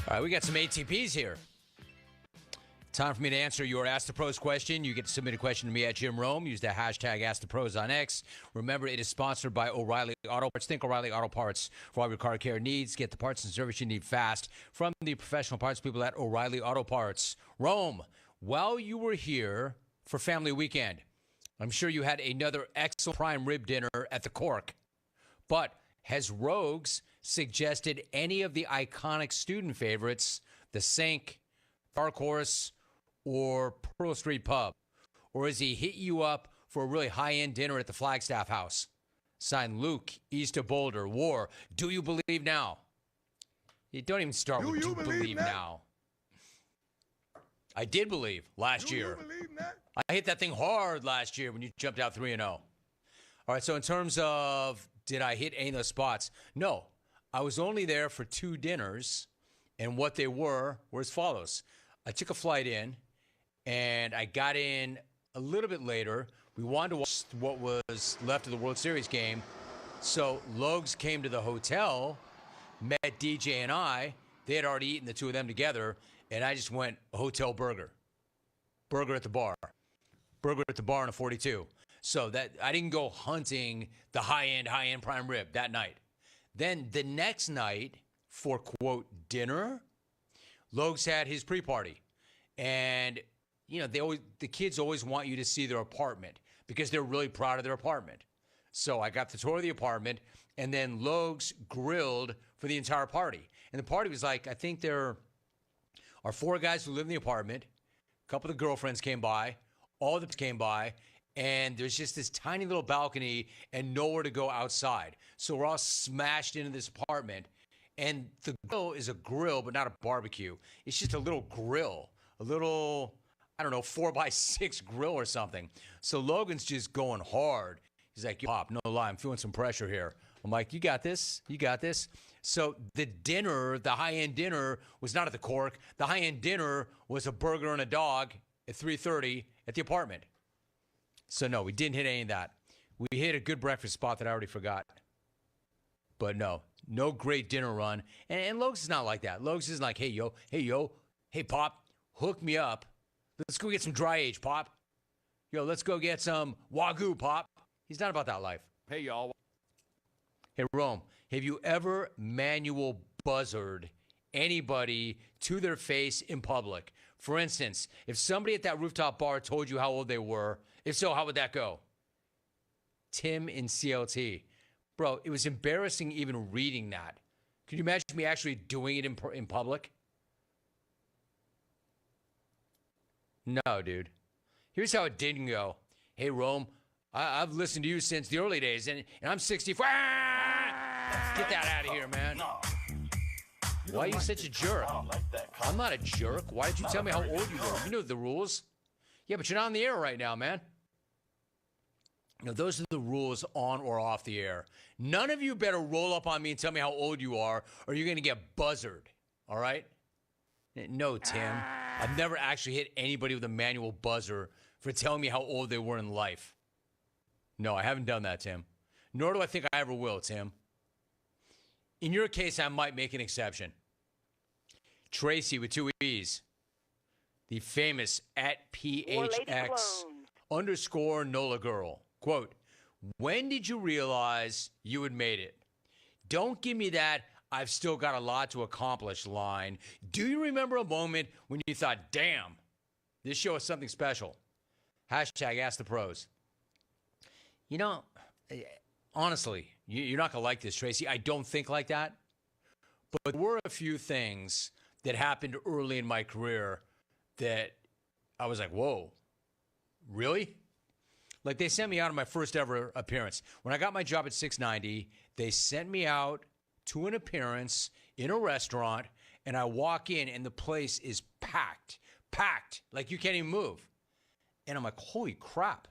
All right, we got some ATPs here. Time for me to answer your Ask the Pros question. You get to submit a question to me at Jim Rome. Use the hashtag Ask the Pros on X. Remember, it is sponsored by O'Reilly Auto Parts. Think O'Reilly Auto Parts for all your car care needs. Get the parts and service you need fast from the professional parts people at O'Reilly Auto Parts. Rome, while you were here for family weekend, I'm sure you had another excellent prime rib dinner at the Cork. But has Rogues suggested any of the iconic student favorites, the Sink, Dark Horse, or Pearl Street Pub? Or has he hit you up for a really high-end dinner at the Flagstaff House? Signed, Luke, east of Boulder. War, do you believe now? You don't even start with do you believe now. I did believe last year. You believe that? I hit that thing hard last year when you jumped out 3-0. All right, so in terms of did I hit any of those spots? No. I was only there for 2 dinners, and what they were as follows. I took a flight in, and I got in a little bit later. We wanted to watch what was left of the World Series game. So Logs came to the hotel, met DJ and I. They had already eaten, the two of them together, and I just went hotel burger. Burger at the bar. Burger at the bar in a 42. So that I didn't go hunting the high-end prime rib that night. Then the next night for, quote, dinner, Logs had his pre-party. And, you know, the kids always want you to see their apartment because they're really proud of their apartment. So I got the tour of the apartment, and then Logs grilled for the entire party. And the party was like, I think there are 4 guys who live in the apartment. A couple of the girlfriends came by. All of them came by. And there's just this tiny little balcony and nowhere to go outside. So we're all smashed into this apartment. And the grill is a grill, but not a barbecue. It's just a little grill. A little, I don't know, 4x6 grill or something. So Logan's just going hard. He's like, yo, Pop, no lie, I'm feeling some pressure here. I'm like, you got this. You got this. So the dinner, the high-end dinner, was not at the Cork. The high-end dinner was a burger and a dog at 3:30 at the apartment. So, no, we didn't hit any of that. We hit a good breakfast spot that I already forgot. But, no great dinner run. And Logs is not like that. Logs is like, hey, Pop, hook me up. Let's go get some dry age, Pop. Yo, let's go get some Wagyu, Pop. He's not about that life. Hey, y'all. Hey, Rome, have you ever manual buzzard anybody to their face in public? For instance, if somebody at that rooftop bar told you how old they were, if so, how would that go? Tim in CLT. Bro, it was embarrassing even reading that. Could you imagine me actually doing it in public? No, dude. Here's how it didn't go. Hey, Rome, I've listened to you since the early days, and I'm 64. Get that out of here, man. Why are you such a jerk? I'm not a jerk. Why did you tell me how old you were? You know the rules. Yeah, but you're not on the air right now, man. You know, those are the rules on or off the air. None of you better roll up on me and tell me how old you are, or you're going to get buzzard, all right? No, Tim. I've never actually hit anybody with a manual buzzer for telling me how old they were in life. No, I haven't done that, Tim. Nor do I think I ever will, Tim. In your case, I might make an exception. Tracy with 2 E's. The famous at PHX _ Nola girl. Quote, when did you realize you had made it? Don't give me that I've still got a lot to accomplish line. Do you remember a moment when you thought, damn, this show is something special? Hashtag Ask the Pros. You know, honestly, you're not going to like this, Tracy. I don't think like that. But there were a few things that happened early in my career that I was like, whoa, really? Like, they sent me out on my first ever appearance. When I got my job at 690, they sent me out to an appearance in a restaurant, and I walk in, and the place is packed. Like, you can't even move. And I'm like, holy crap.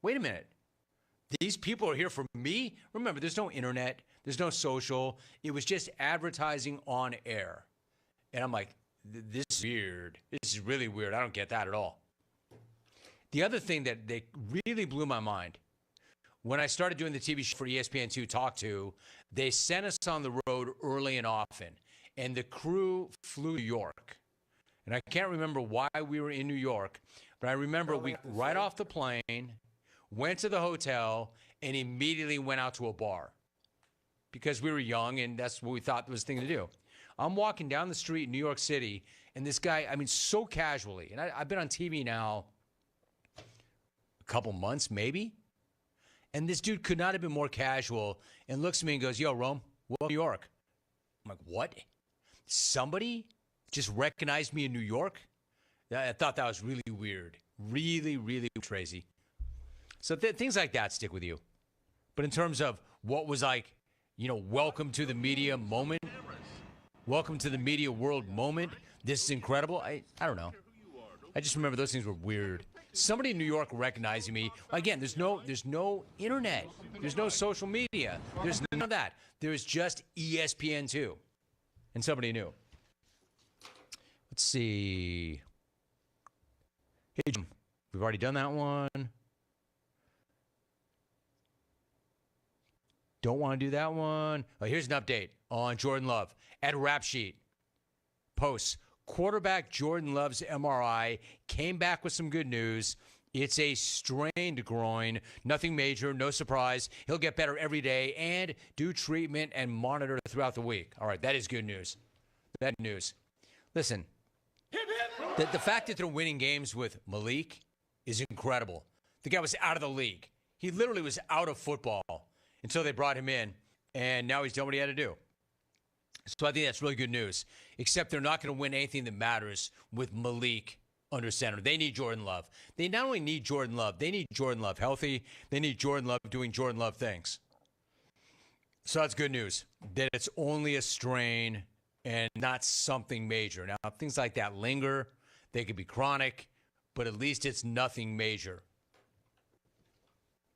Wait a minute. These people are here for me? Remember, there's no internet. There's no social. It was just advertising on air. And I'm like, this is weird. This is really weird. I don't get that at all. The other thing that they really blew my mind, when I started doing the TV show for ESPN2 Talk To, they sent us on the road early and often. and the crew flew to New York. And I can't remember why we were in New York, but I remember we right off the plane, went to the hotel, and immediately went out to a bar because we were young, and that's what we thought was the thing to do. I'm walking down the street in New York City, and this guy, I mean, so casually, and I've been on TV now a couple months, maybe, and this dude could not have been more casual and looks at me and goes, "Yo, Rome, welcome to New York." I'm like, what? Somebody just recognized me in New York? I thought that was really weird. Really, really crazy. So things like that stick with you. But in terms of what was like, welcome to the media moment, welcome to the media world moment, this is incredible, I don't know. I just remember those things were weird. Somebody in New York recognizing me. Again, there's no internet. There's no social media. There's none of that. There's just ESPN2. And somebody knew. Let's see. Hey, Jim, we've already done that one. Don't want to do that one. Oh, here's an update on Jordan Love. At Rap Sheet, posts, quarterback Jordan Love's MRI came back with some good news. It's a strained groin, nothing major, no surprise. He'll get better every day and do treatment and monitor throughout the week. All right, that is good news. That news. Listen, the fact that they're winning games with Malik is incredible. The guy was out of the league. He literally was out of football until they brought him in, and now he's done what he had to do. So I think that's really good news, except they're not going to win anything that matters with Malik under center. They need Jordan Love. They not only need Jordan Love, they need Jordan Love healthy. They need Jordan Love doing Jordan Love things. So that's good news, that it's only a strain and not something major. Now, things like that linger. They could be chronic, but at least it's nothing major.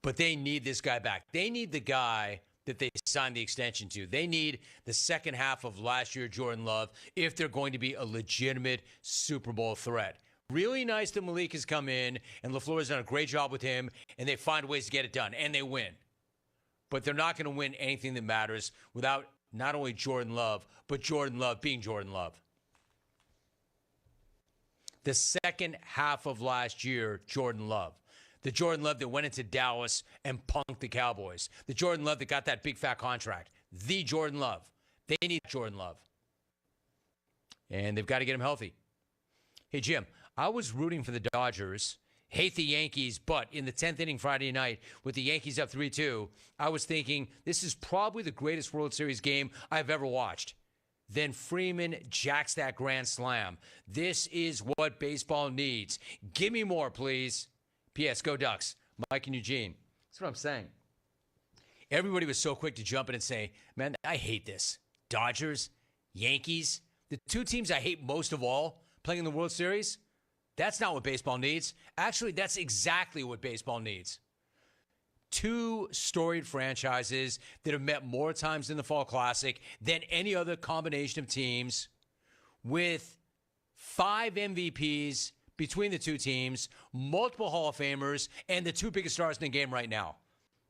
But they need this guy back. They need the guy that they signed the extension to. They need the second half of last year Jordan Love if they're going to be a legitimate Super Bowl threat. Really nice that Malik has come in, and LaFleur has done a great job with him, and they find ways to get it done, and they win. But they're not going to win anything that matters without not only Jordan Love, but Jordan Love being Jordan Love. The second half of last year, Jordan Love. The Jordan Love that went into Dallas and punked the Cowboys. The Jordan Love that got that big fat contract. The Jordan Love. They need Jordan Love. And they've got to get him healthy. Hey, Jim, I was rooting for the Dodgers, hate the Yankees, but in the 10th inning Friday night with the Yankees up 3-2, I was thinking this is probably the greatest World Series game I've ever watched. Then Freeman jacks that grand slam. This is what baseball needs. Give me more, please. P.S. Go Ducks. Mike and Eugene. That's what I'm saying. Everybody was so quick to jump in and say, man, I hate this. Dodgers, Yankees, the two teams I hate most of all playing in the World Series. That's not what baseball needs. Actually, that's exactly what baseball needs. Two storied franchises that have met more times in the Fall Classic than any other combination of teams, with 5 MVPs between the two teams, multiple Hall of Famers, and the two biggest stars in the game right now.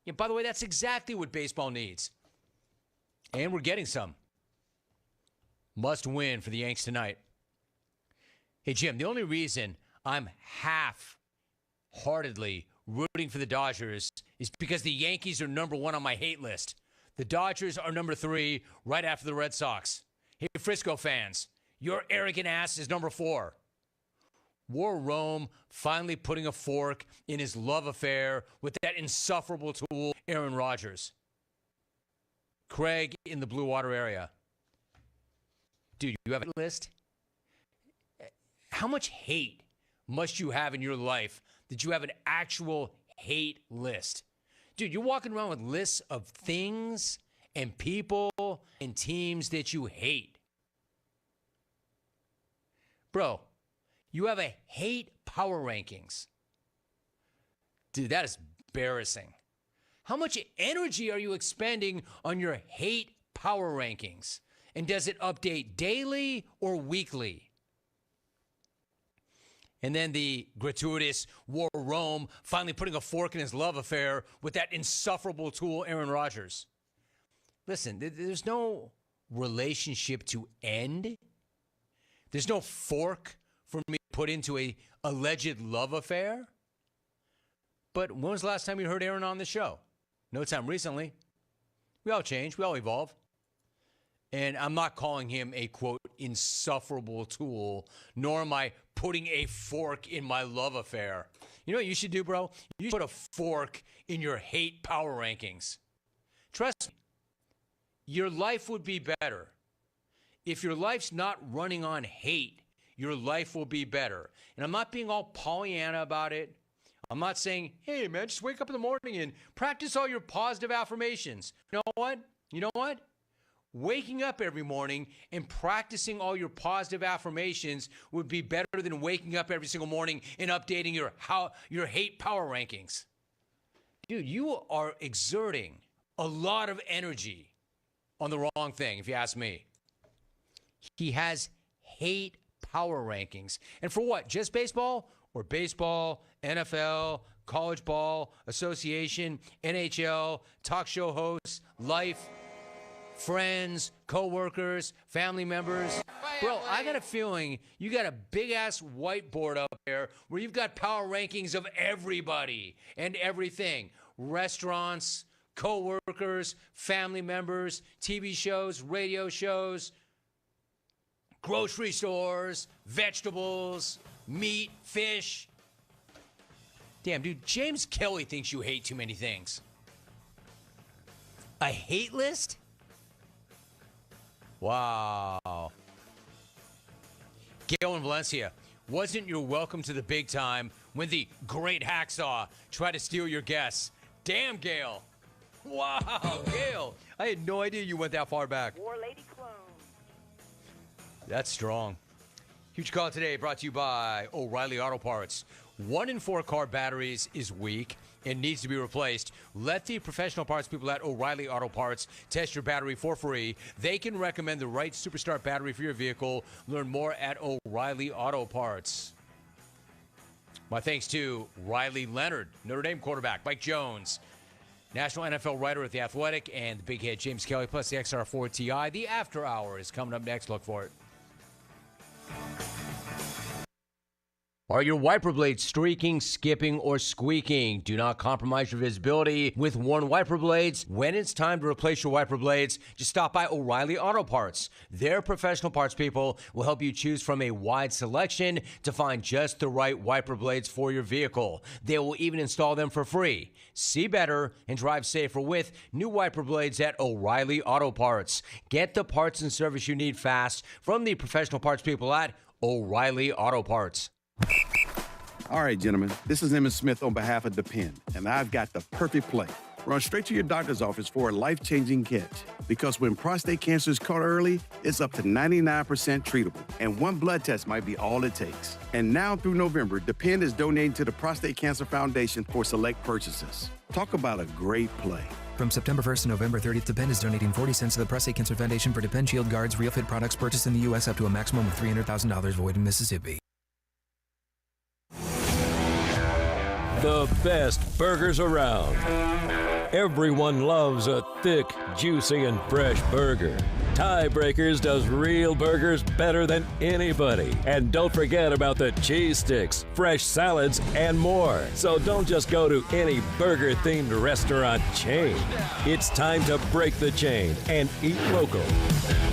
And by the way, that's exactly what baseball needs. And we're getting some. Must win for the Yanks tonight. Hey, Jim, the only reason I'm half-heartedly rooting for the Dodgers is because the Yankees are number 1 on my hate list. The Dodgers are number 3 right after the Red Sox. Hey, Frisco fans, your arrogant ass is number 4. War Rome finally putting a fork in his love affair with that insufferable tool, Aaron Rodgers. Craig in the Blue Water area. Dude, you have a list? How much hate must you have in your life that you have an actual hate list? Dude, you're walking around with lists of things and people and teams that you hate. Bro, you have a hate power rankings. Dude, that is embarrassing. How much energy are you expending on your hate power rankings? And does it update daily or weekly? And then the gratuitous War Rome finally putting a fork in his love affair with that insufferable tool, Aaron Rodgers. Listen, there's no relationship to end. There's no fork for me to put into a alleged love affair. But when was the last time you heard Aaron on the show? No time recently. We all change. We all evolve. And I'm not calling him a, quote, insufferable tool, nor am I putting a fork in my love affair. You know what you should do, bro? You should put a fork in your hate power rankings. Trust me, your life would be better. If your life's not running on hate, your life will be better. And I'm not being all Pollyanna about it. I'm not saying, hey, man, just wake up in the morning and practice all your positive affirmations. You know what? You know what? Waking up every morning and practicing all your positive affirmations would be better than waking up every single morning and updating your hate power rankings. Dude, you are exerting a lot of energy on the wrong thing, if you ask me. He has hate power rankings. And for what? Just baseball? Or baseball, NFL, college ball, association, NHL, talk show hosts, life, friends, co-workers, family members. Bro, I got a feeling you got a big-ass whiteboard up there where you've got power rankings of everybody and everything. Restaurants, co-workers, family members, TV shows, radio shows, grocery stores, vegetables, meat, fish. Damn, dude, James Kelly thinks you hate too many things. A hate list? Wow. Gail in Valencia, wasn't your welcome to the big time when the great hacksaw tried to steal your guests? Damn, Gail. Wow, Gail. I had no idea you went that far back. War Lady Clone. That's strong. Huge call today brought to you by O'Reilly Auto Parts. 1 in 4 car batteries is weak and needs to be replaced. Let the professional parts people at O'Reilly Auto Parts test your battery for free. They can recommend the right Superstart battery for your vehicle. Learn more at O'Reilly Auto Parts. My thanks to Riley Leonard, Notre Dame quarterback, Mike Jones, national NFL writer at The Athletic, and the big head James Kelly, plus the XR4 Ti. The After Hour is coming up next. Look for it. Are your wiper blades streaking, skipping, or squeaking? Do not compromise your visibility with worn wiper blades. When it's time to replace your wiper blades, just stop by O'Reilly Auto Parts. Their professional parts people will help you choose from a wide selection to find just the right wiper blades for your vehicle. They will even install them for free. See better and drive safer with new wiper blades at O'Reilly Auto Parts. Get the parts and service you need fast from the professional parts people at O'Reilly Auto Parts. All right, gentlemen, this is Emmett Smith on behalf of Depend, and I've got the perfect play. Run straight to your doctor's office for a life-changing catch. Because when prostate cancer is caught early, it's up to 99% treatable, and one blood test might be all it takes. And now through November, Depend is donating to the Prostate Cancer Foundation for select purchases. Talk about a great play. From September 1st to November 30th, Depend is donating 40 cents to the Prostate Cancer Foundation for Depend Shield Guards Real Fit products purchased in the U.S. up to a maximum of $300,000 void in Mississippi. The best burgers around. Everyone loves a thick, juicy, and fresh burger. Tiebreakers does real burgers better than anybody. And don't forget about the cheese sticks, fresh salads, and more. So don't just go to any burger-themed restaurant chain. It's time to break the chain and eat local.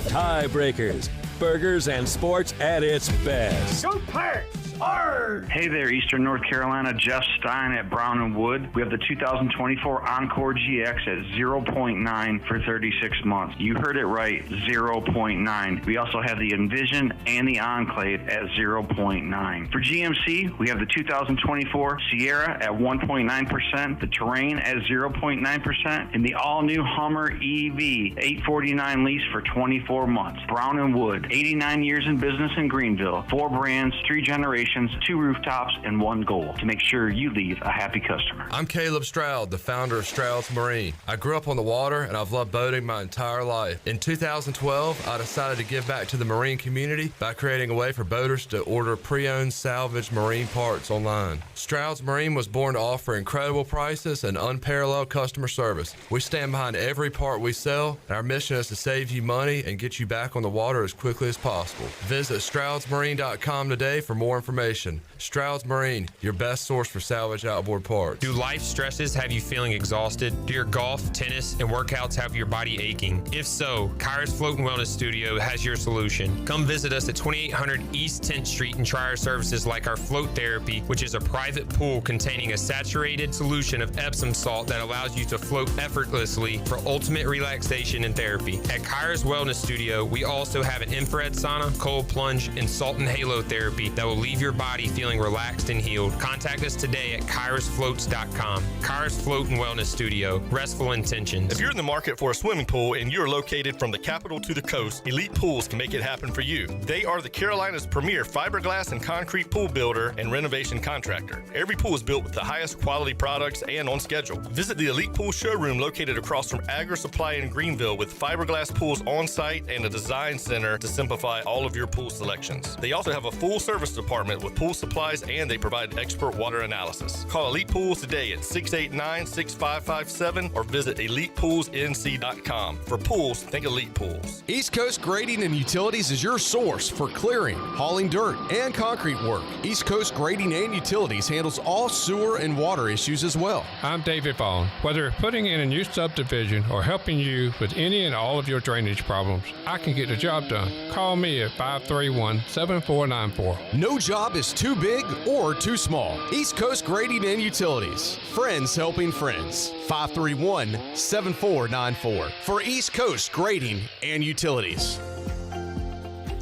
Tiebreakers, burgers and sports at its best. Go Pirates! Arr! Hey there, Eastern North Carolina. Jeff Stein at Brown and Wood. We have the 2024 Encore GX at 0.9 for 36 months. You heard it right, 0.9. We also have the Envision and the Enclave at 0.9. For GMC, we have the 2024 Sierra at 1.9%, the Terrain at 0.9%, and the all-new Hummer EV 849 lease for 24 months. Brown and Wood, 89 years in business in Greenville. 4 brands, 3 generations. renovations, 2 rooftops, and 1 goal to make sure you leave a happy customer. I'm Caleb Stroud, the founder of Stroud's Marine. I grew up on the water and I've loved boating my entire life. In 2012, I decided to give back to the marine community by creating a way for boaters to order pre-owned salvage marine parts online. Stroud's Marine was born to offer incredible prices and unparalleled customer service. We stand behind every part we sell, and our mission is to save you money and get you back on the water as quickly as possible. Visit StroudsMarine.com today for more information. Stroud's Marine, your best source for salvage outboard parts. Do life stresses have you feeling exhausted? Do your golf, tennis, and workouts have your body aching? If so, Kyra's Float and Wellness Studio has your solution. Come visit us at 2800 East 10th Street and try our services like our float therapy, which is a private pool containing a saturated solution of Epsom salt that allows you to float effortlessly for ultimate relaxation and therapy. At Kyra's Wellness Studio, we also have an infrared sauna, cold plunge, and salt and halo therapy that will leave your body feeling relaxed and healed. Contact us today at KyrosFloats.com. Kyra's Float and Wellness Studio. Restful intentions. If you're in the market for a swimming pool and you're located from the capital to the coast, Elite Pools can make it happen for you. They are the Carolina's premier fiberglass and concrete pool builder and renovation contractor. Every pool is built with the highest quality products and on schedule. Visit the Elite Pool showroom located across from Agri Supply in Greenville with fiberglass pools on site and a design center to simplify all of your pool selections. They also have a full service department with pool supplies and they provide expert water analysis. Call Elite Pools today at 689-6557 or visit ElitePoolsNC.com. For pools, think Elite Pools. East Coast Grading and Utilities is your source for clearing, hauling dirt, and concrete work. East Coast Grading and Utilities handles all sewer and water issues as well. I'm David Vaughn. Whether putting in a new subdivision or helping you with any and all of your drainage problems, I can get the job done. Call me at 531-7494. No job is too big or too small. East Coast Grading and Utilities. Friends helping friends. 531-7494 for East Coast Grading and Utilities.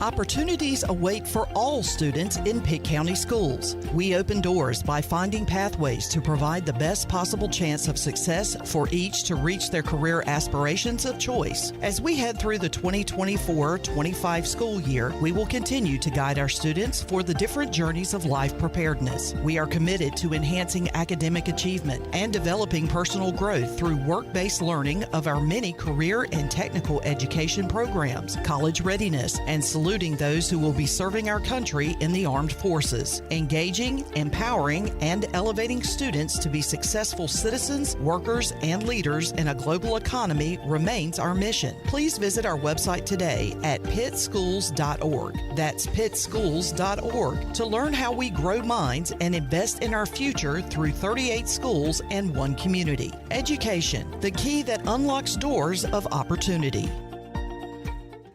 Opportunities await for all students in Pitt County schools. We open doors by finding pathways to provide the best possible chance of success for each to reach their career aspirations of choice. As we head through the 2024-25 school year, we will continue to guide our students for the different journeys of life preparedness. We are committed to enhancing academic achievement and developing personal growth through work-based learning of our many career and technical education programs, college readiness, and solutions those who will be serving our country in the armed forces. Engaging, empowering, and elevating students to be successful citizens, workers, and leaders in a global economy remains our mission. Please visit our website today at pittschools.org. That's pittschools.org to learn how we grow minds and invest in our future through 38 schools and 1 community. Education, the key that unlocks doors of opportunity.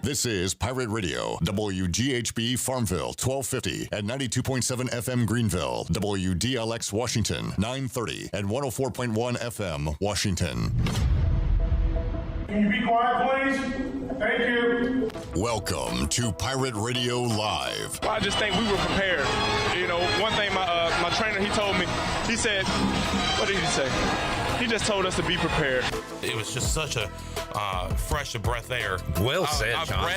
This is Pirate Radio, WGHB Farmville, 1250 and 92.7 FM Greenville, WDLX Washington, 930 and 104.1 FM Washington. Can you be quiet, please? Thank you. Welcome to Pirate Radio Live. Well, I just think we were prepared. You know, one thing my trainer, he told me, he said, what did he say? He just told us to be prepared. It was just such a fresh of breath air. Well said, John.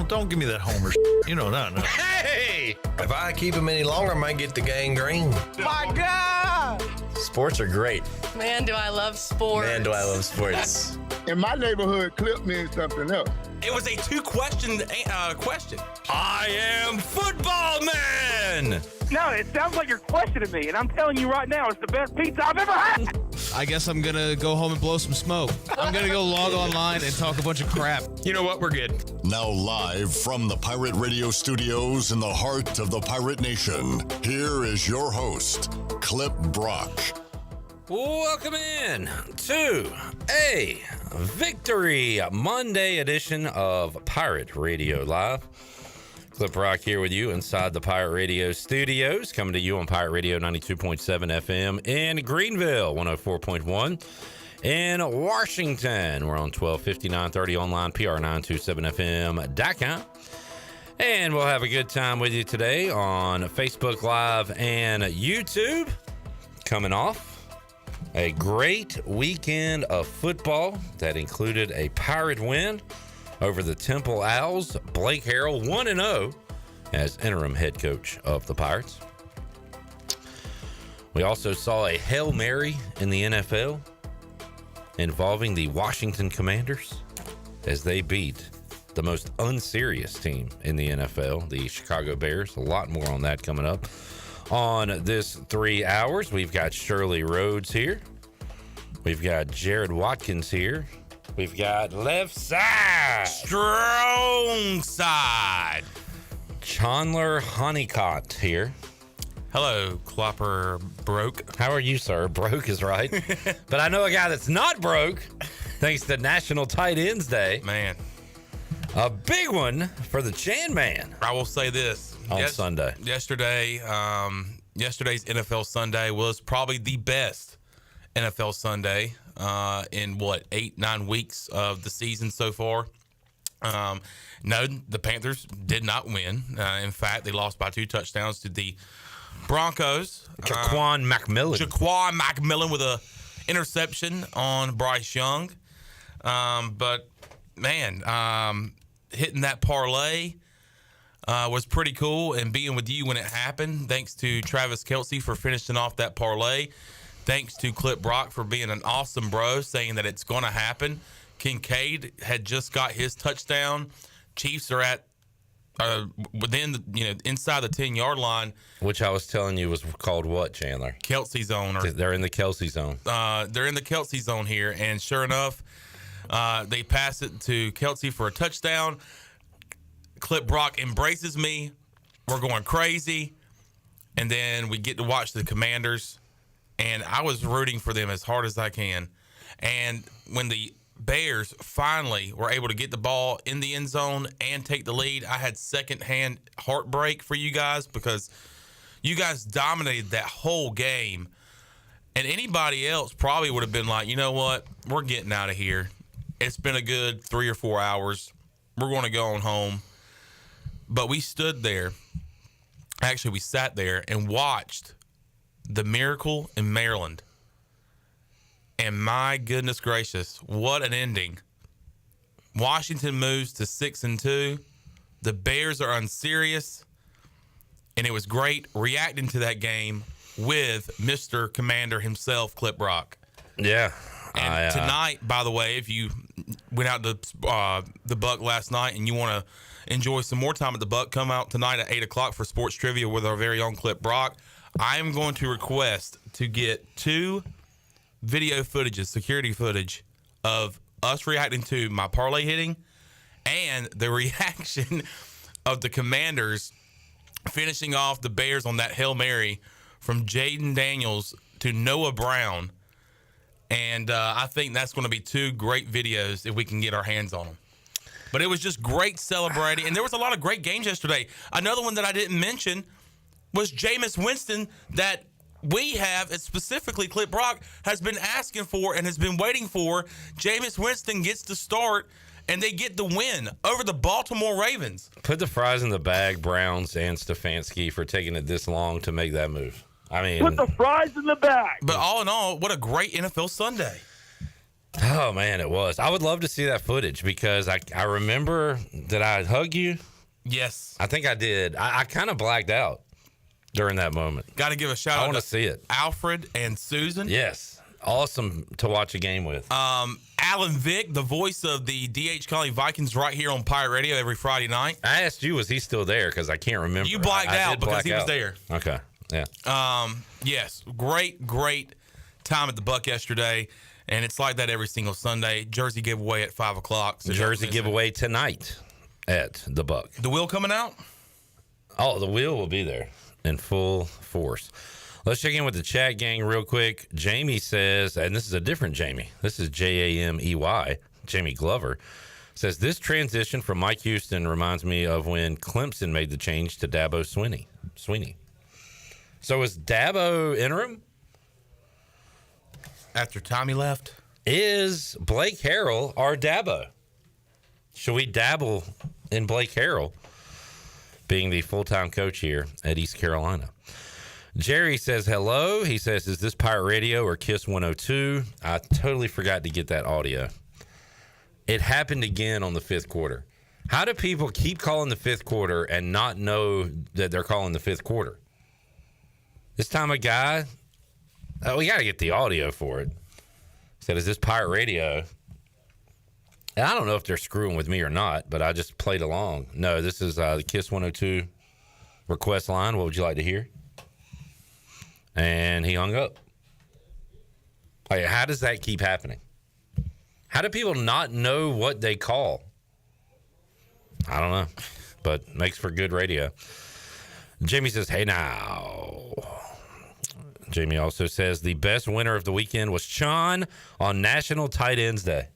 Don't give me that homer You know, no. Hey! If I keep him any longer, I might get the gangrene. My God! Sports are great. Man, do I love sports. Man, do I love sports. In my neighborhood, clip means something else. It was a 2-question question. I am football man! No, it sounds like you're questioning me, and I'm telling you right now, it's the best pizza I've ever had. I guess I'm going to go home and blow some smoke. I'm going to go log online and talk a bunch of crap. You know what? We're good. Now live from the Pirate Radio studios in the heart of the Pirate Nation, here is your host, Clip Brock. Welcome in to a Victory Monday edition of Pirate Radio Live. Clip Rock here with you inside the Pirate Radio studios, coming to you on Pirate Radio 92.7 FM in Greenville, 104.1 in Washington. We're on 1250, 930 online, PR927FM.com. And we'll have a good time with you today on Facebook Live and YouTube. Coming off a great weekend of football that included a Pirate win over the Temple Owls. Blake Harrell 1-0 as interim head coach of the Pirates. We also saw a Hail Mary in the NFL involving the Washington Commanders as they beat the most unserious team in the NFL, the Chicago Bears. A lot more on that coming up. On this 3 hours, we've got Shirley Rhodes here. We've got Jared Watkins here. We've got left side. Strong side. Chandler Honeycott here. Hello, Clopper Broke. How are you, sir? Broke is right. But I know a guy that's not broke, thanks to National Tight Ends Day. Man. A big one for the Chan Man. I will say this. On Sunday. Yesterday's NFL Sunday was probably the best NFL Sunday in 8-9 weeks of the season so far. No, the Panthers did not win. In fact, they lost by 2 touchdowns to the Broncos. Jaquan McMillan with a interception on Bryce Young. But man, hitting that parlay was pretty cool, and being with you when it happened. Thanks to Travis Kelce for finishing off that parlay. Thanks to Clip Brock for being an awesome bro, saying that it's going to happen. Kincaid had just got his touchdown. Chiefs are at within inside the 10-yard line, which I was telling you was called what, Chandler? Kelce zone. They're in the Kelce zone. They're in the Kelce zone here, and sure enough, they pass it to Kelce for a touchdown. Clip Brock embraces me. We're going crazy, and then we get to watch the Commanders, and I was rooting for them as hard as I can. And when the Bears finally were able to get the ball in the end zone and take the lead, I had secondhand heartbreak for you guys because you guys dominated that whole game. And anybody else probably would have been like, you know what? We're getting out of here. It's been a good 3 or 4 hours. We're going to go on home. But we stood there. Actually, we sat there and watched the Miracle in Maryland. And my goodness gracious, what an ending. Washington moves to 6-2. The Bears are unserious. And it was great reacting to that game with Mr. Commander himself, Clip Brock. Yeah. And tonight, by the way, if you went out to the Buck last night and you want to enjoy some more time at the Buck, come out tonight at 8 o'clock for sports trivia with our very own Clip Brock. I am going to request to get 2 video footages, security footage of us reacting to my parlay hitting and the reaction of the Commanders finishing off the Bears on that Hail Mary from Jaden Daniels to Noah Brown. And I think that's going to be 2 great videos if we can get our hands on them. But it was just great celebrating. And there was a lot of great games yesterday. Another one that I didn't mention was Jameis Winston that we have, and specifically Clip Brock, has been asking for and has been waiting for. Jameis Winston gets to start, and they get the win over the Baltimore Ravens. Put the fries in the bag, Browns and Stefanski, for taking it this long to make that move. I mean, put the fries in the bag. But all in all, what a great NFL Sunday. Oh, man, it was. I would love to see that footage because I remember that I hugged you. Yes. I think I did. I kind of blacked out during that moment. Got to give a shout out. I want to see it. Alfred and Susan. Yes. Awesome to watch a game with. Alan Vick, the voice of the D.H. Conley Vikings right here on Pirate Radio every Friday night. I asked you, was he still there? Because I can't remember. You blacked out because he was there. Okay. Yeah. Yes. Great time at the Buck yesterday. And it's like that every single Sunday. Jersey giveaway at 5 o'clock. So Jersey giveaway tonight at the Buck. The wheel coming out? Oh, the wheel will be there in full force. Let's check in with the chat gang real quick. Jamie says, and this is a different Jamie. This is Jamey. Jamie Glover says, this transition from Mike Houston reminds me of when Clemson made the change to Dabo Swinney. So is Dabo interim? After Tommy left? Is Blake Harrell our Dabo? Should we dabble in Blake Harrell being the full-time coach here at East Carolina? Jerry says hello. He says, is this Pirate Radio or Kiss 102? I totally forgot to get that audio. It happened again on the 5th quarter. How do people keep calling the 5th quarter and not know that they're calling the 5th quarter? This time a guy we got to get the audio for it. He said, is this pirate radio? And I don't know if they're screwing with me or not, but I just played along. No, this is the KISS 102 request line. What would you like to hear? And he hung up. Like, how does that keep happening? How do people not know what they call? I don't know, but makes for good radio. Jamie says, hey now. Jamie also says the best winner of the weekend was Sean on National Tight Ends Day.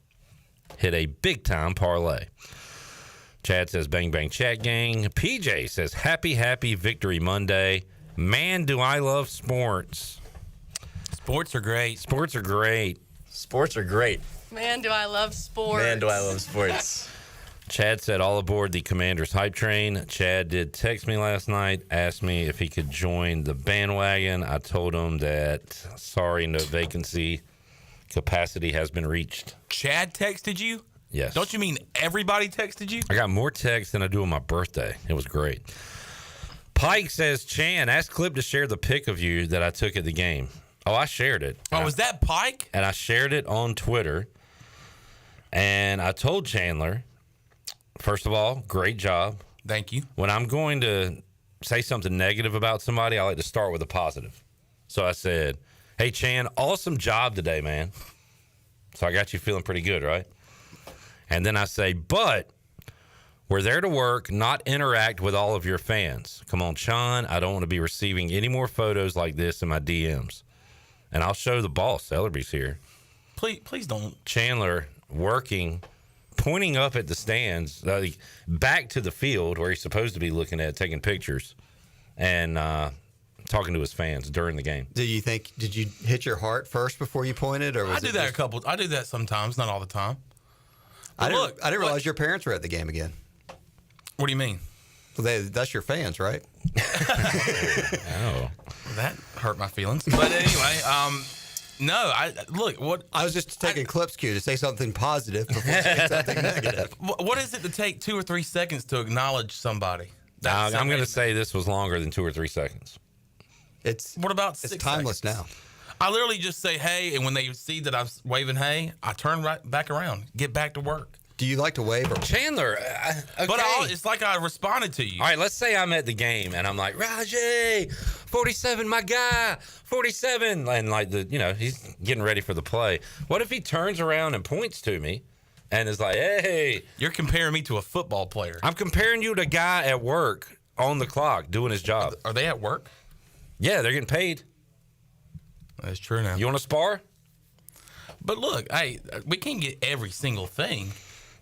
Hit a big-time parlay. Chad says, bang, bang, chat gang. PJ says, happy, happy Victory Monday. Man, do I love sports. Sports are great. Sports are great. Sports are great. Man, do I love sports. Man, do I love sports. Chad said, all aboard the Commanders hype train. Chad did text me last night, asked me if he could join the bandwagon. I told him that, sorry, no vacancy. Capacity has been reached. Chad texted you? Yes. Don't you mean everybody texted you? I got more texts than I do on my birthday. It was great. Pike says, Chan, ask Clip to share the pic of you that I took at the game. Oh, I shared it. Oh, was that Pike? And I shared it on Twitter. And I told Chandler, first of all, great job. Thank you. When I'm going to say something negative about somebody, I like to start with a positive. So I said, hey, Chan, awesome job today, man. So I got you feeling pretty good, right? And then I say, but we're there to work, not interact with all of your fans. Come on, Sean, I don't want to be receiving any more photos like this in my DMs. And I'll show the boss. Ellerbe's here. Please don't. Chandler working, pointing up at the stands, back to the field where he's supposed to be looking at, taking pictures, and talking to his fans during the game. Did you hit your heart first before you pointed, or was I do that I do that sometimes, not all the time. I didn't realize your parents were at the game again. What do you mean? Well, that's your fans, right? Oh, that hurt my feelings. But anyway, no. I was just taking Clip's cue to say something positive before saying something negative. What is it to take 2 or 3 seconds to acknowledge somebody? I'm going to say this was longer than 2 or 3 seconds. What about 6 It's timeless seconds? now. I literally just say hey, and when they see that I'm waving hey, I turn right back around, get back to work. Do you like to wave? Chandler, okay. But it's like I responded to you. All right, let's say I'm at the game and I'm like, Rajay, 47, my guy, 47. And like he's getting ready for the play. What if he turns around and points to me and is like, hey. You're comparing me to a football player. I'm comparing you to a guy at work on the clock doing his job. Are they at work? Yeah, they're getting paid. That's true now. You want to spar? But look, hey, we can't get every single thing.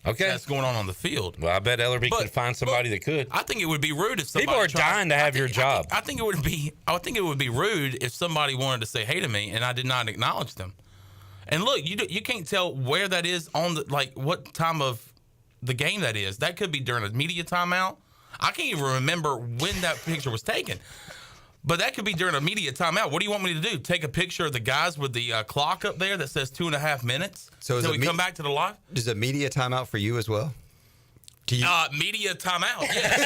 Okay. That's going on the field. Well, I bet Ellerbe could find somebody that could. I think it would be rude if somebody people are dying to have your job. I think it would be rude if somebody wanted to say hey to me and I did not acknowledge them. And look, you can't tell where that is on what time of the game that is. That could be during a media timeout. I can't even remember when that picture was taken. But that could be during a media timeout. What do you want me to do? Take a picture of the guys with the clock up there that says 2.5 minutes until we come back to the live? Is a media timeout for you as well? Media timeout, yes,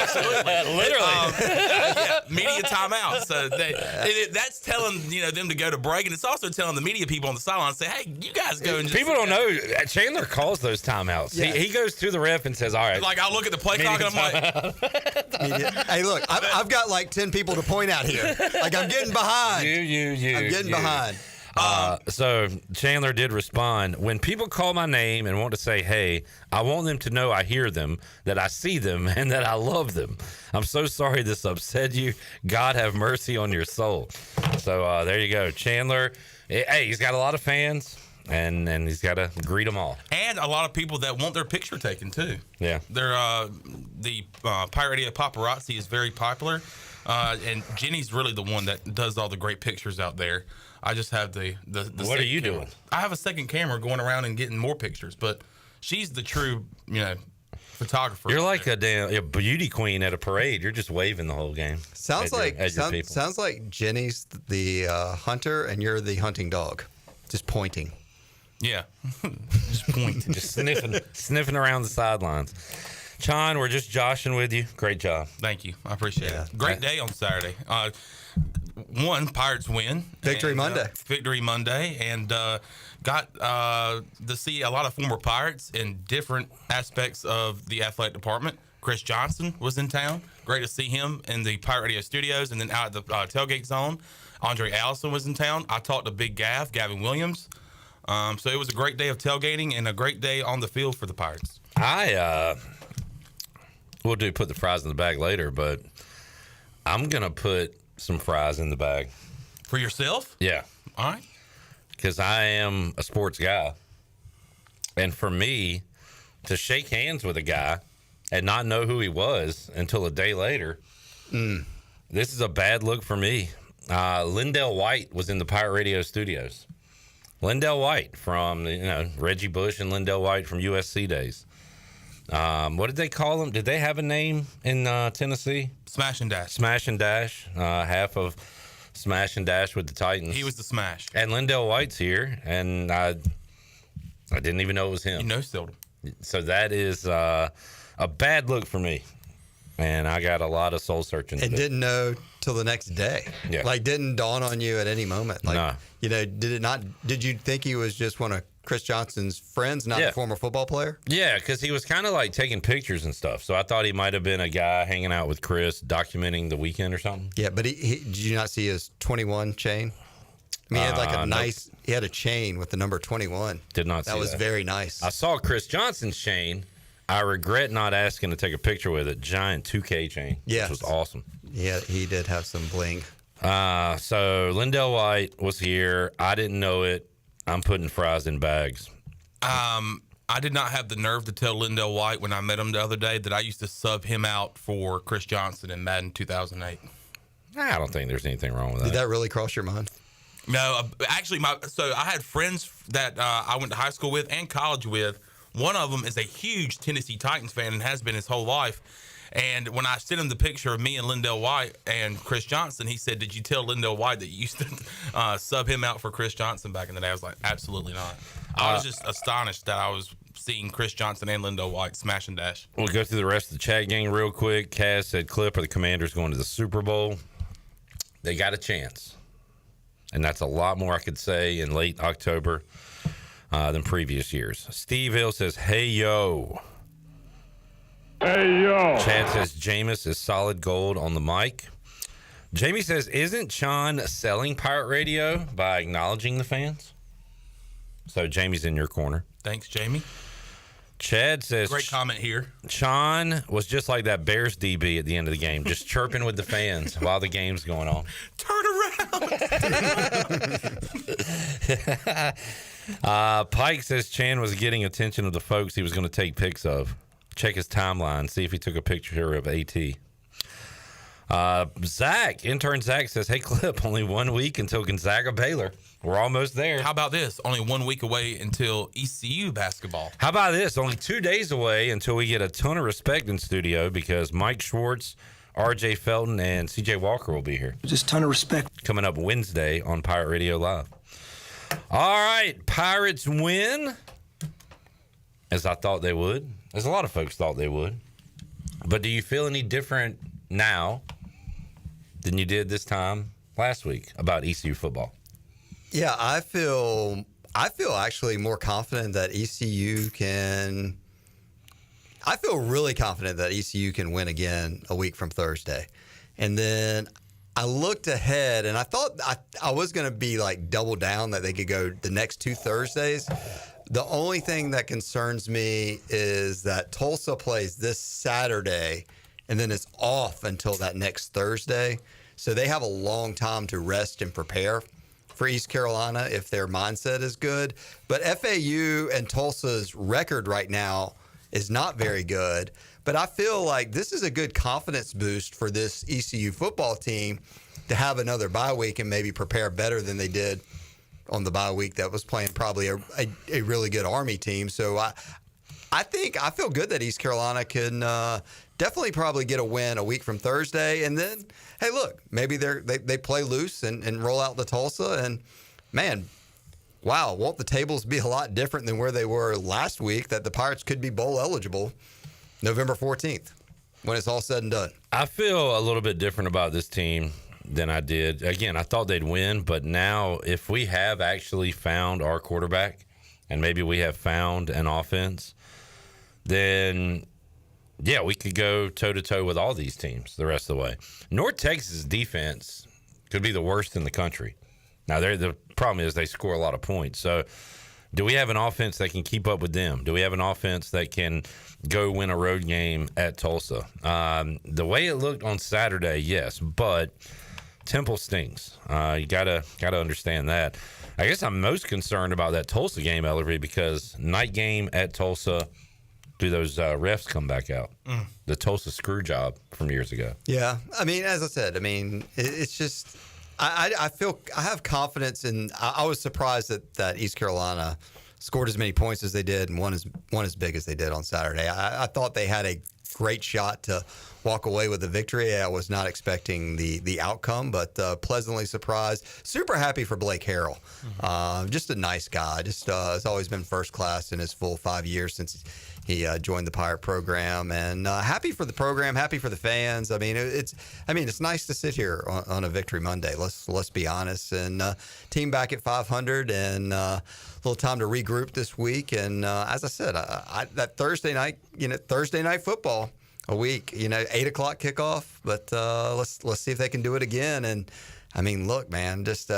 absolutely. Literally, media timeout. So that's telling them to go to break, and it's also telling the media people on the sideline say, "Hey, you guys go." And people don't know. Chandler calls those timeouts. Yeah. He goes to the ref and says, "All right." Like I'll look at the play clock and I'm like, "Hey, look, I've got like 10 people to point out here. Like I'm getting behind. I'm getting behind." So Chandler did respond. When people call my name and want to say, hey, I want them to know I hear them, that I see them, and that I love them. I'm so sorry this upset you. God have mercy on your soul. So there you go. Chandler, hey, he's got a lot of fans, and he's got to greet them all. And a lot of people that want their picture taken, too. Yeah. They're, the Pirate Radio paparazzi is very popular, and Jenny's really the one that does all the great pictures out there. I just have the What are you doing? I have a second camera going around and getting more pictures, but she's the true, photographer. You're like a beauty queen at a parade. You're just waving the whole game. Sounds like Jenny's the hunter and you're the hunting dog, just pointing. Yeah, just pointing, just sniffing around the sidelines. Sean, we're just joshing with you. Great job. Thank you. I appreciate it. Great day on Saturday. Pirates win. Victory Monday. Victory Monday. And got to see a lot of former Pirates in different aspects of the athletic department. Chris Johnson was in town. Great to see him in the Pirate Radio studios. And then out at the tailgate zone, Andre Allison was in town. I talked to Big Gav, Gavin Williams. So it was a great day of tailgating and a great day on the field for the Pirates. We'll put the fries in the bag later, but I'm going to put some fries in the bag. For yourself? Yeah. All right. Because I am a sports guy. And for me, to shake hands with a guy and not know who he was until a day later, this is a bad look for me. Lindell White was in the Pirate Radio studios. Lindell White from, Reggie Bush and Lindell White from USC days. What did they call him? Did they have a name in Tennessee? Smash and Dash. Smash and Dash. Half of Smash and Dash with the Titans. He was the Smash. And Lindell White's here, and I didn't even know it was him. You no-stilled him. So that is a bad look for me. And I got a lot of soul searching. And didn't know till the next day. Yeah. Like, didn't dawn on you at any moment. Like, no. Did you think he was just one of Chris Johnson's friends, not a former football player? Yeah, because he was kind of like taking pictures and stuff. So I thought he might have been a guy hanging out with Chris, documenting the weekend or something. Yeah, but did you not see his 21 chain? I mean, he had like a nice, he had a chain with the number 21. Did not see that. That was very nice. I saw Chris Johnson's chain. I regret not asking to take a picture with it. Giant 2K chain, which was awesome. Yeah, he did have some bling. So Lindell White was here. I didn't know it. I'm putting fries in bags. I did not have the nerve to tell Lindell White when I met him the other day that I used to sub him out for Chris Johnson in Madden 2008. I don't think there's anything wrong with that. Did that really cross your mind? No, actually, so I had friends that I went to high school with and college with. One of them is a huge Tennessee Titans fan and has been his whole life. And when I sent him the picture of me and Lindell White and Chris Johnson, he said, "Did you tell Lindell White that you used to sub him out for Chris Johnson back in the day?" I was like, absolutely not. I was just astonished that I was seeing Chris Johnson and Lindell White smash and dash. We'll go through the rest of the chat gang real quick. Kaz said, Clip, are the Commanders going to the Super Bowl? They got a chance. And that's a lot more I could say in late October than previous years. Steve Hill says, hey, yo. Hey, yo. Chad says, Jameis is solid gold on the mic. Jamie says, isn't Sean selling Pirate Radio by acknowledging the fans? So Jamie's in your corner. Thanks, Jamie. Chad says, great comment here. Sean was just like that Bears DB at the end of the game, just chirping with the fans while the game's going on. Turn around. Pike says Chan was getting attention of the folks he was going to take pics of. Check his timeline, see if he took a picture of AT. Intern Zach says, hey, Clip, only 1 week until Gonzaga Baylor. We're almost there. How about this? Only 1 week away until ECU basketball. How about this? Only 2 days away until we get a ton of respect in studio because Mike Schwartz, RJ Felton, and CJ Walker will be here. Just a ton of respect. Coming up Wednesday on Pirate Radio Live. All right, Pirates win, as I thought they would, as a lot of folks thought they would. But do you feel any different now than you did this time last week about ECU football? Yeah, I feel actually more confident that ECU can. I feel really confident that ECU can win again a week from Thursday. And then I looked ahead and I thought I was going to be like double down that they could go the next 2 Thursdays. The only thing that concerns me is that Tulsa plays this Saturday and then it's off until that next Thursday. So they have a long time to rest and prepare for East Carolina if their mindset is good. But FAU and Tulsa's record right now is not very good. But I feel like this is a good confidence boost for this ECU football team to have another bye week and maybe prepare better than they did on the bye week that was playing probably a really good Army team. So I think I feel good that East Carolina can definitely probably get a win a week from Thursday. And then, hey, look, maybe they play loose and roll out to Tulsa. And, man, wow, won't the tables be a lot different than where they were last week that the Pirates could be bowl eligible November 14th when it's all said and done? I feel a little bit different about this team than I did. Again, I thought they'd win, but now if we have actually found our quarterback and maybe we have found an offense, then yeah, we could go toe-to-toe with all these teams the rest of the way. North Texas' defense could be the worst in the country. Now, the problem is they score a lot of points. So do we have an offense that can keep up with them? Do we have an offense that can go win a road game at Tulsa? The way it looked on Saturday, yes, but Temple stings. You gotta understand that. I guess I'm most concerned about that Tulsa game, Ellerbe, because night game at Tulsa, do those refs come back out? The Tulsa screw job from years ago. Yeah. I mean, as I said, it's just I feel I have confidence in. I was surprised that East Carolina scored as many points as they did and won as big as they did on Saturday. I thought they had a great shot to walk away with the victory. I was not expecting the outcome, but pleasantly surprised. Super happy for Blake Harrell. Just a nice guy. Just has always been first class in his full 5 years since he joined the Pirate program, and happy for the program, happy for the fans. It's nice to sit here on a Victory Monday. Let's be honest. And team back at 500, and a little time to regroup this week. And as I said, that Thursday night football a week, 8:00 kickoff. But let's see if they can do it again. And I mean, look, man, just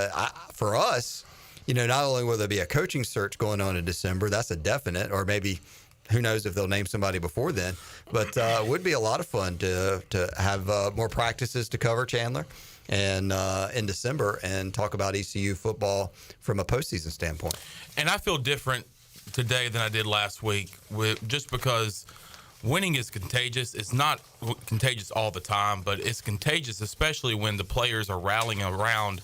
for us, not only will there be a coaching search going on in December, that's a definite, or maybe. Who knows if they'll name somebody before then, but it would be a lot of fun to have more practices to cover, Chandler, and in December, and talk about ECU football from a postseason standpoint. And I feel different today than I did last week, just because winning is contagious. It's not contagious all the time, but it's contagious, especially when the players are rallying around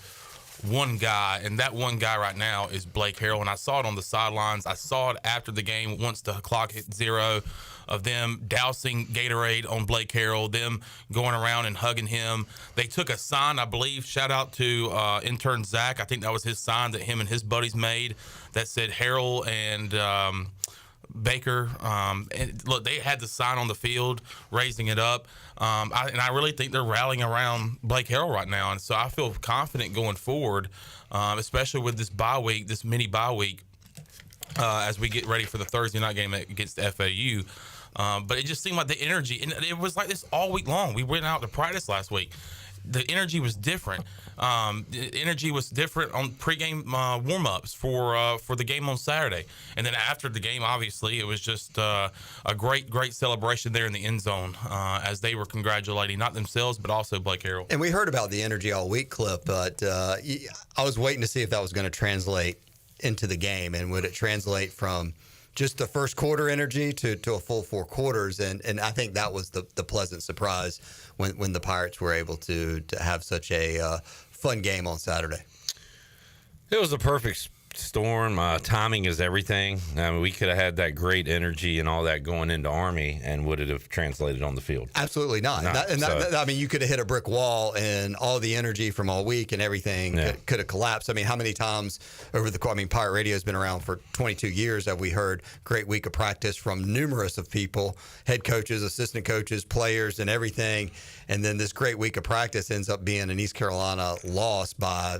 one guy, and that one guy right now is Blake Harrell. And I saw it on the sidelines. I saw it after the game once the clock hit 0, of them dousing Gatorade on Blake Harrell, them going around and hugging him. They took a sign, I believe, shout out to intern Zach. I think that was his sign that him and his buddies made that said Harrell and Baker. And look, they had the sign on the field, raising it up. I really think they're rallying around Blake Harrell right now. And so I feel confident going forward, especially with this bye week, this mini bye week, as we get ready for the Thursday night game against FAU. But it just seemed like the energy, and it was like this all week long. We went out to practice last week. The energy was different. The energy was different on pregame warm-ups for the game on Saturday. And then after the game, obviously, it was just a great celebration there in the end zone as they were congratulating not themselves but also Blake Harrell. And we heard about the energy all week, Clip, but I was waiting to see if that was going to translate into the game, and would it translate from just the first quarter energy to a full 4 quarters, and I think that was the pleasant surprise when the Pirates were able to have such a fun game on Saturday. It was a perfect storm. Timing is everything. I mean, we could have had that great energy and all that going into Army, and would it have translated on the field? Absolutely not. I mean, you could have hit a brick wall, and all the energy from all week and everything could have collapsed. I mean, how many times over Pirate Radio has been around for 22 years, have we heard great week of practice from numerous of people, head coaches, assistant coaches, players, and everything, and then this great week of practice ends up being an East Carolina loss by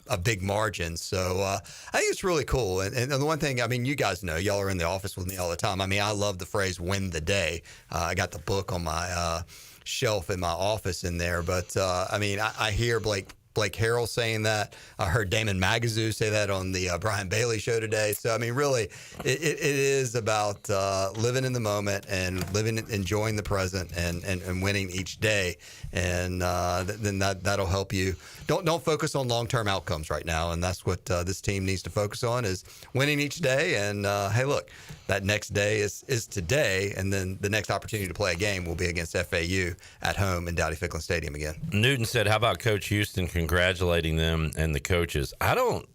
a big margin. So I think it's really cool. And the one thing, I mean, you guys know, y'all are in the office with me all the time. I mean, I love the phrase win the day. I got the book on my shelf in my office in there. But, I mean, I hear Blake Harrell saying that. I heard Damon Magazu say that on the Brian Bailey show today. So, I mean, really, it is about living in the moment and enjoying the present and winning each day. And then that'll help you. Don't focus on long-term outcomes right now. And that's what this team needs to focus on, is winning each day. And, hey, look, that next day is today. And then the next opportunity to play a game will be against FAU at home in Dowdy-Ficklin Stadium again. Newton said, how about Coach Houston congratulating them and the coaches? I don't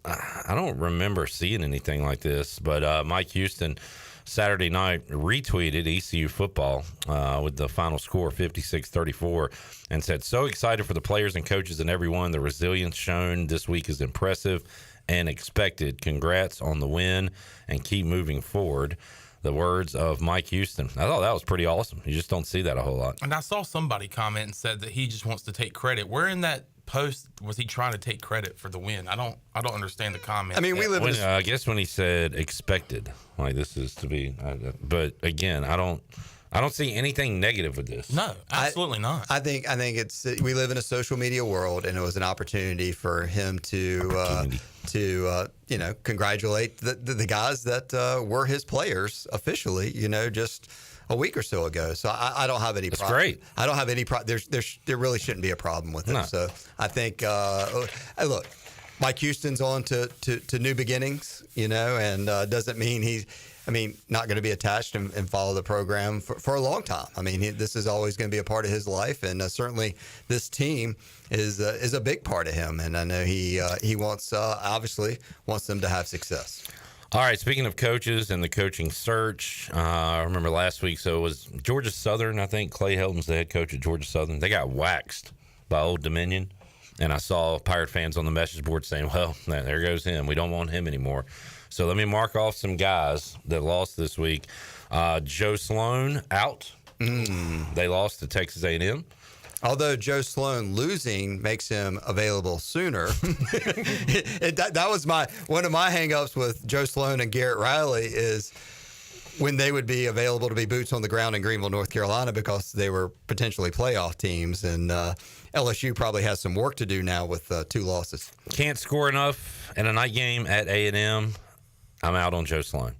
remember seeing anything like this, but Mike Houston Saturday night retweeted ECU football with the final score 56-34 and said, so excited for the players and coaches and everyone. The resilience shown this week is impressive and expected. Congrats on the win and keep moving forward. The words of Mike Houston. I thought that was pretty awesome. You just don't see that a whole lot. And I saw somebody comment and said that he just wants to take credit. Where in that post, was he trying to take credit for the win? I don't understand the comment. I mean, we live in I guess when he said expected, like this is to be, but again, I don't see anything negative with this. No, absolutely not. I think it's we live in a social media world, and it was an opportunity for him to congratulate the guys that were his players officially. Just a week or so ago. So I don't have any problem. That's great. I don't have any problem. There really shouldn't be a problem with it. No. So I think, look, Mike Houston's on to new beginnings, and doesn't mean he's, not going to be attached and follow the program for a long time. This is always going to be a part of his life, and certainly this team is a big part of him. And I know he obviously wants them to have success. All right, speaking of coaches and the coaching search, I remember last week, so it was Georgia Southern, I think. Clay Helton's the head coach at Georgia Southern. They got waxed by Old Dominion, and I saw Pirate fans on the message board saying, well, there goes him. We don't want him anymore. So let me mark off some guys that lost this week. Joe Sloan out. They lost to Texas A&M. Although Joe Sloan losing makes him available sooner. That was one of my hang-ups with Joe Sloan and Garrett Riley is when they would be available to be boots on the ground in Greenville, North Carolina, because they were potentially playoff teams. And LSU probably has some work to do now with 2 losses. Can't score enough in a night game at A&M. I'm out on Joe Sloan.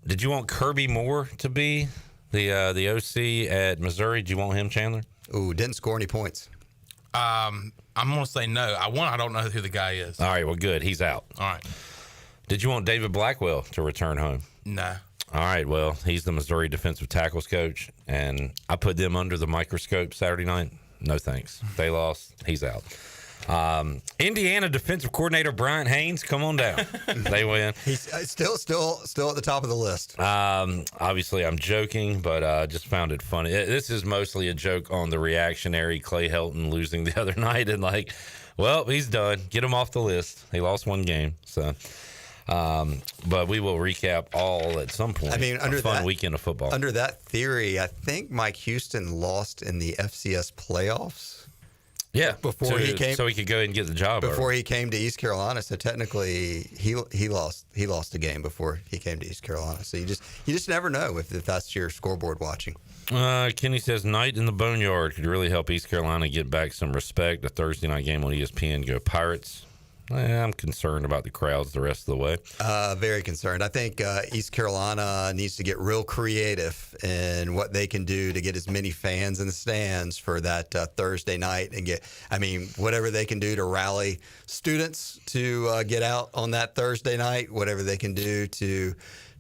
Did you want Kirby Moore to be the OC at Missouri? Do you want him, Chandler? Ooh, didn't score any points. I'm going to say no. I don't know who the guy is. All right, well, good. He's out. All right. Did you want David Blackwell to return home? No. All right, well, he's the Missouri defensive tackles coach, and I put them under the microscope Saturday night. No thanks. They lost. He's out. Indiana defensive coordinator Brian Haynes, come on down. They win. He's still at the top of the list. Obviously, I'm joking, but I just found it funny. This is mostly a joke on the reactionary Clay Helton losing the other night, and well, he's done. Get him off the list. He lost 1 game, so. But we will recap all at some point. Under a fun that weekend of football. Under that theory, I think Mike Houston lost in the FCS playoffs. Yeah, before he came, so he could go ahead and get the job. Before he came to East Carolina, so technically he lost a game before he came to East Carolina. So you just never know if that's your scoreboard watching. Kenny says night in the Boneyard could really help East Carolina get back some respect. A Thursday night game on ESPN. Go Pirates. I'm concerned about the crowds the rest of the way. Very concerned. I think East Carolina needs to get real creative in what they can do to get as many fans in the stands for that Thursday night and whatever they can do to rally students to get out on that Thursday night, whatever they can do to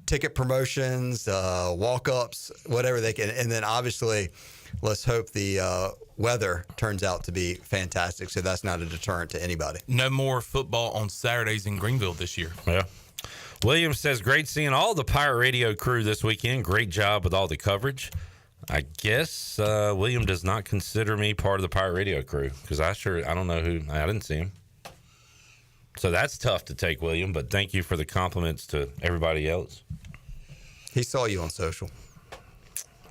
ticket promotions, walk-ups, whatever they can. And then obviously let's hope the weather turns out to be fantastic, so that's not a deterrent to anybody. No more football on Saturdays in Greenville this year. Yeah. William says, great seeing all the Pirate Radio crew this weekend. Great job with all the coverage. I guess William does not consider me part of the Pirate Radio crew because I don't know who. I didn't see him. So that's tough to take, William, but thank you for the compliments to everybody else. He saw you on social.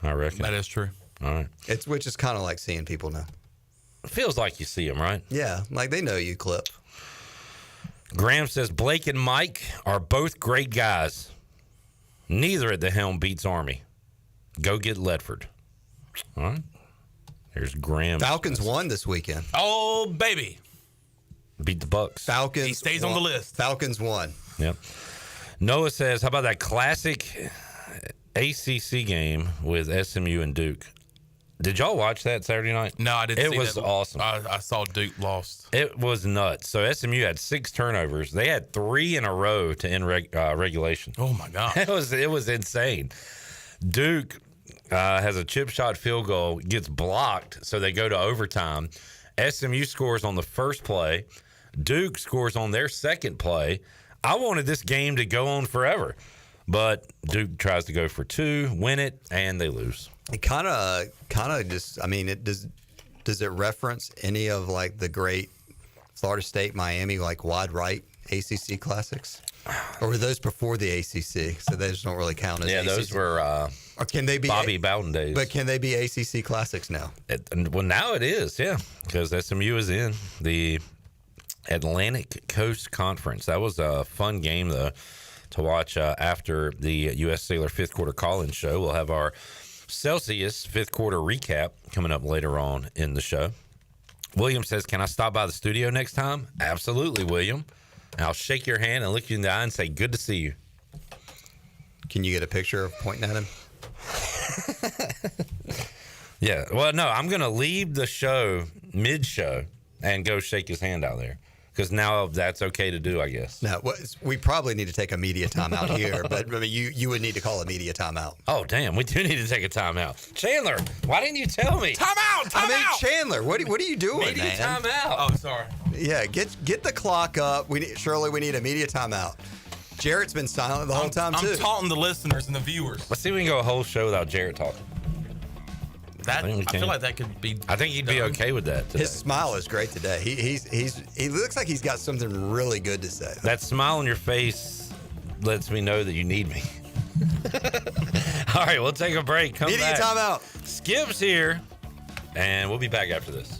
I reckon. That is true. All right. Which is kind of like seeing people now. It feels like you see them, right? Yeah, like they know you, Clip. Graham says Blake and Mike are both great guys. Neither at the helm beats Army. Go get Ledford. All right. Here's Graham. Falcons won this weekend. Oh, baby. Beat the Bucks. Falcons. He stays on the list. Falcons won. Yep. Noah says, how about that classic ACC game with SMU and Duke? Did y'all watch that Saturday night? No, I didn't see that. It was awesome. I saw Duke lost. It was nuts. So SMU had 6 turnovers. They had 3 in a row to end regulation. Oh, my God. It was insane. Duke has a chip shot field goal, gets blocked, so they go to overtime. SMU scores on the first play. Duke scores on their second play. I wanted this game to go on forever. But Duke tries to go for 2, win it, and they lose. It kind of just, does it reference any of like the great Florida State, Miami, like wide right ACC classics? Or were those before the ACC? So they just don't really count as ACC. Those were or can they be Bobby Bowden days. But can they be ACC Classics now? Well, now it is, yeah, because SMU is in the Atlantic Coast Conference. That was a fun game, though, to watch after the U.S. Sailor fifth quarter call-in show. We'll have our Celsius fifth quarter recap coming up later on in the show. William says, can I stop by the studio next time? Absolutely, William. I'll shake your hand and look you in the eye and say, good to see you. Can you get a picture of pointing at him? Yeah. Well, no, I'm going to leave the show mid-show and go shake his hand out there. Because now that's okay to do, I guess. No, we probably need to take a media timeout here, but I mean, you would need to call a media timeout. Oh, damn, we do need to take a timeout. Chandler, why didn't you tell me? Time out! Chandler, what are you doing, media man? timeout. Oh, sorry. Yeah, get the clock up. Shirley, we need a media timeout. Jarrett's been silent the whole time, too. I'm taunting the listeners and the viewers. Let's see if we can go a whole show without Jarrett talking. I feel like that could be. I think he'd be okay with that today. His smile is great today. He looks like he's got something really good to say. That smile on your face lets me know that you need me. All right, we'll take a break. Come media back. timeout. Skip's here, and we'll be back after this.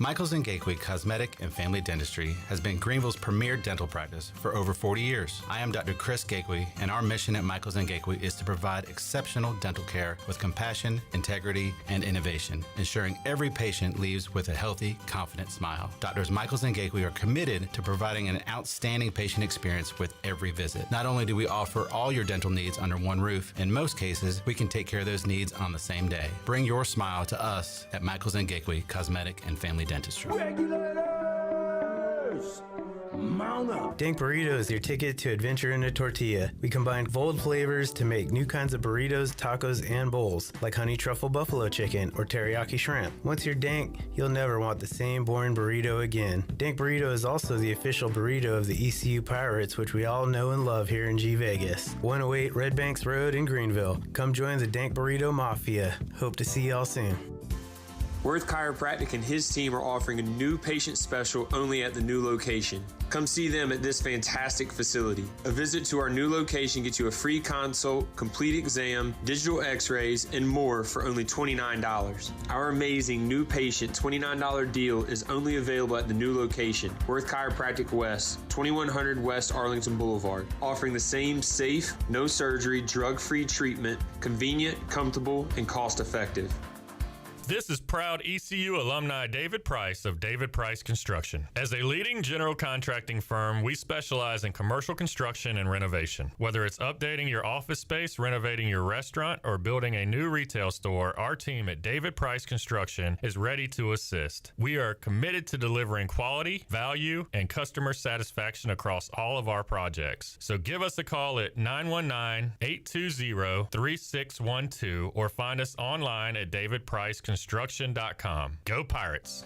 Michaels & Gateway Cosmetic and Family Dentistry has been Greenville's premier dental practice for over 40 years. I am Dr. Chris Gateway, and our mission at Michaels & Gateway is to provide exceptional dental care with compassion, integrity, and innovation, ensuring every patient leaves with a healthy, confident smile. Doctors Michaels & Gateway are committed to providing an outstanding patient experience with every visit. Not only do we offer all your dental needs under one roof, in most cases, we can take care of those needs on the same day. Bring your smile to us at Michaels & Gateway Cosmetic and Family Dentistry. Regulators, mount up. Dank Burrito is your ticket to adventure in a tortilla. We combine bold flavors to make new kinds of burritos, tacos, and bowls, like honey truffle buffalo chicken or teriyaki shrimp. Once you're Dank, you'll never want the same boring burrito again. Dank Burrito is also the official burrito of the ECU Pirates, which we all know and love here in G Vegas. 108 Red Banks Road in Greenville. Come join the Dank Burrito Mafia. Hope to see y'all soon. Worth Chiropractic and his team are offering a new patient special only at the new location. Come see them at this fantastic facility. A visit to our new location gets you a free consult, complete exam, digital x-rays, and more for only $29. Our amazing new patient $29 deal is only available at the new location, Worth Chiropractic West, 2100 West Arlington Boulevard, offering the same safe, no surgery, drug-free treatment, convenient, comfortable, and cost-effective. This is proud ECU alumni David Price of David Price Construction. As a leading general contracting firm, we specialize in commercial construction and renovation. Whether it's updating your office space, renovating your restaurant, or building a new retail store, our team at David Price Construction is ready to assist. We are committed to delivering quality, value, and customer satisfaction across all of our projects. So give us a call at 919-820-3612 or find us online at davidpriceconstruction.com. Go Pirates!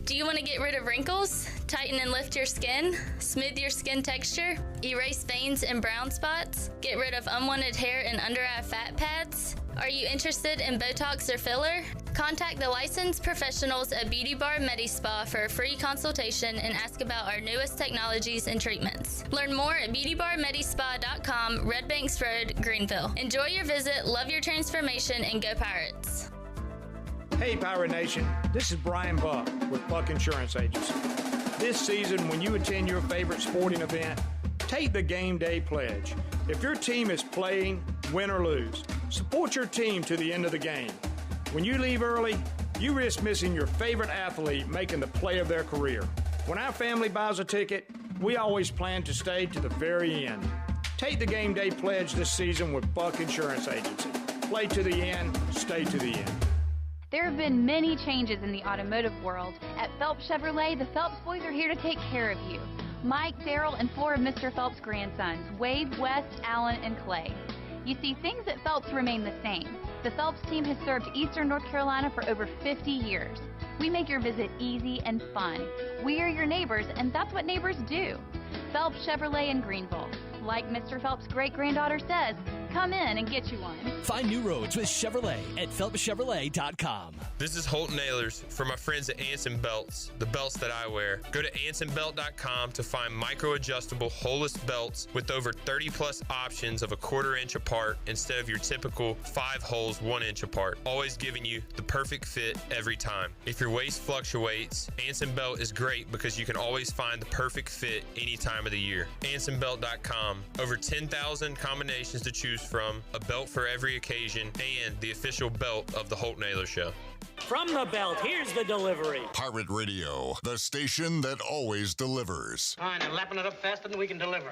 Do you want to get rid of wrinkles, tighten and lift your skin, smooth your skin texture, erase veins and brown spots, get rid of unwanted hair and under-eye fat pads? Are you interested in Botox or filler? Contact the licensed professionals at Beauty Bar MediSpa for a free consultation and ask about our newest technologies and treatments. Learn more at beautybarmedispa.com, Red Banks Road, Greenville. Enjoy your visit, love your transformation, and go Pirates. Hey, Pirate Nation, this is Brian Buck with Buck Insurance Agency. This season, when you attend your favorite sporting event, take the game day pledge. If your team is playing, win or lose, support your team to the end of the game. When you leave early, you risk missing your favorite athlete making the play of their career. When our family buys a ticket, we always plan to stay to the very end. Take the game day pledge this season with Buck Insurance Agency. Play to the end, stay to the end. There have been many changes in the automotive world. At Phelps Chevrolet, the Phelps boys are here to take care of you. Mike, Daryl, and 4 of Mr. Phelps' grandsons, Wade, West, Allen, and Clay. You see, things at Phelps remain the same. The Phelps team has served Eastern North Carolina for over 50 years. We make your visit easy and fun. We are your neighbors, and that's what neighbors do. Phelps Chevrolet in Greenville. Like Mr. Phelps' great-granddaughter says, come in and get you one. Find new roads with Chevrolet at PhelpsChevrolet.com. This is Holt Nailers for my friends at Anson Belts, the belts that I wear. Go to AnsonBelt.com to find micro-adjustable holeless belts with over 30-plus options of a 1/4 inch apart instead of your typical 5 holes 1 inch apart, always giving you the perfect fit every time. If your waist fluctuates, Anson Belt is great because you can always find the perfect fit any time of the year. AnsonBelt.com. Over 10,000 combinations to choose from, a belt for every occasion, and the official belt of the Holt Nailor Show. From the belt, here's the delivery. Pirate Radio, the station that always delivers. Fine, and lapping it up faster than we can deliver.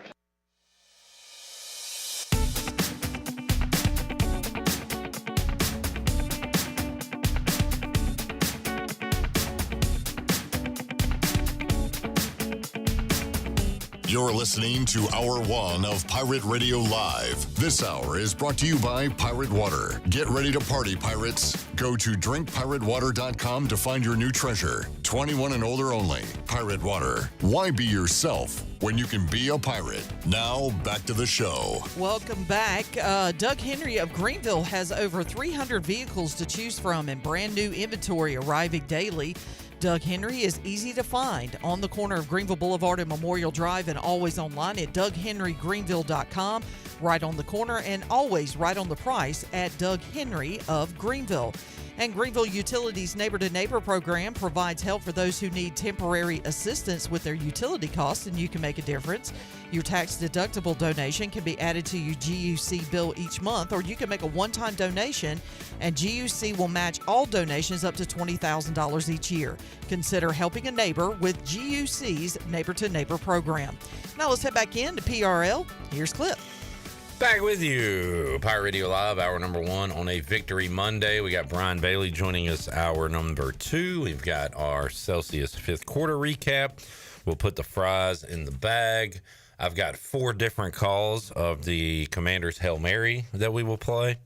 You're listening to Hour 1 of Pirate Radio Live. This hour is brought to you by Pirate Water. Get ready to party, pirates. Go to drinkpiratewater.com to find your new treasure. 21 and older only. Pirate Water. Why be yourself when you can be a pirate? Now, back to the show. Welcome back. Doug Henry of Greenville has over 300 vehicles to choose from and brand new inventory arriving daily. Doug Henry is easy to find on the corner of Greenville Boulevard and Memorial Drive and always online at DougHenryGreenville.com, right on the corner and always right on the price at Doug Henry of Greenville. And Greenville Utilities Neighbor to Neighbor program provides help for those who need temporary assistance with their utility costs, and you can make a difference. Your tax-deductible donation can be added to your GUC bill each month, or you can make a one-time donation, and GUC will match all donations up to $20,000 each year. Consider helping a neighbor with GUC's Neighbor to Neighbor program. Now let's head back in to PRL. Here's Clip. Back with you, Pirate Radio Live, hour number 1 on a Victory Monday. We got Brian Bailey joining us, hour number 2. We've got our Celsius 5th quarter recap. We'll put the fries in the bag. I've got 4 different calls of the Commanders' Hail Mary that we will play.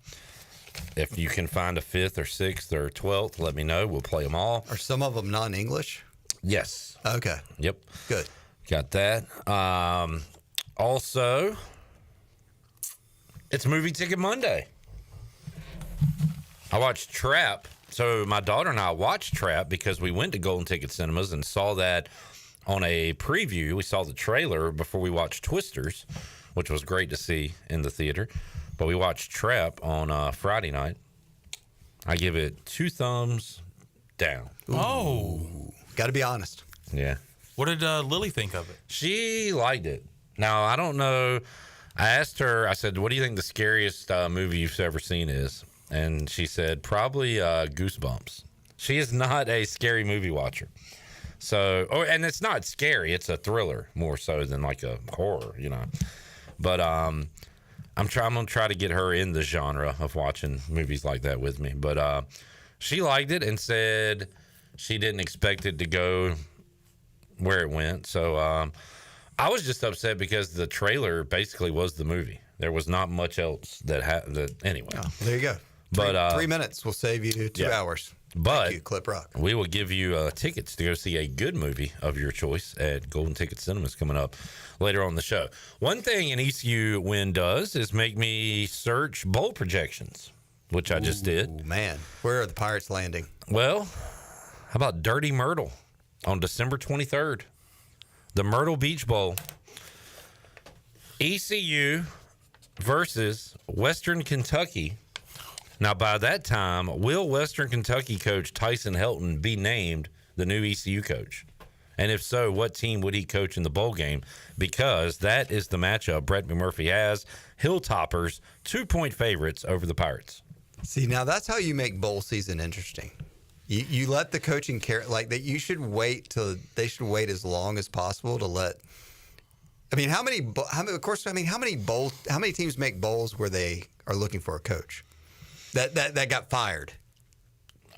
If you can find a 5th or 6th or 12th, let me know. We'll play them all. Are some of them non-English? Yes. Okay. Yep. Good. Got that. Also, it's Movie Ticket Monday. I watched Trap. So my daughter and I watched Trap because we went to Golden Ticket Cinemas and saw that on a preview. We saw the trailer before we watched Twisters, which was great to see in the theater. But we watched Trap on Friday night. I give it 2 thumbs down. Oh. Got to be honest. Yeah. What did Lily think of it? She liked it. Now, I don't know. I asked her, I said, what do you think the scariest movie you've ever seen is? And she said, probably Goosebumps. She is not a scary movie watcher. So, and it's not scary. It's a thriller more so than like a horror, you know. But I'm going to try to get her in the genre of watching movies like that with me. But she liked it and said she didn't expect it to go where it went. So I was just upset because the trailer basically was the movie. There was not much else that anyway. Oh, there you go. But 3 minutes will save you 2 hours. But Thank you, Clip Rock. We will give you tickets to go see a good movie of your choice at Golden Ticket Cinemas coming up later on the show. One thing an ECU win does is make me search bowl projections, which I just did. Man, where are the Pirates landing? Well, how about Dirty Myrtle on December 23rd? The Myrtle Beach Bowl. ECU versus Western Kentucky. Now, by that time, will Western Kentucky coach Tyson Helton be named the new ECU coach? And if so, what team would he coach in the bowl game? Because that is the matchup Brett McMurphy has. Hilltoppers, 2-point favorites over the Pirates. See, now that's how you make bowl season interesting. You let the coaching care like that. You should wait they should wait as long as possible to let. I mean, how many teams make bowls where they are looking for a coach that got fired?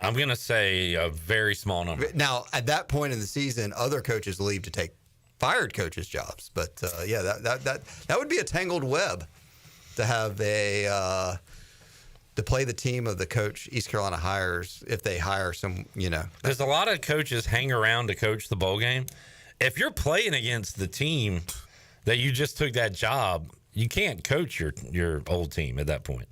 I'm going to say a very small number. Now, at that point in the season, other coaches leave to take fired coaches' jobs. But that would be a tangled web to have to play the team of the coach East Carolina hires if they hire some, There's a lot of coaches hang around to coach the bowl game. If you're playing against the team that you just took that job, you can't coach your old team at that point.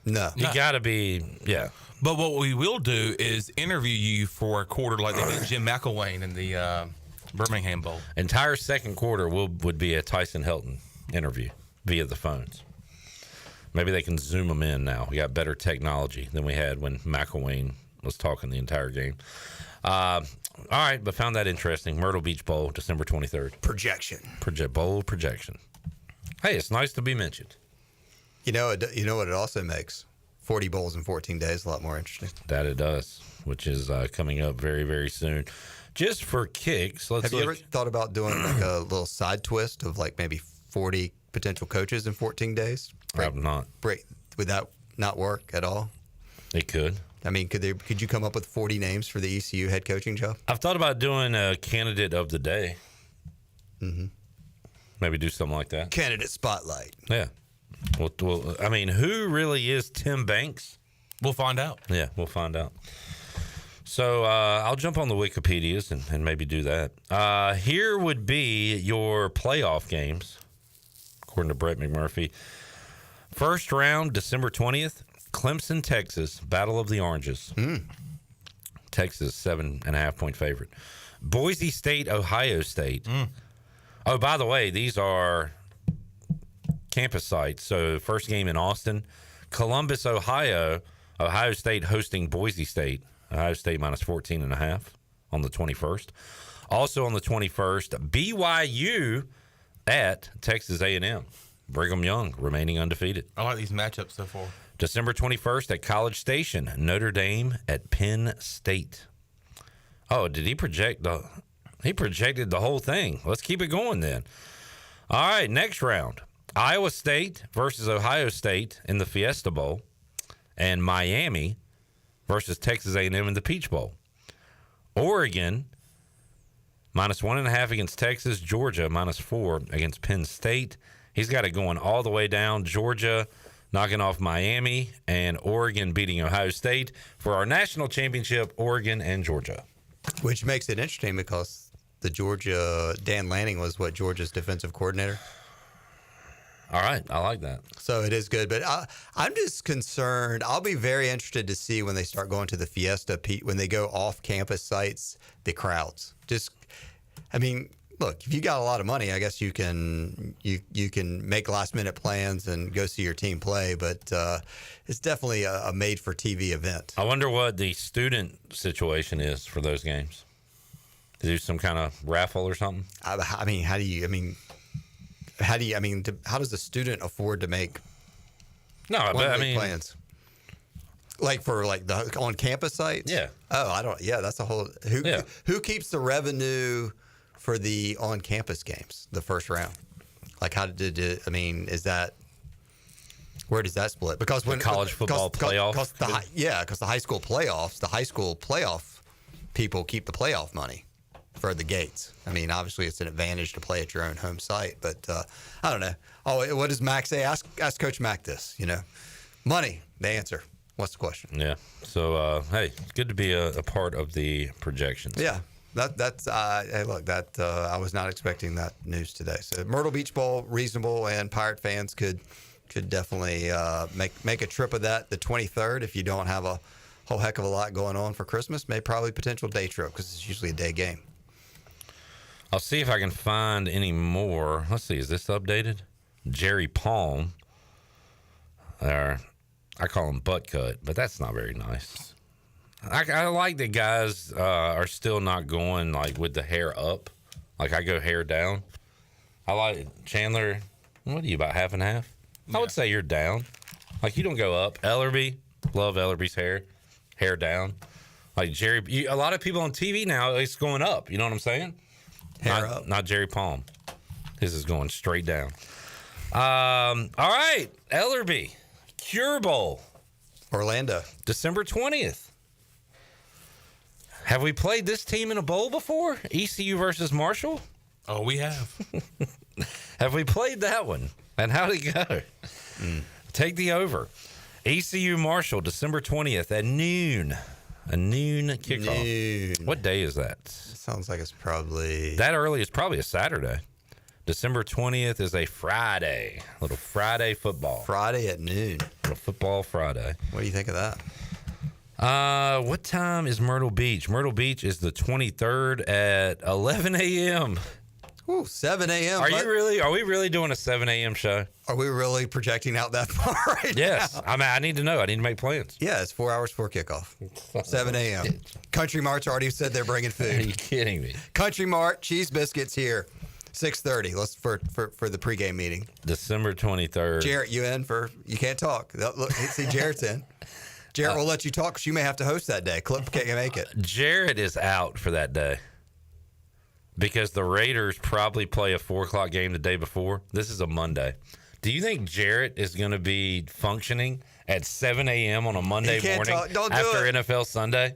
No. You got to be, yeah. But what we will do is interview you for a quarter like they did Jim McElwain in the Birmingham Bowl. Entire second quarter would be a Tyson Helton interview via the phones. Maybe they can zoom them in now. We got better technology than we had when McElwain was talking the entire game. All right, but found that interesting. Myrtle Beach Bowl, December 23rd. Projection. Bowl projection. Hey, it's nice to be mentioned. You know what it also makes? 40 bowls in 14 days, a lot more interesting. That it does, which is coming up very, very soon. Just for kicks, Have you ever thought about doing like a little side twist of like maybe 40 potential coaches in 14 days? Probably not. Would that not work at all? It could. I mean, could you come up with 40 names for the ECU head coaching job? I've thought about doing a candidate of the day. Mm-hmm. Maybe do something like that. Candidate spotlight. Yeah. Well, I mean, who really is Tim Banks? We'll find out. Yeah, we'll find out. So I'll jump on the Wikipedias and maybe do that. Here would be your playoff games, according to Brett McMurphy. First round, December 20th, Clemson, Texas, Battle of the Oranges. Texas, 7.5-point favorite. Boise State, Ohio State. Oh, by the way, these are campus sites. So first game in Austin, Columbus, Ohio. Ohio State hosting Boise State. Ohio State minus 14.5 on the 21st. Also on the 21st, BYU at Texas A&M. Brigham Young remaining undefeated. I like these matchups so far. December 21st at College Station, Notre Dame at Penn State. Oh, did he project he projected the whole thing. Let's keep it going then. All right, next round. Iowa State versus Ohio State in the Fiesta Bowl, and Miami versus Texas A&M in the Peach Bowl. Oregon minus 1.5 against Texas. Georgia minus 4 against Penn State. He's got it going all the way down. Georgia knocking off Miami, and Oregon beating Ohio State for our national championship, Oregon and Georgia. Which makes it interesting because Dan Lanning was Georgia's defensive coordinator. All right, I like that. So it is good, but I'm just concerned. I'll be very interested to see when they start going to the Fiesta, when they go off-campus sites, the crowds. Look, if you got a lot of money, I guess you can make last-minute plans and go see your team play, but it's definitely a made-for-TV event. I wonder what the student situation is for those games. Do some kind of raffle or something? How does a student afford to make plans? Like for the on campus sites? Yeah. Oh, I don't. Yeah, that's a whole. Who keeps the revenue for the on campus games? The first round. Like how did it? I mean, is that where does that split? Because when college football playoff. Because the high school playoff people keep the playoff money for the gates. I mean, obviously it's an advantage to play at your own home site, but I don't know. Oh, what does Mac say? Ask Coach Mac this. Money. The answer. What's the question? Yeah. So hey, good to be a part of the projections. Yeah. That's hey, look, I was not expecting that news today. So Myrtle Beach Bowl, reasonable, and Pirate fans could definitely make a trip of that the 23rd if you don't have a whole heck of a lot going on for Christmas. Probably potential day trip because it's usually a day game. I'll see if I can find any more. Let's see, is this updated? Jerry Palm. I call him butt cut, but that's not very nice. I like that guys are still not going with the hair up. Like I go hair down. I like Chandler. What are you, about half and half? Yeah. I would say you're down. Like you don't go up. Ellerbe, love Ellerbe's hair down. Like Jerry, a lot of people on TV now, it's going up. You know what I'm saying? Hair up. Not Jerry Palm. His is going straight down. All right, Ellerbe, Cure Bowl. Orlando. December 20th. Have we played this team in a bowl before? ECU versus Marshall? Oh, we have. Have we played that one? And how'd it go? Take the over. ECU Marshall, December 20th at noon. A noon kickoff. What day is that? Sounds like it's probably... That early is probably a Saturday. December 20th is a Friday. A little Friday football. Friday at noon. A little football Friday. What do you think of that? What time is Myrtle Beach? Myrtle Beach is the 23rd at 11 a.m. Ooh, 7 a.m. Are we really doing a 7 a.m. show? Are we really projecting out that far right Yes. now? I mean, I need to know. I need to make plans. Yeah, it's 4 hours before kickoff. 7 a.m. Country Mart's already said they're bringing food. Are you kidding me? Country Mart, cheese biscuits here. 6:30. Let's for the pregame meeting. December 23rd. Jarrett, you in for? You can't talk. Look, see, Jarrett's in. Jarrett will let you talk because you may have to host that day. Clip can't make it. Jarrett is out for that day because the Raiders probably play a 4 o'clock game the day before. This is a Monday. Do you think Jarrett is going to be functioning at 7 a.m. on a Monday morning after NFL Sunday?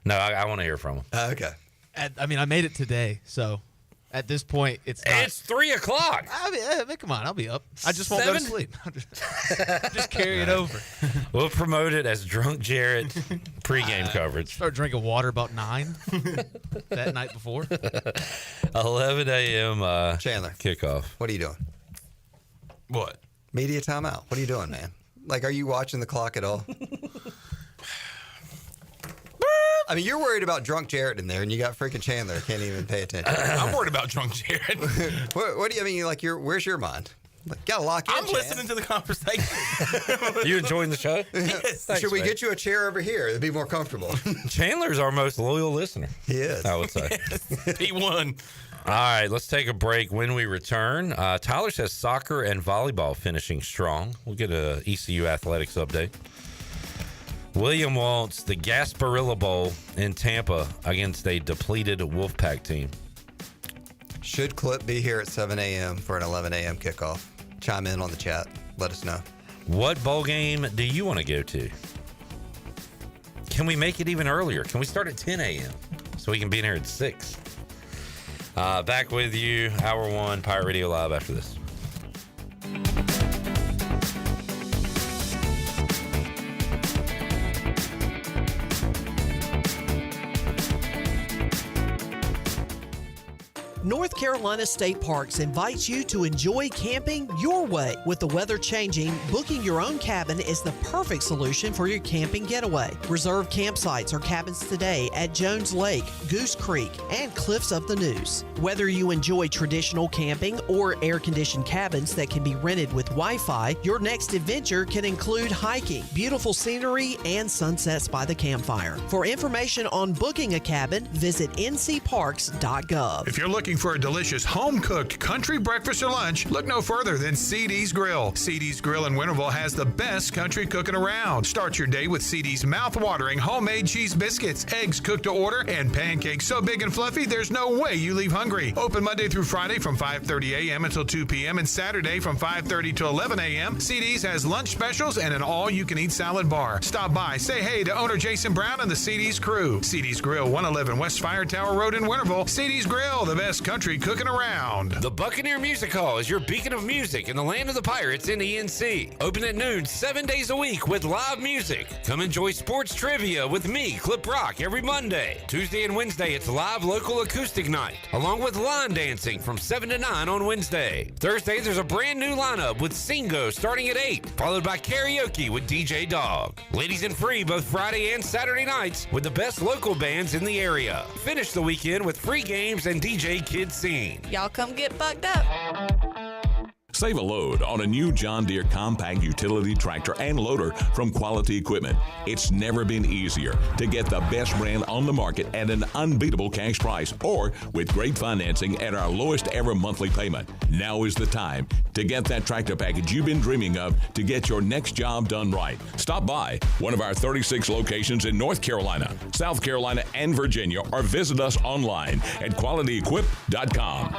No, I want to hear from him. Okay. I mean, I made it today, so at this point, it's 3 o'clock. I mean, come on, I'll be up. I just won't go to sleep. Just carry it over. We'll promote it as Drunk Jarrett pregame coverage. Start drinking water about 9 that night before. 11 a.m. Chandler kickoff. What are you doing? What? Media timeout. What are you doing, man? Like, are you watching the clock at all? I mean, you're worried about Drunk Jarrett in there, and you got freaking Chandler can't even pay attention. I'm worried about Drunk Jarrett. What do you mean? Like, where's your mind? Like, gotta lock in. I'm listening to the conversation. You enjoying the show? Yes. Thanks, Should we man. get you a chair over here? It'd be more comfortable. Chandler's our most loyal listener. He is. I would say. He won. All right, let's take a break. When we return, Tyler says soccer and volleyball finishing strong. We'll get a ECU athletics update. William wants the Gasparilla Bowl in Tampa against a depleted Wolfpack team. Should Clip be here at 7 a.m. for an 11 a.m. kickoff? Chime in on the chat. Let us know. What bowl game do you want to go to? Can we make it even earlier? Can we start at 10 a.m. so we can be in here at 6? Back with you, Hour 1, Pirate Radio Live after this. North Carolina State Parks invites you to enjoy camping your way. With the weather changing, booking your own cabin is the perfect solution for your camping getaway. Reserve campsites or cabins today at Jones Lake, Goose Creek, and Cliffs of the Neuse. Whether you enjoy traditional camping or air-conditioned cabins that can be rented with Wi-Fi, your next adventure can include hiking, beautiful scenery, and sunsets by the campfire. For information on booking a cabin, visit ncparks.gov. If you're looking for a delicious home-cooked country breakfast or lunch, look no further than CD's Grill. CD's Grill in Winterville has the best country cooking around. Start your day with CD's mouth-watering homemade cheese biscuits, eggs cooked to order, and pancakes so big and fluffy there's no way you leave hungry. Open Monday through Friday from 5:30 a.m. until 2 p.m. and Saturday from 5:30 to 11 a.m. CD's has lunch specials and an all-you-can-eat salad bar. Stop by, say hey to owner Jason Brown and the CD's crew. CD's Grill, 111 West Fire Tower Road in Winterville. CD's Grill, the best country cooking around. The Buccaneer Music Hall is your beacon of music in the land of the Pirates in the NC. Open at noon 7 days a week with live music. Come enjoy sports trivia with me, Clip Rock, every Monday. Tuesday and Wednesday, it's live local acoustic night, along with line dancing from 7 to 9 on Wednesday. Thursday, there's a brand new lineup with Singo starting at 8, followed by karaoke with DJ Dog. Ladies and free both Friday and Saturday nights with the best local bands in the area. Finish the weekend with free games and DJ Kids Scene. Y'all come get bucked up. Save a load on a new John Deere compact utility tractor and loader from Quality Equipment. It's never been easier to get the best brand on the market at an unbeatable cash price or with great financing at our lowest ever monthly payment. Now is the time to get that tractor package you've been dreaming of to get your next job done right. Stop by one of our 36 locations in North Carolina, South Carolina, and Virginia, or visit us online at qualityequip.com.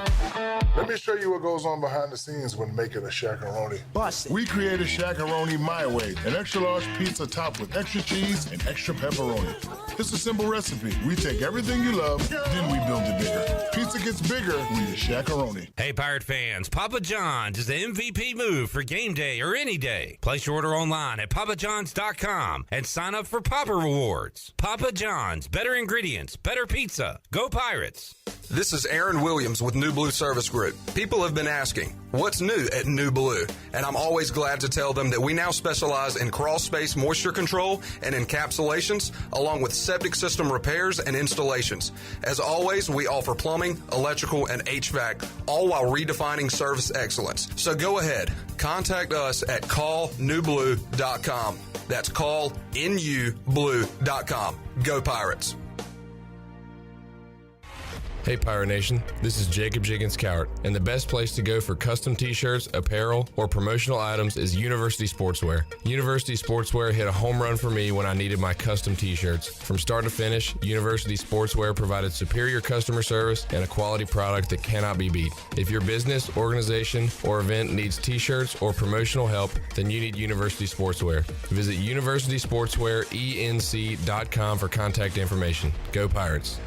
Let me show you what goes on behind the scenes when making a shakaroni. We created Shakaroni My Way, an extra large pizza topped with extra cheese and extra pepperoni. It's a simple recipe. We take everything you love, then we build it bigger. Pizza pizza gets bigger with your Shaq-a-Roni. Hey, Pirate fans, Papa John's is the MVP move for game day or any day. Place your order online at papajohns.com and sign up for Papa Rewards. Papa John's, better ingredients, better pizza. Go Pirates. This is Aaron Williams with New Blue Service Group. People have been asking, what's new at New Blue? And I'm always glad to tell them that we now specialize in crawl space moisture control and encapsulations, along with septic system repairs and installations. As always, we offer plumbing, electrical, and HVAC, all while redefining service excellence. So go ahead, contact us at callnewblue.com. That's callnublue.com. Go Pirates. Hey Pirate Nation, this is Jacob Jiggins Cowart, and the best place to go for custom t-shirts, apparel, or promotional items is University Sportswear. University Sportswear hit a home run for me when I needed my custom t-shirts. From start to finish, University Sportswear provided superior customer service and a quality product that cannot be beat. If your business, organization, or event needs t-shirts or promotional help, then you need University Sportswear. Visit universitysportswearenc.com for contact information. Go Pirates.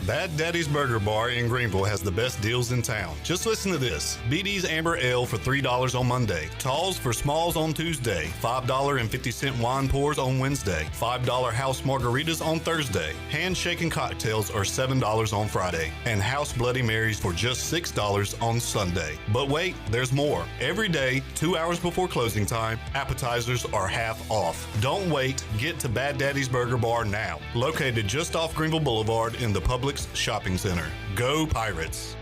Bad Daddy's Burger Bar in Greenville has the best deals in town. Just listen to this. BD's Amber Ale for $3 on Monday. Talls for smalls on Tuesday. $5.50 wine pours on Wednesday. $5 house margaritas on Thursday. Handshaking cocktails are $7 on Friday. And house Bloody Marys for just $6 on Sunday. But wait, there's more. Every day, 2 hours before closing time, appetizers are half off. Don't wait. Get to Bad Daddy's Burger Bar now. Located just off Greenville Boulevard in the Publix Shopping Center. Go Pirates.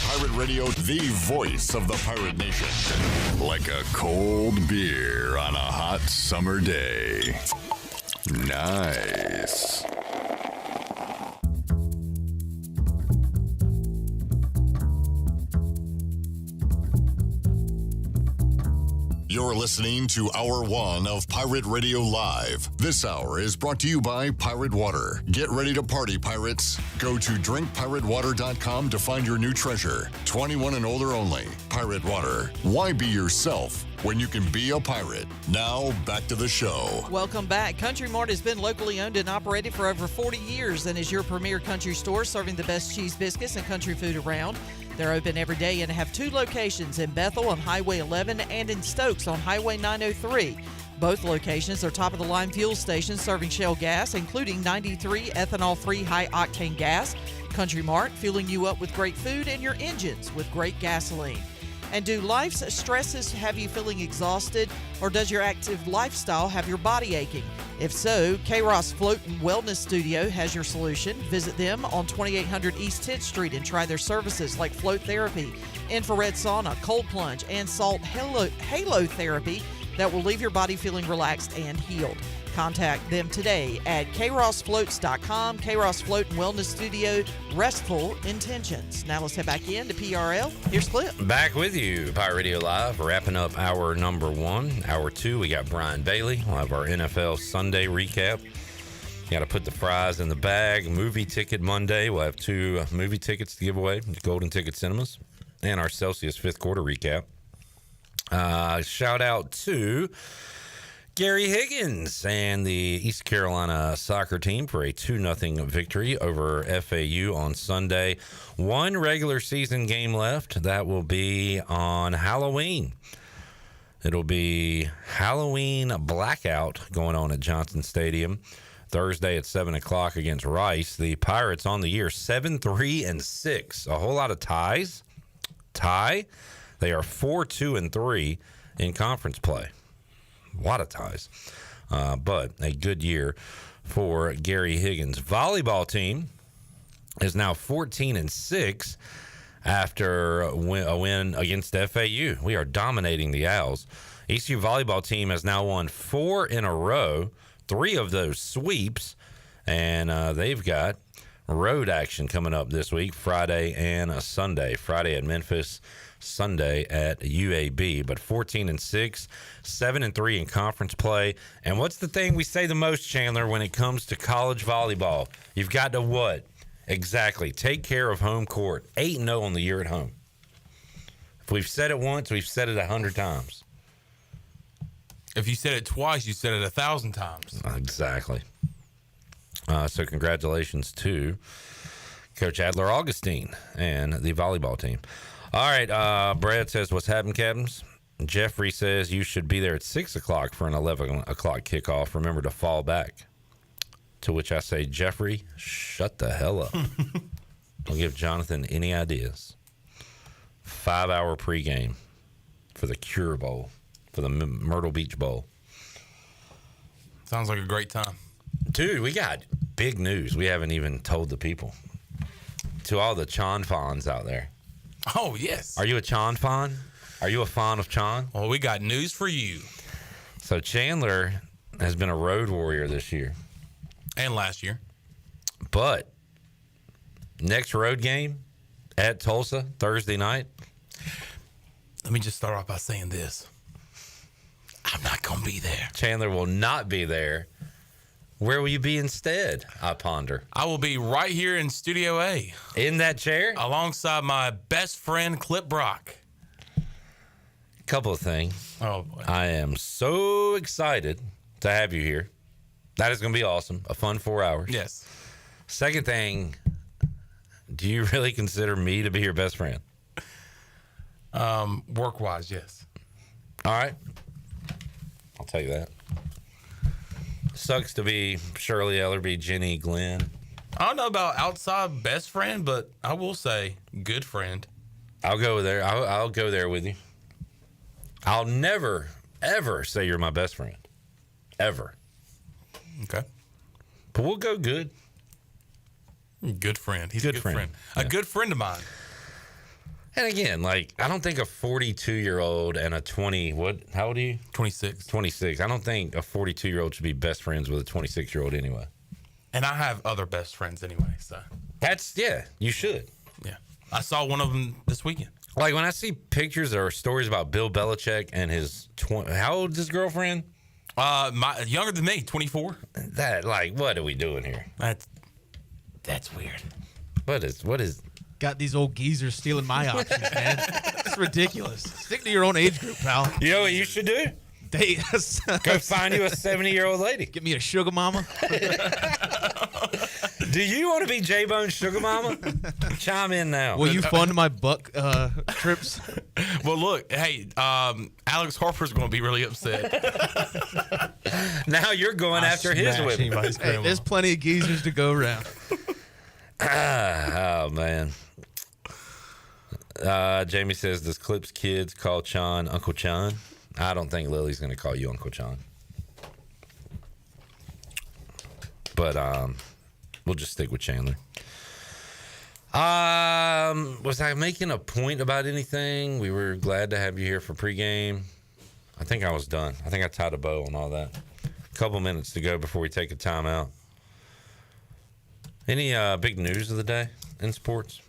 Pirate Radio, the voice of the Pirate Nation. Like a cold beer on a hot summer day. Nice. You're listening to Hour 1 of Pirate Radio Live. This hour is brought to you by Pirate Water. Get ready to party, pirates. Go to drinkpiratewater.com to find your new treasure. 21 and older only. Pirate Water. Why be yourself when you can be a pirate? Now, back to the show. Welcome back. Country Mart has been locally owned and operated for over 40 years and is your premier country store serving the best cheese biscuits and country food around. They're open every day and have 2 locations in Bethel on Highway 11 and in Stokes on Highway 903. Both locations are top-of-the-line fuel stations serving Shell gas, including 93 ethanol-free high-octane gas. Country Mart, fueling you up with great food and your engines with great gasoline. And do life's stresses have you feeling exhausted, or does your active lifestyle have your body aching? If so, K-Ross Float and Wellness Studio has your solution. Visit them on 2800 East 10th Street and try their services like float therapy, infrared sauna, cold plunge, and salt halo therapy that will leave your body feeling relaxed and healed. Contact them today at krossfloats.com. K-Ross Float and Wellness Studio, restful intentions. Now let's head back in to PRL. Here's Clip. Back with you, Pirate Radio Live, wrapping up hour number 1. Hour 2, we got Brian Bailey. We'll have our NFL Sunday recap. Got to put the fries in the bag. Movie Ticket Monday. We'll have 2 movie tickets to give away, Golden Ticket Cinemas, and our Celsius 5th quarter recap. Shout out to Gary Higgins and the East Carolina soccer team for a 2-0 victory over FAU on Sunday. 1 regular season game left. That will be on Halloween. It'll be Halloween blackout going on at Johnson Stadium Thursday at 7 o'clock against Rice. The Pirates on the year 7-3-6. A whole lot of ties. They are 4-2-3 in conference play. A lot of ties, but a good year for Gary Higgins. Volleyball team is now 14-6 after a win against FAU. We are dominating the Owls. ECU volleyball team has now won 4 in a row, 3 of those sweeps, and they've got road action coming up this week, Friday and a Sunday. Friday at Memphis, Sunday at UAB. But 14-6, 7-3 in conference play. And what's the thing we say the most, Chandler, when it comes to college volleyball? You've got to what? Exactly. Take care of home court. 8-0 on the year at home. If we've said it once, we've said it 100 times. If you said it twice, you said it 1,000 times. Exactly. So congratulations to Coach Adler Augustine and the volleyball team. All right, Brad says, what's happening, Captains? Jeffrey says you should be there at 6 o'clock for an 11 o'clock kickoff. Remember to fall back. To which I say, Jeffrey, shut the hell up. Don't give Jonathan any ideas. 5-hour pregame for the Cure Bowl, for the Myrtle Beach Bowl. Sounds like a great time. Dude, we got big news we haven't even told the people. To all the Chon fans out there. Oh, yes. Are you a Chon fan? Are you a fan of Chon? Well, we got news for you. So Chandler has been a road warrior this year. And last year. But next road game at Tulsa, Thursday night. Let me just start off by saying this. I'm not going to be there. Chandler will not be there. Where will you be instead, I ponder? I will be right here in Studio A. In that chair? Alongside my best friend, Clip Brock. Couple of things. Oh, boy. I am so excited to have you here. That is going to be awesome. A fun 4 hours. Yes. Second thing, do you really consider me to be your best friend? Work-wise, yes. All right. I'll tell you that. Sucks to be Shirley, Ellerbe, Jenny, Glenn. I don't know about outside best friend, but I will say good friend. I'll go there. I'll go there with you. I'll never, ever say you're my best friend. Ever. Okay. But we'll go good. Good friend. He's a good friend. Yeah. A good friend of mine. And again, like, I don't think a 42-year-old and a 20, how old are you? 26. 26. I don't think a 42-year-old should be best friends with a 26-year-old anyway. And I have other best friends anyway, so. Yeah, you should. Yeah. I saw one of them this weekend. Like, when I see pictures or stories about Bill Belichick and his, how old is his girlfriend? Younger than me, 24. That, like, what are we doing here? That's weird. What is? Got these old geezers stealing my options, man. It's ridiculous. Stick to your own age group, pal. You know what you should do? Go find you a 70-year-old lady. Get me a sugar mama. Do you want to be J-Bone's sugar mama? Chime in now. Will you fund my buck trips? Well, look, hey, Alex Harper's going to be really upset. Now you're going after his women. Hey, there's plenty of geezers to go around. Oh, man. Jamie says, does Clip's kids call Chon Uncle Chon? I don't think Lily's going to call you Uncle Chon. But we'll just stick with Chandler. Was I making a point about anything? We were glad to have you here for pregame. I think I was done. I think I tied a bow on all that. A couple minutes to go before we take a timeout. Any big news of the day in sports?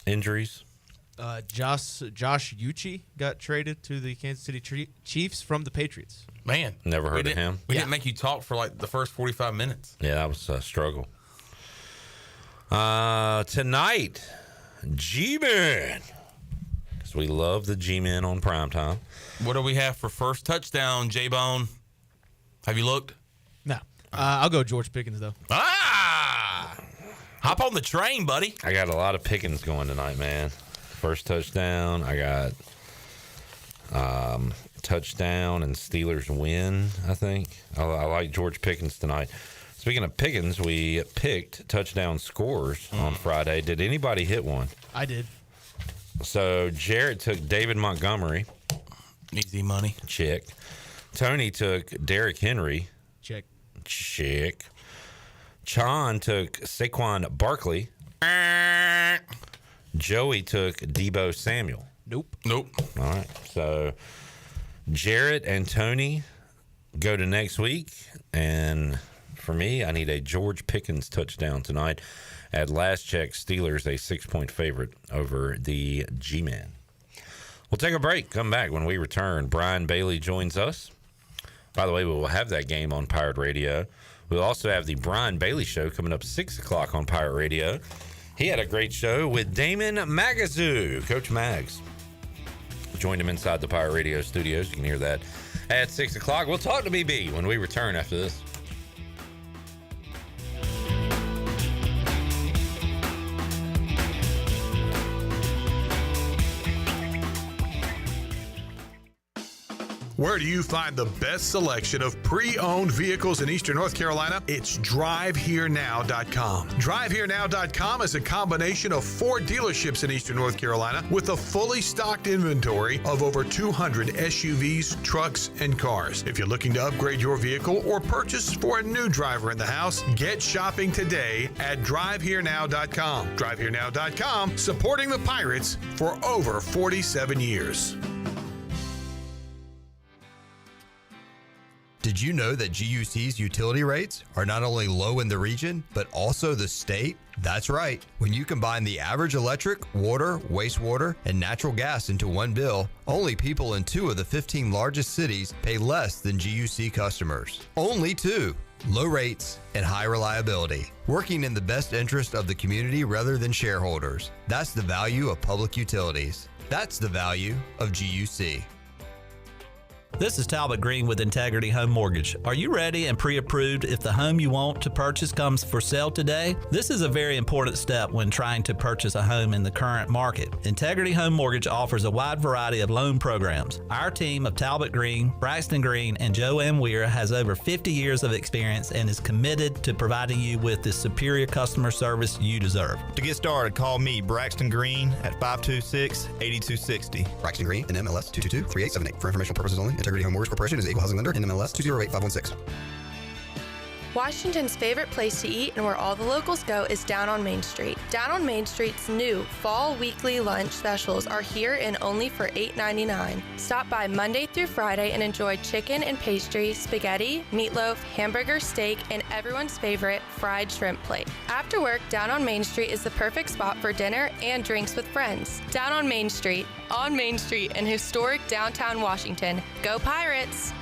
Injuries? Josh Uche got traded to the Kansas City Chiefs from the Patriots. Man. Never heard of him. We didn't make you talk for like the first 45 minutes. Yeah, that was a struggle. Tonight, G-Men. Because we love the G-Men on primetime. What do we have for first touchdown, J-Bone? Have you looked? No. I'll go George Pickens, though. Hop on the train, buddy. I got a lot of Pickens going tonight, man. First touchdown. I got touchdown and Steelers win, I think. I like George Pickens tonight. Speaking of Pickens, we picked touchdown scores on Friday. Did anybody hit one? I did. So Jarrett took David Montgomery. Easy money. Check. Tony took Derrick Henry. Check. Chon took Saquon Barkley. Joey took Deebo Samuel. Nope. All right. So Jarrett and Tony go to next week. And for me, I need a George Pickens touchdown tonight. At last check, Steelers a 6-point favorite over the G-Man. We'll take a break. Come back. When we return, Brian Bailey joins us. By the way, we will have that game on Pirate Radio. We'll also have the Brian Bailey Show coming up 6 o'clock on Pirate Radio. He had a great show with Damon Magazu. Coach Mags joined him inside the Pirate Radio studios. You can hear that at 6 o'clock. We'll talk to BB when we return after this. Where do you find the best selection of pre-owned vehicles in Eastern North Carolina? It's DriveHereNow.com. DriveHereNow.com is a combination of 4 dealerships in Eastern North Carolina with a fully stocked inventory of over 200 SUVs, trucks, and cars. If you're looking to upgrade your vehicle or purchase for a new driver in the house, get shopping today at DriveHereNow.com. DriveHereNow.com, supporting the Pirates for over 47 years. Did you know that GUC's utility rates are not only low in the region, but also the state? That's right. When you combine the average electric, water, wastewater, and natural gas into one bill, only people in 2 of the 15 largest cities pay less than GUC customers. Only 2. Low rates and high reliability. Working in the best interest of the community rather than shareholders. That's the value of public utilities. That's the value of GUC. This is Talbot Green with Integrity Home Mortgage. Are you ready and pre-approved if the home you want to purchase comes for sale today? This is a very important step when trying to purchase a home in the current market. Integrity Home Mortgage offers a wide variety of loan programs. Our team of Talbot Green, Braxton Green, and Joanne Weir has over 50 years of experience and is committed to providing you with the superior customer service you deserve. To get started, call me, Braxton Green, at 526-8260. Braxton Green, NMLS 222-3878. For informational purposes only, Integrity Home Mortgage Corporation is an equal housing lender, NMLS 208516. Washington's favorite place to eat and where all the locals go is down on Main Street. Down on Main Street's new fall weekly lunch specials are here and only for $8.99. Stop by Monday through Friday and enjoy chicken and pastry, spaghetti, meatloaf, hamburger, steak, and everyone's favorite fried shrimp plate. After work, Down on Main Street is the perfect spot for dinner and drinks with friends. Down on Main Street in historic downtown Washington. Go Pirates!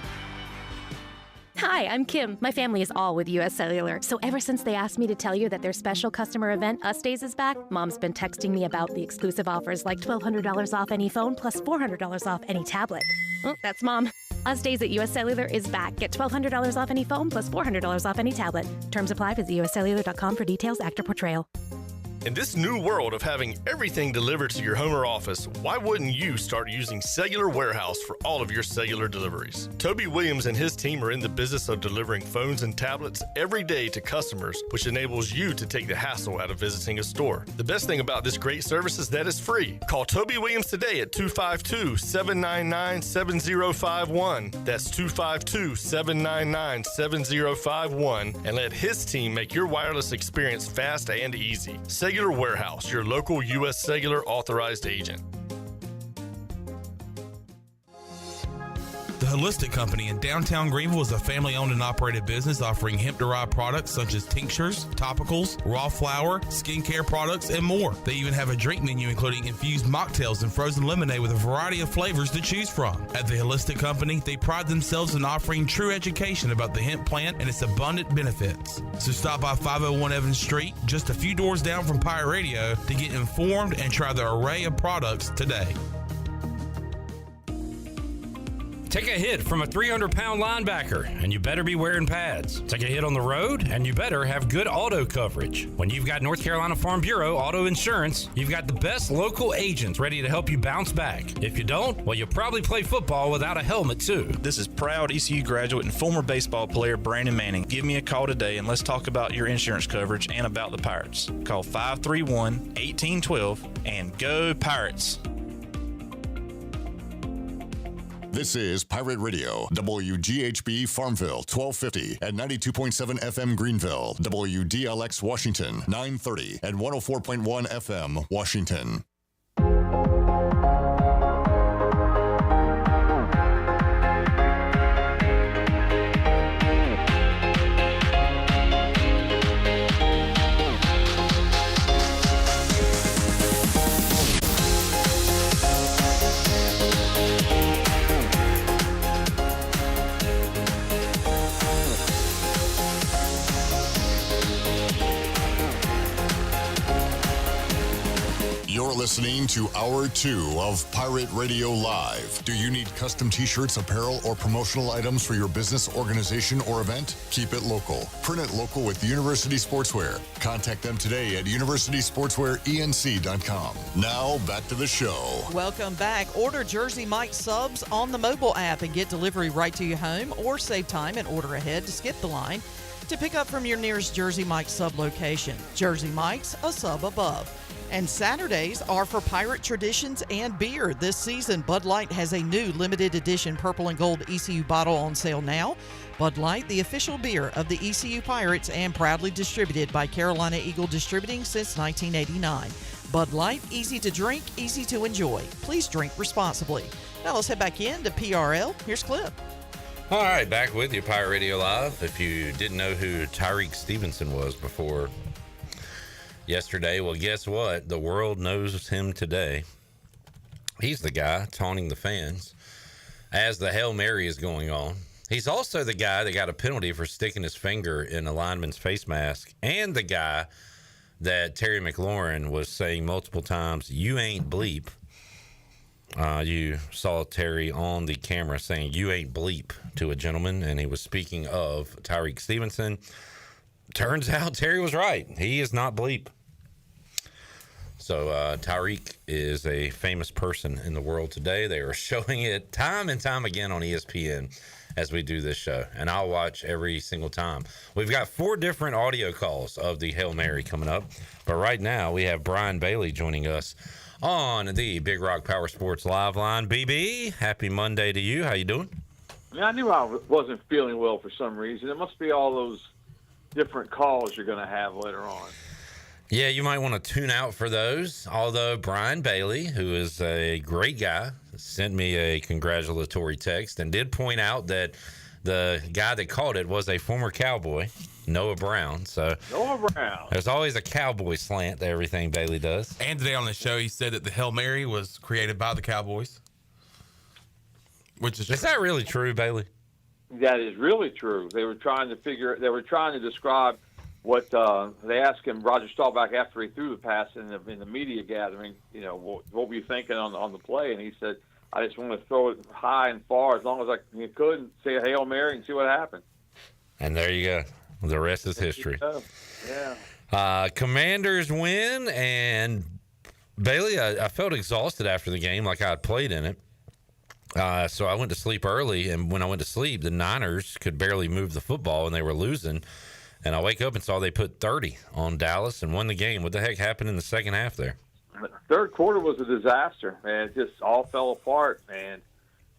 Hi, I'm Kim. My family is all with U.S. Cellular, so ever since they asked me to tell you that their special customer event, Us Days, is back, Mom's been texting me about the exclusive offers like $1,200 off any phone plus $400 off any tablet. Oh, that's Mom. Us Days at U.S. Cellular is back. Get $1,200 off any phone plus $400 off any tablet. Terms apply. Visit uscellular.com for details. Actor portrayal. In this new world of having everything delivered to your home or office, why wouldn't you start using Cellular Warehouse for all of your cellular deliveries? Toby Williams and his team are in the business of delivering phones and tablets every day to customers, which enables you to take the hassle out of visiting a store. The best thing about this great service is that it's free. Call Toby Williams today at 252-799-7051. That's 252-799-7051, and let his team make your wireless experience fast and easy. Cellular Warehouse, your local U.S. Cellular authorized agent. The Holistic Company in downtown Greenville is a family-owned and operated business offering hemp-derived products such as tinctures, topicals, raw flour, skincare products, and more. They even have a drink menu including infused mocktails and frozen lemonade with a variety of flavors to choose from. At the Holistic Company, they pride themselves in offering true education about the hemp plant and its abundant benefits. So stop by 501 Evans Street, just a few doors down from Pirate Radio, to get informed and try the array of products today. Take a hit from a 300-pound linebacker, and you better be wearing pads. Take a hit on the road, and you better have good auto coverage. When you've got North Carolina Farm Bureau Auto Insurance, you've got the best local agents ready to help you bounce back. If you don't, well, you'll probably play football without a helmet, too. This is proud ECU graduate and former baseball player Brandon Manning. Give me a call today, and let's talk about your insurance coverage and about the Pirates. Call 531-1812 and go Pirates. This is Pirate Radio, WGHB Farmville, 1250 and 92.7 FM Greenville, WDLX Washington, 930 and 104.1 FM Washington. You're listening to Hour 2 of Pirate Radio Live. Do you need custom t-shirts, apparel, or promotional items for your business, organization, or event? Keep it local. Print it local with University Sportswear. Contact them today at universitysportswearenc.com. Now, back to the show. Welcome back. Order Jersey Mike's subs on the mobile app and get delivery right to your home, or save time and order ahead to skip the line to pick up from your nearest Jersey Mike's sub location. Jersey Mike's, a sub above. And Saturdays are for Pirate traditions and beer. This season, Bud Light has a new limited edition purple and gold ECU bottle on sale now. Bud Light, the official beer of the ECU Pirates and proudly distributed by Carolina Eagle Distributing since 1989. Bud Light, easy to drink, easy to enjoy. Please drink responsibly. Now let's head back in to PRL. Here's Clip. All right, back with you, Pirate Radio Live. If you didn't know who Tyreek Stevenson was before yesterday, well, guess what? The world knows him today. He's the guy taunting the fans as the Hail Mary is going on. He's also the guy that got a penalty for sticking his finger in a lineman's face mask, and the guy that Terry McLaurin was saying multiple times, "You ain't bleep." You saw Terry on the camera saying, "You ain't bleep" to a gentleman, and he was speaking of Tyreek Stevenson. Turns out Terry was right. He is not bleep. So Tyreek is a famous person in the world today. They are showing it time and time again on ESPN as we do this show, and I'll watch every single time. We've got 4 different audio calls of the Hail Mary coming up, but right now we have Brian Bailey joining us on the Big Rock Power Sports Live line. BB, happy Monday to you. How you doing? Yeah, I knew I wasn't feeling well for some reason. It must be all those different calls you're going to have later on. Yeah, you might want to tune out for those. Although Brian Bailey, who is a great guy, sent me a congratulatory text and did point out that the guy that called it was a former Cowboy, Noah Brown. So Noah Brown. There's always a Cowboy slant to everything Bailey does. And today on the show, he said that the Hail Mary was created by the Cowboys. Which is that really true, Bailey? That is really true. They were trying to describe what they asked him, Roger Staubach, after he threw the pass in the media gathering. You know, what were you thinking on the play? And he said, "I just want to throw it high and far as long as I could, and say a Hail Mary and see what happened." And there you go. The rest is history. Yeah. Commanders win, and Bailey, I felt exhausted after the game, like I had played in it. So I went to sleep early, and when I went to sleep, the Niners could barely move the football, and they were losing. And I wake up and saw they put 30 on Dallas and won the game. What the heck happened in the second half there? The third quarter was a disaster, and it just all fell apart. And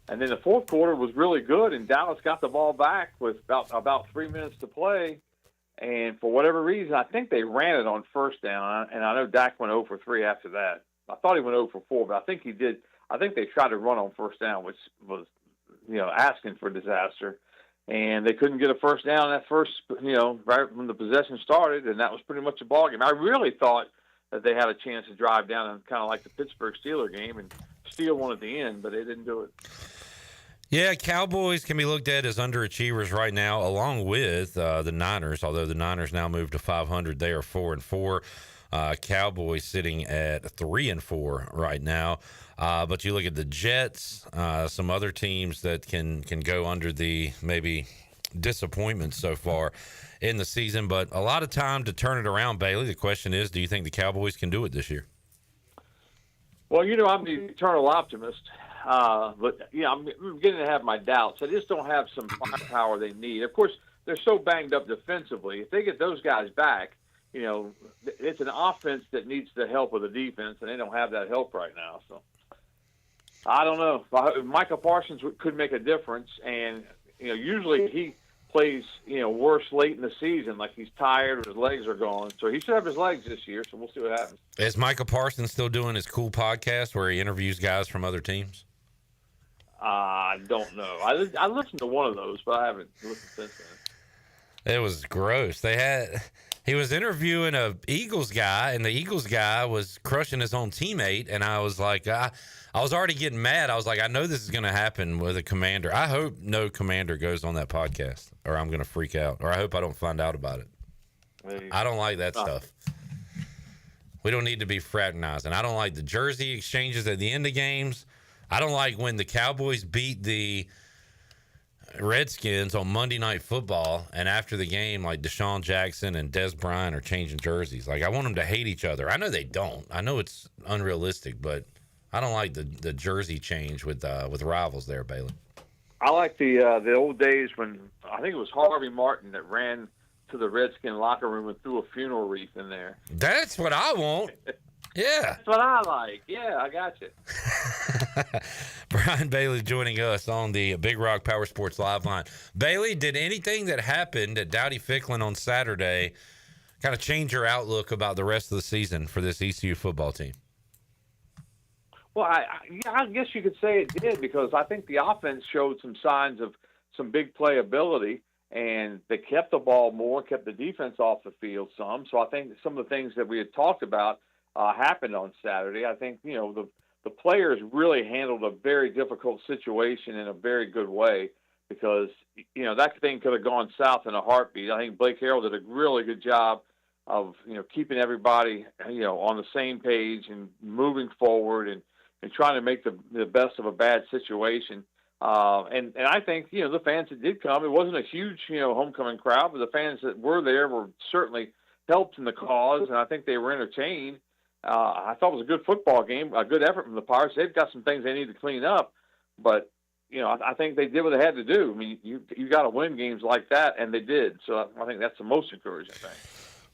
then the fourth quarter was really good, and Dallas got the ball back with about 3 minutes to play. And for whatever reason, I think they ran it on first down. And I know Dak went 0 for 3 after that. I thought he went 0 for 4, but I think he did. I think they tried to run on first down, which was, asking for disaster. And they couldn't get a first down that first, right when the possession started, and that was pretty much a ball game. I really thought that they had a chance to drive down and kind of like the Pittsburgh Steelers game and steal one at the end, but they didn't do it. Yeah, Cowboys can be looked at as underachievers right now, along with the Niners. Although the Niners now moved to 500, they are 4-4. Cowboys sitting at 3-4 right now. But you look at the Jets, some other teams that can go under the maybe disappointment so far in the season, but a lot of time to turn it around, Bailey. The question is, do you think the Cowboys can do it this year? Well, I'm the eternal optimist, but I'm beginning to have my doubts. They just don't have some firepower they need. Of course, they're so banged up defensively. If they get those guys back, it's an offense that needs the help of the defense, and they don't have that help right now. So I don't know. Micah Parsons could make a difference, and usually he plays worse late in the season, like he's tired or his legs are gone. So he should have his legs this year. So we'll see what happens. Is Micah Parsons still doing his cool podcast where he interviews guys from other teams? I don't know. I listened to one of those, but I haven't listened since then. It was gross. He was interviewing a Eagles guy, and the Eagles guy was crushing his own teammate, and I was like, I was already getting mad. I was like, I know this is going to happen with a commander. I hope no commander goes on that podcast, or I'm going to freak out, or I hope I don't find out about it. I don't like that stuff. We don't need to be fraternizing. I don't like the jersey exchanges at the end of games. I don't like when the Cowboys beat the Redskins on Monday Night Football, and after the game, like Deshaun Jackson and Des Bryant are changing jerseys. Like, I want them to hate each other. I know they don't. I know it's unrealistic, but I don't like the jersey change with rivals there, Bailey. I like the old days when I think it was Harvey Martin that ran to the Redskin locker room and threw a funeral wreath in there. That's what I want. Yeah. That's what I like. Yeah, I got you. Brian Bailey joining us on the Big Rock Power Sports Live line. Bailey, did anything that happened at Dowdy Ficklin on Saturday kind of change your outlook about the rest of the season for this ECU football team? Well, I guess you could say it did, because I think the offense showed some signs of some big playability, and they kept the ball more, kept the defense off the field some. So I think some of the things that we had talked about happened on Saturday. I think, the players really handled a very difficult situation in a very good way, because, that thing could have gone south in a heartbeat. I think Blake Harrell did a really good job of, keeping everybody, on the same page and moving forward and trying to make the best of a bad situation. And I think, the fans that did come, it wasn't a huge, homecoming crowd, but the fans that were there were certainly helped in the cause, and I think they were entertained. I thought it was a good football game, a good effort from the Pirates. They've got some things they need to clean up, but, I think they did what they had to do. I mean, you got to win games like that, and they did. So I think that's the most encouraging thing.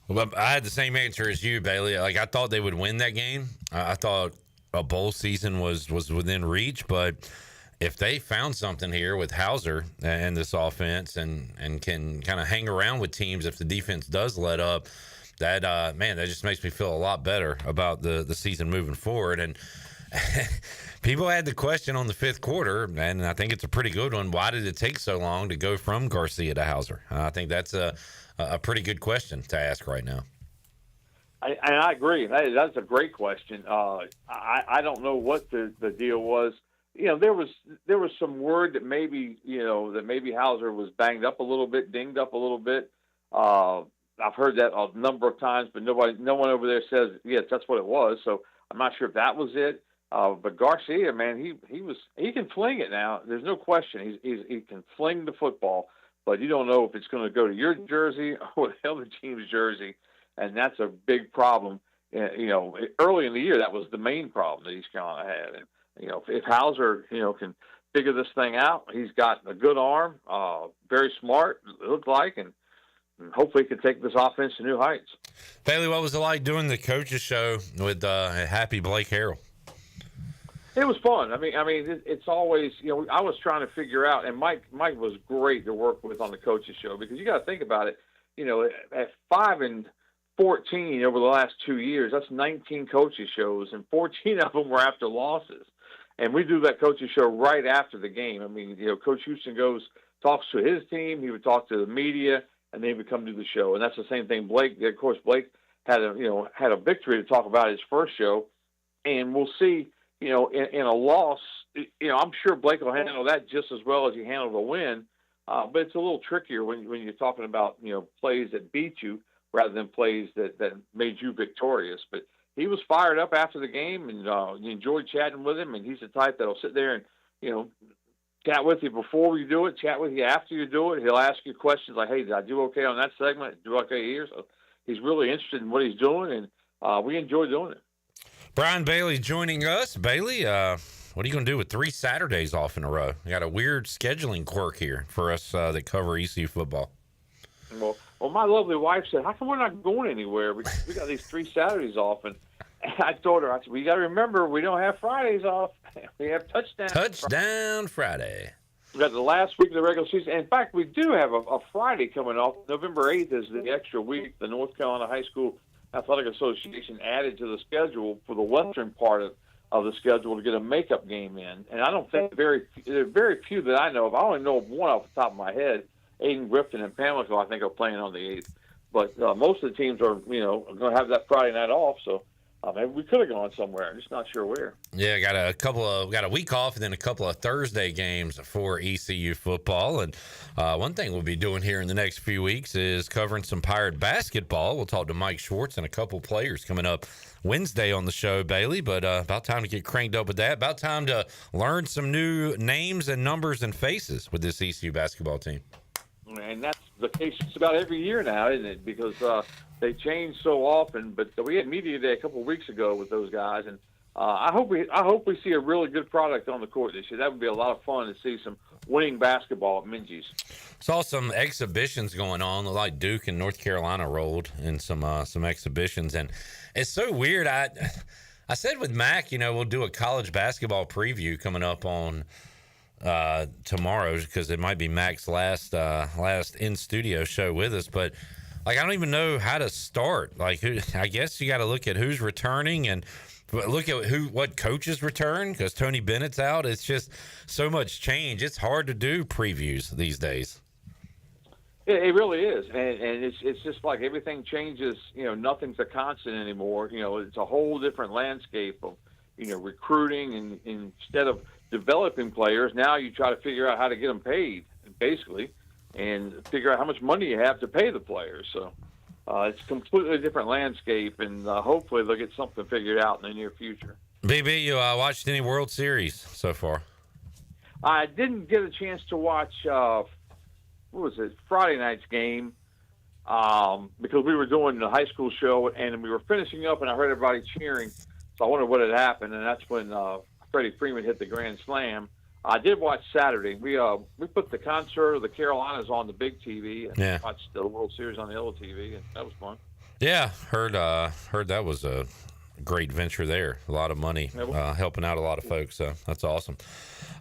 Well, I had the same answer as you, Bailey. Like, I thought they would win that game. I thought a bowl season was within reach, but if they found something here with Hauser and this offense and can kind of hang around with teams if the defense does let up, that that just makes me feel a lot better about the season moving forward. And people had the question on the fifth quarter, and I think it's a pretty good one. Why did it take so long to go from Garcia to Hauser? I think that's a pretty good question to ask right now. I agree. That's a great question. I don't know what the deal was. There was some word that maybe Hauser was banged up a little bit, dinged up a little bit. I've heard that a number of times, but no one over there says yes, that's what it was. So I'm not sure if that was it. But Garcia, man, he can fling it now. There's no question. He can fling the football, but you don't know if it's going to go to your jersey or the other team's jersey, and that's a big problem. Early in the year, that was the main problem that he's kind of had. And if Hauser, can figure this thing out, he's got a good arm, very smart, it looked like, and hopefully he can take this offense to new heights. Bailey, what was it like doing the coaches show with Happy Blake Harrell? It was fun. I mean, it's always, I was trying to figure out, and Mike was great to work with on the coaches show, because you got to think about it. At 5-14 over the last 2 years, that's 19 coaches shows, and 14 of them were after losses. And we do that coaches show right after the game. I mean, Coach Houston talks to his team, he would talk to the media, and then he would come do the show. And that's the same thing. Blake, of course, had a victory to talk about his first show, and we'll see. In a loss, I'm sure Blake will handle that just as well as he handled a win. But it's a little trickier when you're talking about, plays that beat you rather than plays that made you victorious. But he was fired up after the game, and you enjoyed chatting with him. And he's the type that'll sit there and, chat with you before you do it, chat with you after you do it. He'll ask you questions like, hey, did I do okay on that segment? Do okay here? So he's really interested in what he's doing, and we enjoy doing it. Brian Bailey joining us. Bailey, what are you going to do with 3 Saturdays off in a row? You got a weird scheduling quirk here for us that cover ECU football. Well, my lovely wife said, how come we're not going anywhere? We got these 3 Saturdays off. And I told her, we got to remember, we don't have Fridays off. We have Touchdown Friday. We got the last week of the regular season. In fact, we do have a Friday coming off. November 8th is the extra week. The North Carolina High School Athletic Association added to the schedule for the western part of the schedule to get a makeup game in. And I don't think there are very few that I know of. I only know of one off the top of my head. Aiden Grifton and Pamlico, I think, are playing on the 8th. But most of the teams are, going to have that Friday night off. So Maybe we could have gone somewhere. I'm just not sure where. Yeah, got a week off and then a couple of Thursday games for ECU football. And one thing we'll be doing here in the next few weeks is covering some Pirate basketball. We'll talk to Mike Schwartz and a couple players coming up Wednesday on the show, Bailey. But about time to get cranked up with that. About time to learn some new names and numbers and faces with this ECU basketball team. And that's the case just about every year now, isn't it? Because they change so often. But we had media day a couple of weeks ago with those guys, and I hope we see a really good product on the court this year. That would be a lot of fun to see some winning basketball at Minges. Saw some exhibitions going on, like Duke and North Carolina rolled in some exhibitions, and it's so weird. I said with Mac, we'll do a college basketball preview coming up on tomorrow, because it might be Mac's last in studio show with us, but I don't even know how to start. I guess you got to look at who's returning and look at what coaches return, because Tony Bennett's out. It's just so much change. It's hard to do previews these days. It really is, and it's just like everything changes. Nothing's a constant anymore. It's a whole different landscape of recruiting, and instead of developing players, now you try to figure out how to get them paid, basically, and figure out how much money you have to pay the players. So it's a completely different landscape, and hopefully they'll get something figured out in the near future. BB, you watched any World Series so far? I didn't get a chance to watch, Friday night's game, because we were doing the high school show, and we were finishing up, and I heard everybody cheering, so I wondered what had happened, and that's when Freddie Freeman hit the grand slam. I did watch Saturday. We put the concert of the Carolinas on the big TV and watched the World Series on the little TV, and that was fun. Yeah, heard that was a great venture there. A lot of money, helping out a lot of folks. So that's awesome.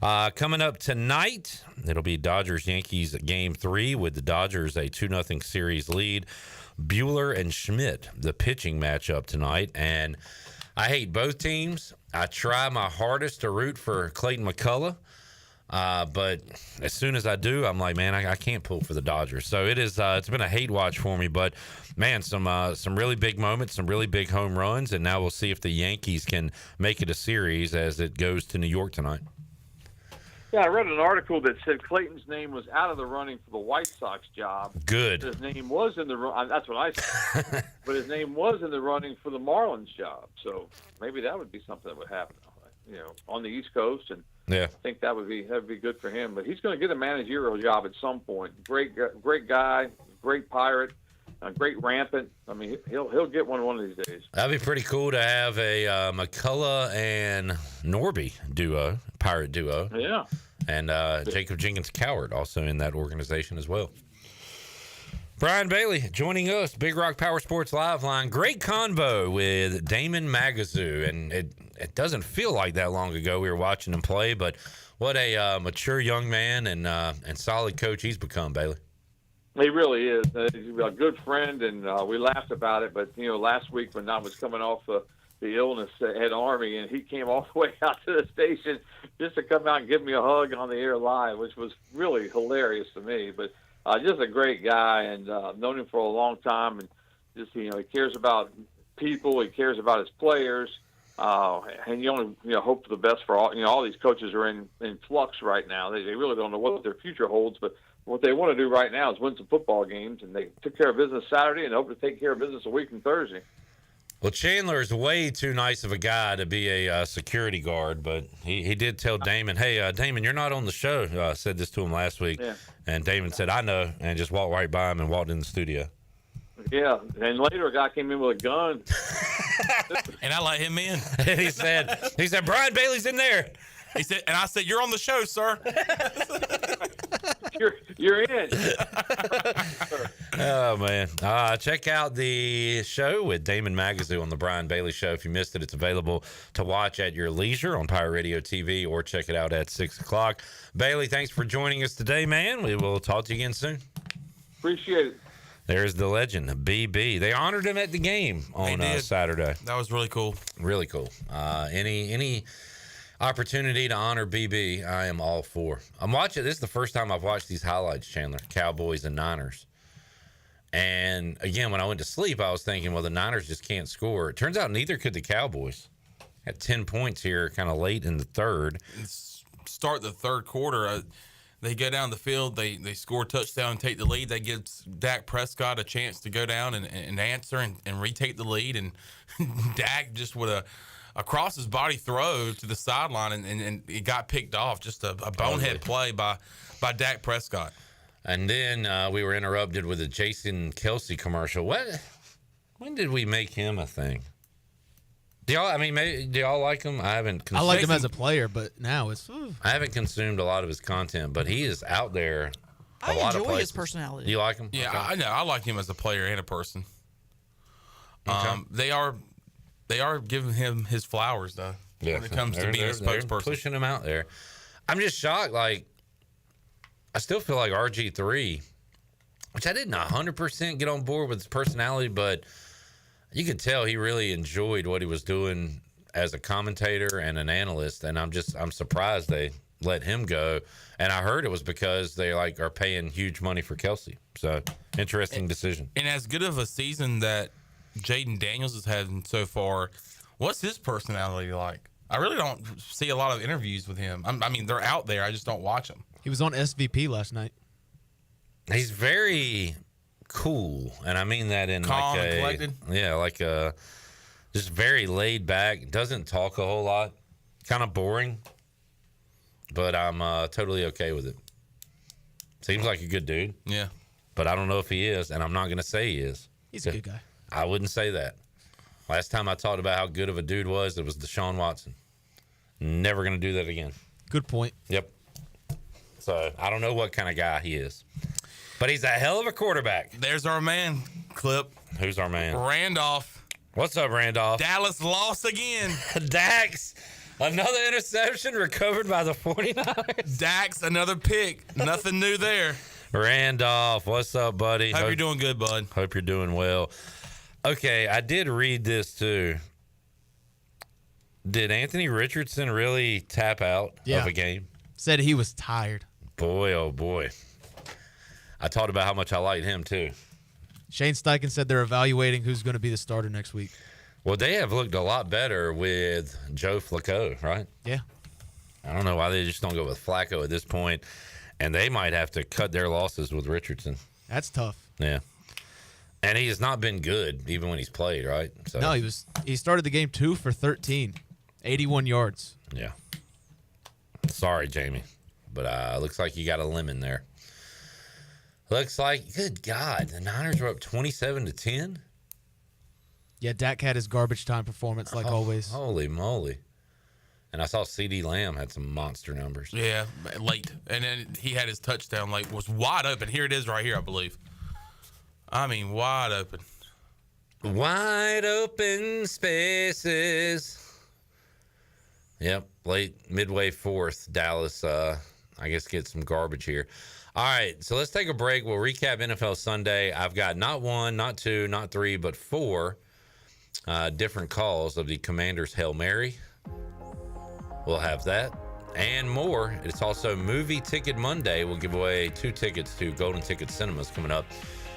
Coming up tonight, it'll be Dodgers-Yankees Game 3 with the Dodgers a 2-0 series lead. Buehler and Schmidt, the pitching matchup tonight, and I hate both teams. I try my hardest to root for Clayton McCullough, but as soon as I do, I'm like, man, I can't pull for the Dodgers. So it's been a hate watch for me, but man, some really big moments, some really big home runs, and now we'll see if the Yankees can make it a series as it goes to New York tonight. Yeah, I read an article that said Clayton's name was out of the running for the White Sox job. Good. His name was in the that's what I said. But his name was in the running for the Marlins job. So maybe that would be something that would happen, on the East Coast, and I think that'd be good for him. But he's going to get a managerial job at some point. Great guy, great Pirate, great rampant. I mean, he'll get one of these days. That'd be pretty cool to have a McCullough and Norby duo, Pirate duo. Yeah. And Jacob Jenkins Cowart also in that organization as well. Brian Bailey joining us, Big Rock Power Sports Live Line. Great convo with Damon Magazu, and it doesn't feel like that long ago we were watching him play, but what a mature young man and solid coach he's become, Bailey. He really is. He's a good friend, and we laughed about it. But last week when I was coming off the illness at Army, and he came all the way out to the station just to come out and give me a hug on the air live, which was really hilarious to me. But just a great guy, and known him for a long time, and just he cares about people, he cares about his players, and you only hope for the best for all. All these coaches are in flux right now. They really don't know what their future holds, but what they want to do right now is win some football games, and they took care of business Saturday and hope to take care of business a week on Thursday. Well, Chandler is way too nice of a guy to be a security guard, but he did tell Damon, hey, Damon, you're not on the show. I said this to him last week, and Damon said, I know, and just walked right by him and walked in the studio. Yeah, and later a guy came in with a gun. And I let him in. And he said, Brian Bailey's in there. He said, and I said, you're on the show, sir. You're in. Oh, man. Check out the show with Damon Magazu on the Brian Bailey Show. If you missed it, it's available to watch at your leisure on Pirate Radio TV, or check it out at 6 o'clock. Bailey, thanks for joining us today, man. We will talk to you again soon. Appreciate it. There's the legend, BB. They honored him at the game on Saturday. That was really cool. Really cool. Any opportunity to honor BB, I am all for. I'm watching. This is the first time I've watched these highlights, Chandler. Cowboys and Niners. And again, when I went to sleep, I was thinking, well, the Niners just can't score. It turns out neither could the Cowboys. Had 10 points here kind of late in the third. Start the third quarter. They go down the field. They score a touchdown and take the lead. That gives Dak Prescott a chance to go down and answer and retake the lead. And Dak just with a across his body throw to the sideline and it got picked off. Just a bonehead play by Dak Prescott. And then we were interrupted with a Jason Kelce commercial. When did we make him a thing? Do y'all like him? I haven't. I liked him as a player, but now it's. I haven't consumed a lot of his content, but he is out there. I enjoy his personality. You like him? Yeah, Okay. I know. I like him as a player and a person. Okay. They are giving him his flowers though. Yeah, when it comes to being a spokesperson, pushing him out there. I'm just shocked. Like, I still feel like RG3, which I didn't 100% get on board with his personality, but you could tell he really enjoyed what he was doing as a commentator and an analyst. And I'm surprised they let him go. And I heard it was because they are paying huge money for Kelce. So interesting decision. And as good of a season that Jaden Daniels has had so far, what's his personality like? I really don't see a lot of interviews with him. I mean, they're out there. I just don't watch them. He was on SVP last night. He's very cool, and I mean that in calm and collected. Yeah, just very laid back. Doesn't talk a whole lot. Kind of boring, but I'm totally okay with it. Seems like a good dude. Yeah, but I don't know if he is, and I'm not going to say he is. He's a good guy. I wouldn't say that. Last time I talked about how good of a dude was, it was Deshaun Watson. Never going to do that again. Good point. Yep. So I don't know what kind of guy he is. But he's a hell of a quarterback. There's our man, Clip. Who's our man? Randolph. What's up, Randolph? Dallas lost again. Dax, another interception recovered by the 49ers. Dax, another pick. Nothing new there. Randolph, what's up, buddy? Hope you're doing good, bud. Hope you're doing well. Okay, I did read this too. Did Anthony Richardson really tap out of a game? Said he was tired. Boy, oh boy. I talked about how much I liked him too. Shane Steichen said they're evaluating who's going to be the starter next week. Well, they have looked a lot better with Joe Flacco, right? Yeah. I don't know why they just don't go with Flacco at this point, and they might have to cut their losses with Richardson. That's tough. Yeah. And he has not been good even when he's played, right? So. No, he started the game 2 for 13, 81 yards. Yeah. Sorry, Jamie, but looks like you got a lemon there. Looks like, good God, the Niners were up 27-10. Yeah, Dak had his garbage time performance like always. Holy moly! And I saw CeeDee Lamb had some monster numbers. Yeah, late, and then he had his touchdown late. Was wide open. Here it is, right here, I believe. I mean, wide open. Wide open spaces. Yep, late, midway fourth, Dallas, I guess, gets some garbage here. All right, so let's take a break. We'll recap NFL Sunday. I've got not 1, not 2, not 3, but 4 different calls of the Commanders' Hail Mary. We'll have that and more. It's also Movie Ticket Monday. We'll give away 2 tickets to Golden Ticket Cinemas coming up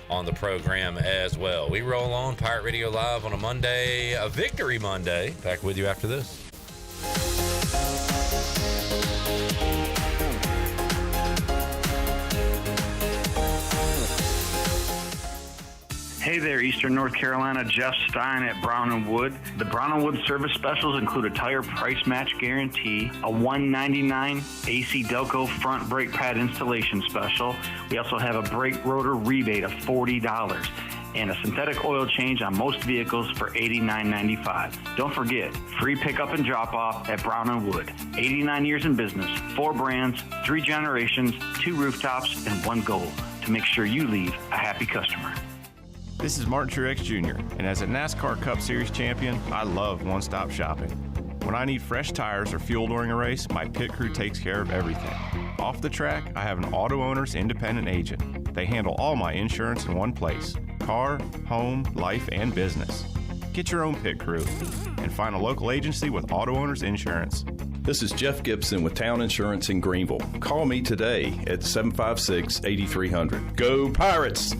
on the program as well. We roll on Pirate Radio Live on a Monday, a Victory Monday. Back with you after this. Hey there, Eastern North Carolina. Jeff Stein at Brown & Wood. The Brown & Wood service specials include a tire price match guarantee, a $199 AC Delco front brake pad installation special. We also have a brake rotor rebate of $40 and a synthetic oil change on most vehicles for $89.95. Don't forget, free pickup and drop-off at Brown & Wood. 89 years in business, 4 brands, 3 generations, 2 rooftops, and 1 goal to make sure you leave a happy customer. This is Martin Truex Jr., and as a NASCAR Cup Series champion, I love one-stop shopping. When I need fresh tires or fuel during a race, my pit crew takes care of everything. Off the track, I have an Auto Owners independent agent. They handle all my insurance in one place: car, home, life, and business. Get your own pit crew and find a local agency with Auto Owners Insurance. This is Jeff Gibson with Town Insurance in Greenville. Call me today at 756-8300. Go Pirates!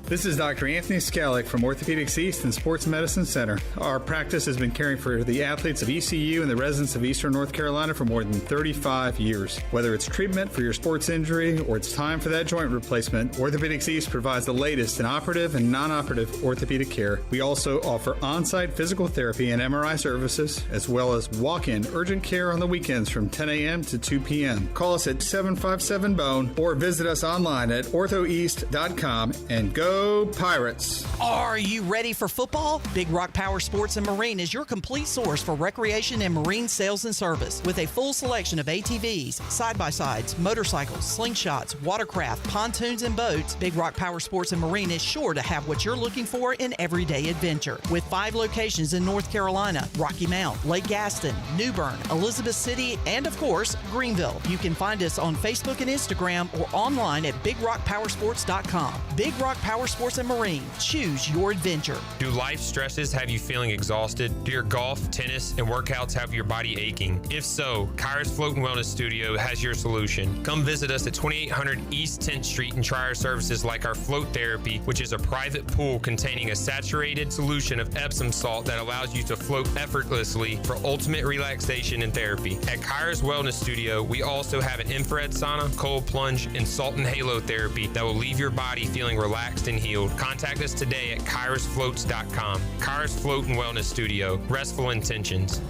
This is Dr. Anthony Skalick from Orthopedics East and Sports Medicine Center. Our practice has been caring for the athletes of ECU and the residents of Eastern North Carolina for more than 35 years. Whether it's treatment for your sports injury or it's time for that joint replacement, Orthopedics East provides the latest in operative and non-operative orthopedic care. We also offer on-site physical therapy and MRI services, as well as walk-in urgent care on the weekends from 10 a.m. to 2 p.m. Call us at 757-BONE or visit us online at orthoeast.com and go Pirates. Are you ready for football? Big Rock Power Sports and Marine is your complete source for recreation and marine sales and service. With a full selection of ATVs, side-by-sides, motorcycles, slingshots, watercraft, pontoons, and boats, Big Rock Power Sports and Marine is sure to have what you're looking for in everyday adventure. With 5 locations in North Carolina, Rocky Mount, Lake Gaston, New Bern, Elizabeth City, and of course, Greenville. You can find us on Facebook and Instagram or online at BigRockPowersports.com. Big Rock Power Sports and Marine. Choose your adventure. Do life stresses have you feeling exhausted? Do your golf, tennis, and workouts have your body aching? If so, Kyra's Float and Wellness Studio has your solution. Come visit us at 2800 East 10th Street and try our services like our float therapy, which is a private pool containing a saturated solution of Epsom salt that allows you to float effortlessly for ultimate relaxation and therapy. At Kyra's Wellness Studio, we also have an infrared sauna, cold plunge, and salt and halo therapy that will leave your body feeling relaxed and healed. Contact us today at KyrosFloats.com. Kyra's Float and Wellness Studio. Restful intentions.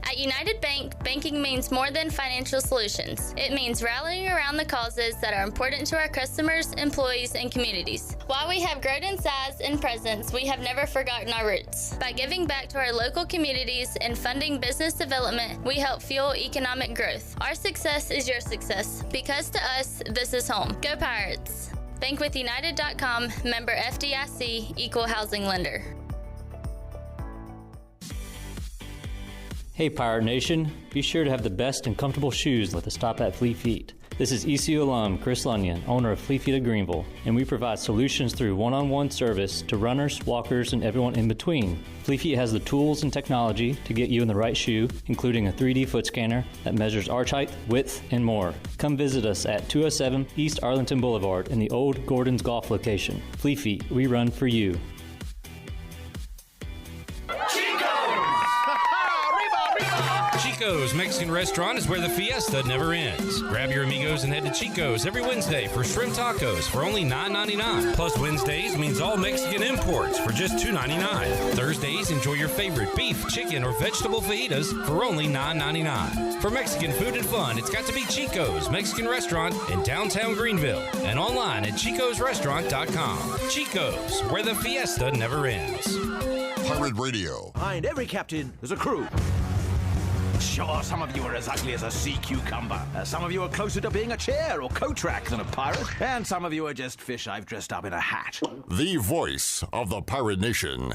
At United Bank, banking means more than financial solutions. It means rallying around the causes that are important to our customers, employees, and communities. While we have grown in size and presence, we have never forgotten our roots. By giving back to our local communities and funding business development, we help fuel economic growth. Our success is your success, because to us, this is home. Go Pirates! Bankwithunited.com, member FDIC, equal housing lender. Hey Pirate Nation, be sure to have the best and comfortable shoes with a stop at Fleet Feet. This is ECU alum Chris Lunyon, owner of Fleet Feet of Greenville, and we provide solutions through one-on-one service to runners, walkers, and everyone in between. Fleet Feet has the tools and technology to get you in the right shoe, including a 3D foot scanner that measures arch height, width, and more. Come visit us at 207 East Arlington Boulevard in the old Gordon's Golf location. Fleet Feet, we run for you. Chico's Mexican Restaurant is where the fiesta never ends. Grab your amigos and head to Chico's every Wednesday for shrimp tacos for only $9.99. Plus Wednesdays means all Mexican imports for just $2.99. Thursdays, enjoy your favorite beef, chicken, or vegetable fajitas for only $9.99. For Mexican food and fun, it's got to be Chico's Mexican Restaurant in downtown Greenville and online at chicosrestaurant.com. Chico's, where the fiesta never ends. Pirate Radio. Behind every captain, there's a crew. Sure, some of you are as ugly as a sea cucumber. Some of you are closer to being a chair or coat rack than a pirate. And some of you are just fish I've dressed up in a hat. The voice of the Pirate Nation.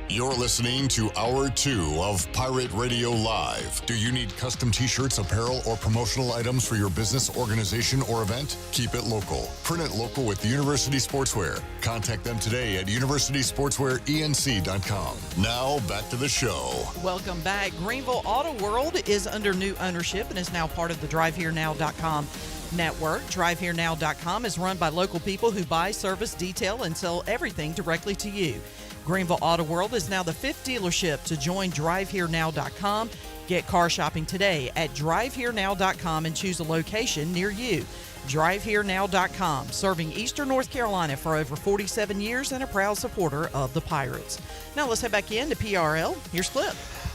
You're listening to Hour 2 of Pirate Radio Live. Do you need custom t-shirts, apparel, or promotional items for your business, organization, or event? Keep it local. Print it local with University Sportswear. Contact them today at universitysportswearenc.com. Now, back to the show. Welcome back. Greenville Auto World is under new ownership and is now part of the DriveHereNow.com network. DriveHereNow.com is run by local people who buy, service, detail, and sell everything directly to you. Greenville Auto World is now the 5th dealership to join DriveHereNow.com. Get car shopping today at DriveHereNow.com and choose a location near you. DriveHereNow.com, serving Eastern North Carolina for over 47 years and a proud supporter of the Pirates. Now let's head back in to PRL. Here's Clip.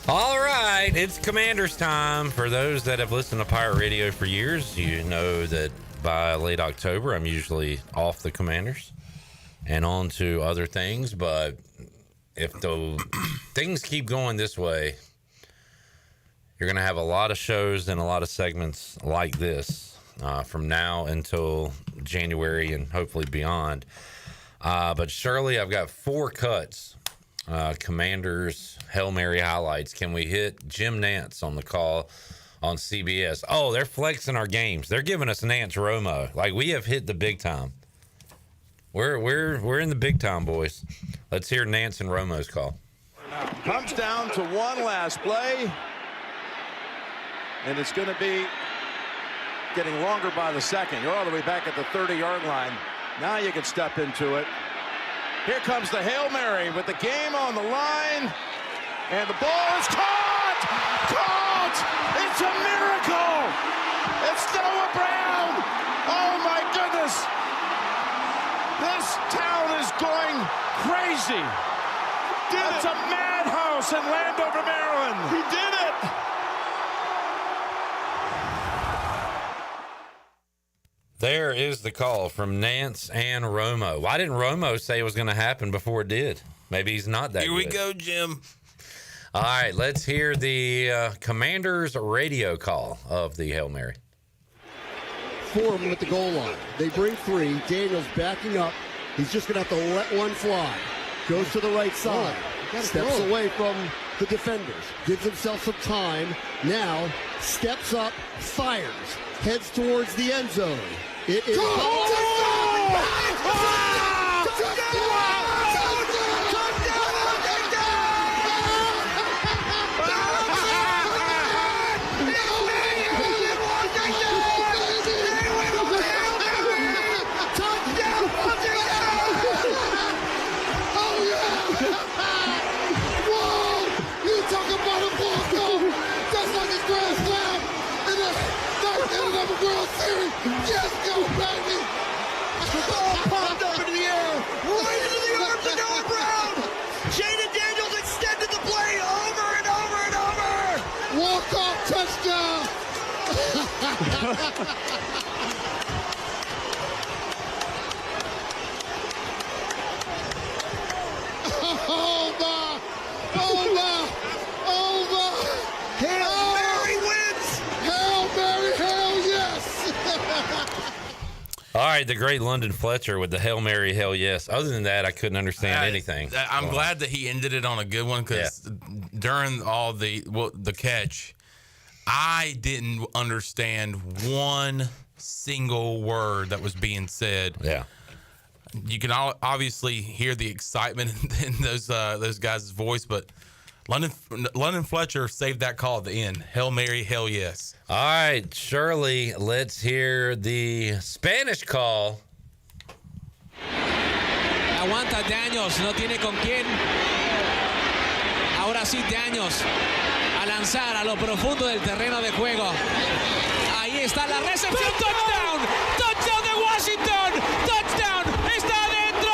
All right, it's Commanders time. For those that have listened to Pirate Radio for years, you know that by late October, I'm usually off the Commanders and on to other things. But if the things keep going this way, you're going to have a lot of shows and a lot of segments like this from now until January and hopefully beyond. But Shirley, I've got 4 cuts. Commanders Hail Mary highlights. Can we hit Jim Nantz on the call on CBS? Oh, they're flexing our games. They're giving us Nantz Romo. Like, we have hit the big time. We're in the big time, boys. Let's hear Nantz and Romo's call. Comes down to one last play. And it's going to be getting longer by the second. You're all the way back at the 30-yard line. Now you can step into it. Here comes the Hail Mary with the game on the line. And the ball is caught! Caught! It's a miracle! It's Noah Brown! Oh, my goodness! This town is going crazy. It's a madhouse in Landover, Maryland. He did it! There is the call from Nance and Romo. Why didn't Romo say it was going to happen before it did? Maybe he's not that good. Here we go, Jim. All right, let's hear the Commander's radio call of the Hail Mary. 4 of them at the goal line. They bring 3. Daniels backing up. He's just going to have to let one fly. Goes to the right side. Steps away from the defenders. Gives himself some time. Now steps up, fires. Heads towards the end zone. It is... Yes, go, baby! Ball popped up into the air, right into the arms of Noah Brown! Jaden Daniels extended the play over and over and over! Walk-off touchdown! Over! Over! Over! Hail Mary wins! Hail Mary, hell yes! All right, the great London Fletcher with the Hail Mary, hell yes. Other than that, I couldn't understand anything. I'm glad that he ended it on a good one because during all the catch, I didn't understand one single word that was being said. Yeah. You can obviously hear the excitement in those guys' voice, but London Fletcher saved that call at the end. Hail Mary, hell yes. All right, Shirley, let's hear the Spanish call. Aguanta Daniels, no tiene con quién. Ahora sí Daniels a lanzar a lo profundo del terreno de juego. Ahí está la recepción. Touchdown. Touchdown de Washington. Touchdown. Está adentro.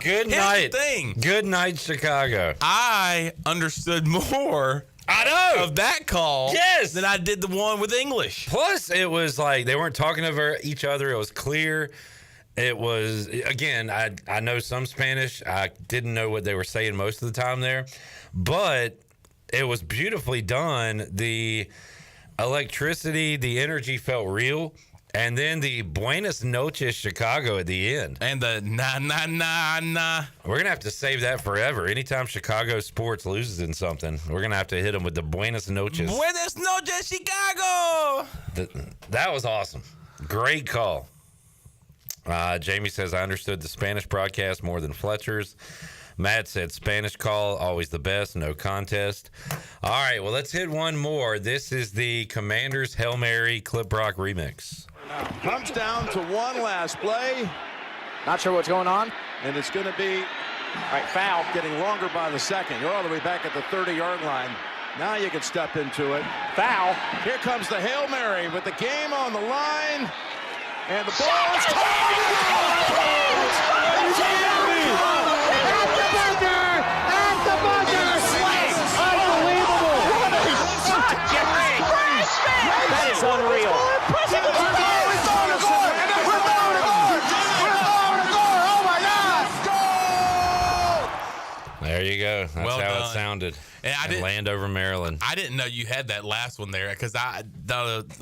Good night. Good night, Chicago. I understood more of that call than I did the one with English. Plus, it was like they weren't talking over each other. It was clear. It was, again, I know some Spanish. I didn't know what they were saying most of the time there. But it was beautifully done. The electricity, the energy felt real. And then the Buenas noches, Chicago at the end. And the na. We're going to have to save that forever. Anytime Chicago sports loses in something, we're going to have to hit them with the Buenas noches. Buenas noches, Chicago. That was awesome. Great call. Jamie says, I understood the Spanish broadcast more than Fletcher's. Matt said, Spanish call, always the best, no contest. All right, well, let's hit one more. This is the Commanders Hail Mary Clip Rock remix. Comes down to one last play. Not sure what's going on. And it's going to be foul. Getting longer by the second. You're all the way back at the 30-yard line. Now you can step into it. Foul. Here comes the Hail Mary with the game on the line. And the ball is That is unreal. There you go. That's Well how done. it sounded. And in Landover, Maryland. I didn't know you had that last one there because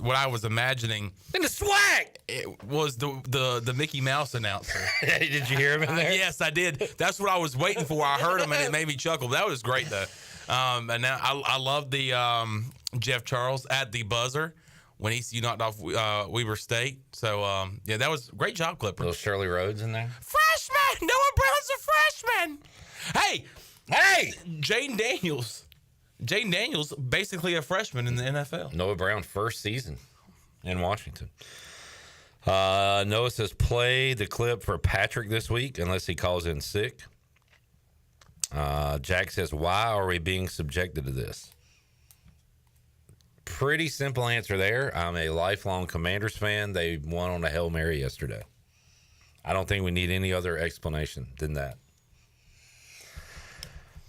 what I was imagining in the swag it was the Mickey Mouse announcer. Did you hear him in there? Yes, I did. That's what I was waiting for. I heard him and it made me chuckle. That was great though. And now I love the Jeff Charles at the buzzer when ECU knocked off Weber State. So yeah, that was a great job, Clipper. Little Shirley Rhodes in there. Freshman, Noah Brown's a freshman. Hey, Jane Daniels, basically a freshman in the NFL. Noah Brown, first season in Washington. Noah says play the clip for Patrick this week unless he calls in sick. Jack says, why are we being subjected to this? Pretty simple answer there. I'm a lifelong Commanders fan. They won on a Hail Mary yesterday. I don't think we need any other explanation than that.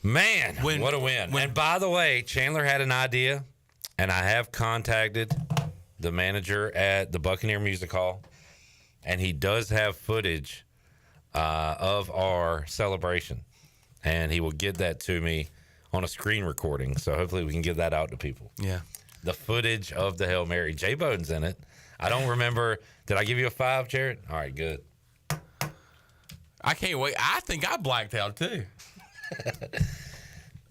Man, what a win. And by the way, Chandler had an idea, and I have contacted the manager at the Buccaneer Music Hall, and he does have footage of our celebration, and he will get that to me on a screen recording, so hopefully we can give that out to people. Yeah. The footage of the Hail Mary. J-Bone's in it. I don't remember. Did I give you a 5, Jared? All right, good. I can't wait. I think I blacked out too.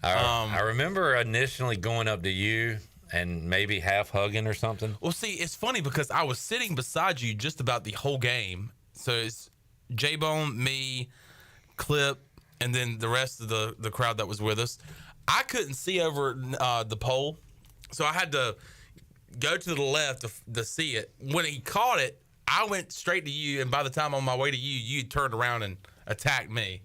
I remember initially going up to you and maybe half hugging or something. Well, see, it's funny because I was sitting beside you just about the whole game. So it's J-Bone, me, Clip, and then the rest of the crowd that was with us. I couldn't see over the pole, so I had to go to the left to see it. When he caught it, I went straight to you, and by the time on my way to you, you turned around and attacked me.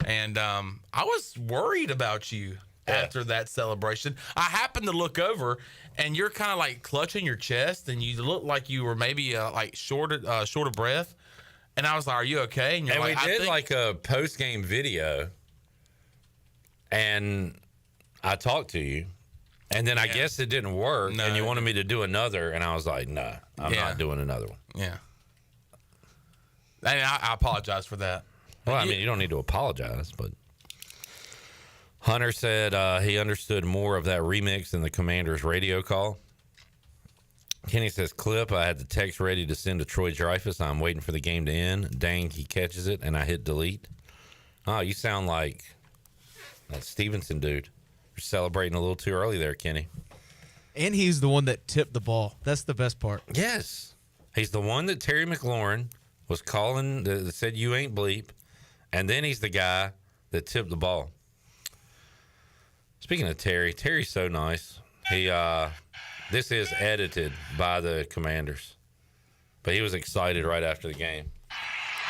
And I was worried about you after that celebration. I happened to look over, and you're kind of like clutching your chest, and you look like you were maybe like short of breath. And I was like, "Are you okay?" And you're and like, we did like a post-game video, and I talked to you, and then I guess it didn't work, and you wanted me to do another, and I was like, "No, I'm not doing another one." Yeah. And I apologize for that. Well, I mean, you don't need to apologize, but Hunter said he understood more of that remix than the Commander's radio call. Kenny says, Clip, I had the text ready to send to Troy Dreyfus. I'm waiting for the game to end. Dang, he catches it, and I hit delete. Oh, you sound like that Stevenson dude. You're celebrating a little too early there, Kenny. And he's the one that tipped the ball. That's the best part. Yes. He's the one that Terry McLaurin was calling that said you ain't bleep. And then he's the guy that tipped the ball. Speaking of Terry, Terry's so nice. This is edited by the Commanders. But he was excited right after the game.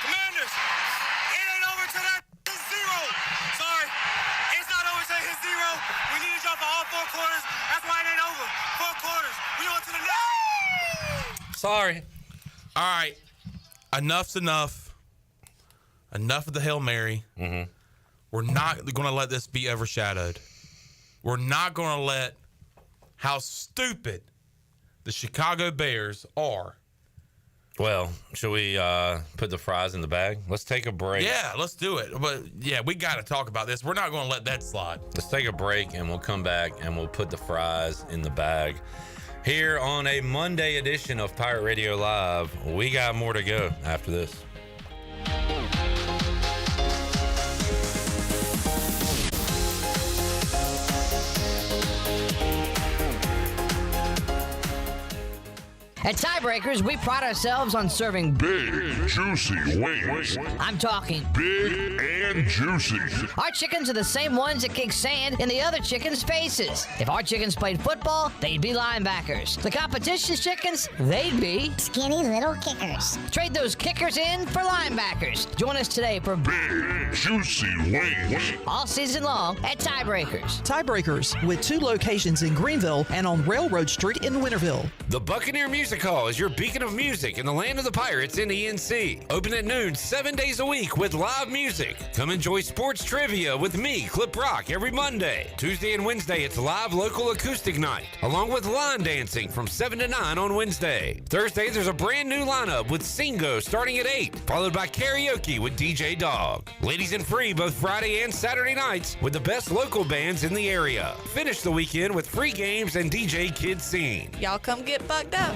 Commanders, it ain't over till that zero. Sorry, it's not over till hit zero. We need to drop for all 4 quarters. That's why it ain't over. 4 quarters. We on to the next. Sorry. All right. Enough's enough. Enough of the Hail Mary. Mm-hmm. We're not going to let this be overshadowed. We're not going to let how stupid the Chicago Bears are. Well, should we put the fries in the bag? Let's take a break. Yeah, let's do it. But, yeah, we got to talk about this. We're not going to let that slide. Let's take a break, and we'll come back, and we'll put the fries in the bag. Here on a Monday edition of Pirate Radio Live, we got more to go after this. At Tiebreakers, we pride ourselves on serving big, juicy wings. I'm talking big and juicy. Our chickens are the same ones that kick sand in the other chickens' faces. If our chickens played football, they'd be linebackers. The competition's chickens, they'd be skinny little kickers. Trade those kickers in for linebackers. Join us today for big, juicy wings. All season long at Tiebreakers. Tiebreakers, with 2 locations in Greenville and on Railroad Street in Winterville. The Buccaneer Music us a call as your beacon of music in the land of the Pirates in ENC. Open at noon 7 days a week with live music. Come enjoy sports trivia with me, Clip Rock, every Monday. Tuesday and Wednesday, it's live local acoustic night, along with line dancing from 7 to 9 on Wednesday. Thursday, there's a brand new lineup with Singo starting at 8, followed by karaoke with DJ Dog. Ladies and free both Friday and Saturday nights with the best local bands in the area. Finish the weekend with free games and DJ Kids Scene. Y'all come get fucked up.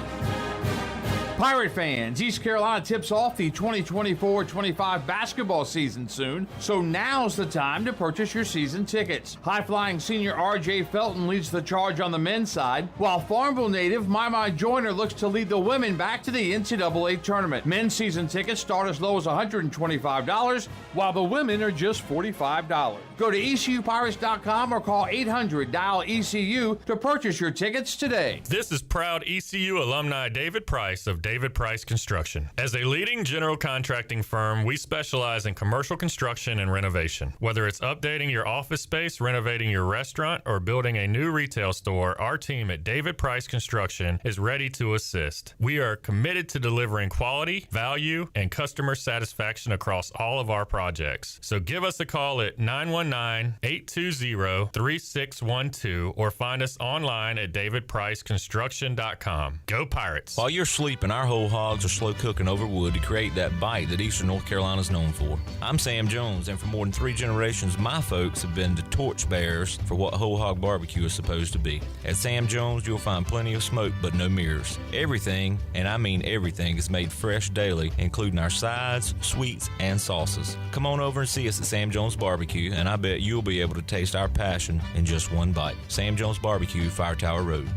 Pirate fans, East Carolina tips off the 2024-25 basketball season soon, so now's the time to purchase your season tickets. High-flying senior R.J. Felton leads the charge on the men's side, while Farmville native Mai Joyner looks to lead the women back to the NCAA tournament. Men's season tickets start as low as $125, while the women are just $45. Go to ECUPirates.com or call 800-DIAL-ECU to purchase your tickets today. This is proud ECU alumni David Price of David Price Construction. As a leading general contracting firm, we specialize in commercial construction and renovation. Whether it's updating your office space, renovating your restaurant, or building a new retail store, our team at David Price Construction is ready to assist. We are committed to delivering quality, value, and customer satisfaction across all of our projects. So give us a call at 919-820-3612 or find us online at davidpriceconstruction.com. Go Pirates! While you're sleeping, our whole hogs are slow cooking over wood to create that bite that Eastern North Carolina is known for. I'm Sam Jones, and for more than 3 generations, my folks have been the torchbearers for what whole hog barbecue is supposed to be. At Sam Jones, you'll find plenty of smoke, but no mirrors. Everything, and I mean everything, is made fresh daily, including our sides, sweets, and sauces. Come on over and see us at Sam Jones Barbecue, and I bet you'll be able to taste our passion in just one bite. Sam Jones Barbecue, Fire Tower Road.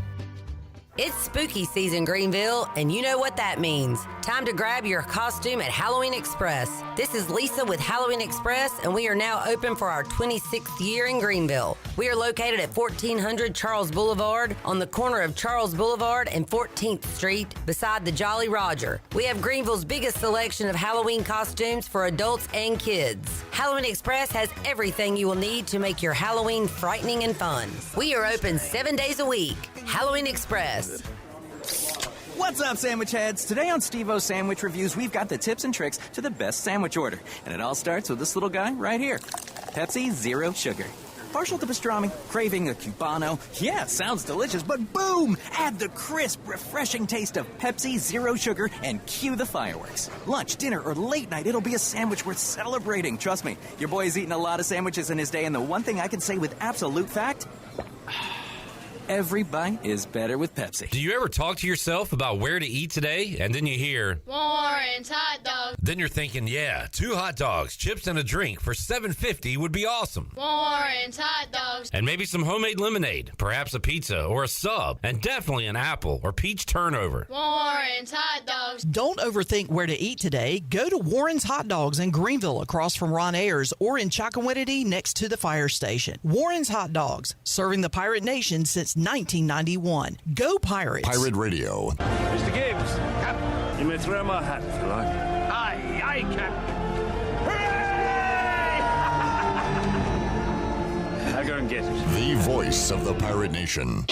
It's spooky season, Greenville, and you know what that means. Time to grab your costume at Halloween Express. This is Lisa with Halloween Express, and we are now open for our 26th year in Greenville. We are located at 1400 Charles Boulevard on the corner of Charles Boulevard and 14th Street beside the Jolly Roger. We have Greenville's biggest selection of Halloween costumes for adults and kids. Halloween Express has everything you will need to make your Halloween frightening and fun. We are open 7 days a week. Halloween Express. What's up, sandwich heads? Today on Steve-O's Sandwich Reviews, we've got the tips and tricks to the best sandwich order. And it all starts with this little guy right here. Pepsi Zero Sugar. Partial to pastrami, craving a Cubano. Yeah, sounds delicious, but boom! Add the crisp, refreshing taste of Pepsi Zero Sugar and cue the fireworks. Lunch, dinner, or late night, it'll be a sandwich worth celebrating. Trust me, your boy's eaten a lot of sandwiches in his day, and the one thing I can say with absolute fact... every bite is better with Pepsi. Do you ever talk to yourself about where to eat today, and then you hear Warren's hot dogs. Then you're thinking, yeah, 2 hot dogs, chips, and a drink for $7.50 would be awesome. Warren's hot dogs. And maybe some homemade lemonade, perhaps a pizza or a sub, and definitely an apple or peach turnover. Warren's hot dogs. Don't overthink where to eat today. Go to Warren's Hot Dogs in Greenville across from Ron Ayers or in Chocowinity next to the fire station. Warren's Hot Dogs, serving the Pirate Nation since 1991. Go Pirates! Pirate Radio. Mr. Gibbs, Captain, you may throw my hat if you like. Aye, aye, Captain. Hooray! Now go and get it. The voice of the Pirate Nation.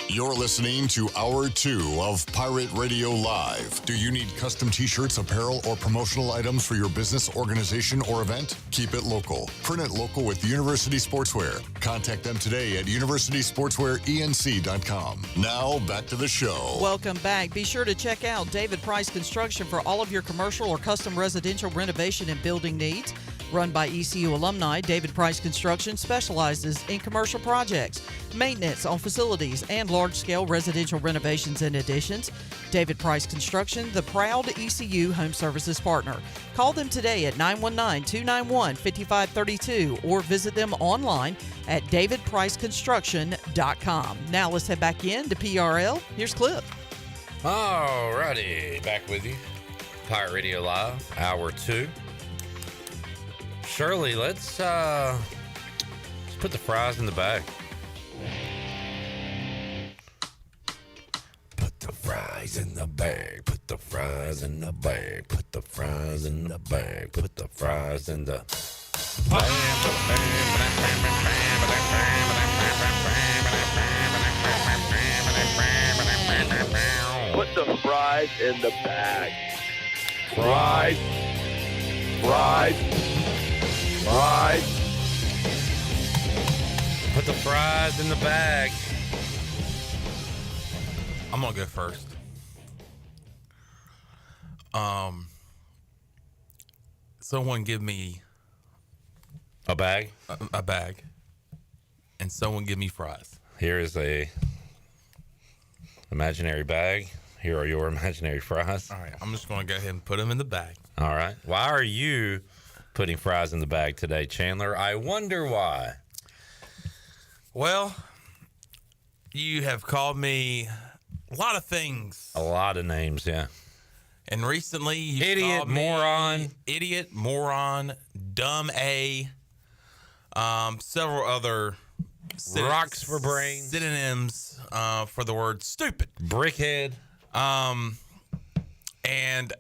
You're listening to Hour 2 of Pirate Radio Live. Do you need custom t-shirts, apparel, or promotional items for your business, organization, or event? Keep it local. Print it local with University Sportswear. Contact them today at universitysportswearenc.com. Now, back to the show. Welcome back. Be sure to check out David Price Construction for all of your commercial or custom residential renovation and building needs. Run by ECU alumni, David Price Construction specializes in commercial projects, maintenance on facilities, and large-scale residential renovations and additions. David Price Construction, the proud ECU home services partner. Call them today at 919-291-5532 or visit them online at davidpriceconstruction.com. Now let's head back in to PRL. Here's Cliff. All righty, back with you. Pirate Radio Live, Hour 2. Shirley, let's put the fries in the bag. Put the fries in the bag. Put the fries in the bag. Put the fries in the bag. Put the fries in the Put the fries in the bag. fries. Put the fries in the bag. I'm gonna go first. Someone give me a bag. A bag, and someone give me fries. Here is a imaginary bag. Here are your imaginary fries. All right, I'm just gonna go ahead and put them in the bag. All right. Why are you putting fries in the bag today, Chandler? I wonder why. Well, you have called me a lot of things. A lot of names, yeah. And recently, you idiot, called me moron, idiot, moron, dumb A, several other rocks for brains, synonyms for the word stupid, brickhead, and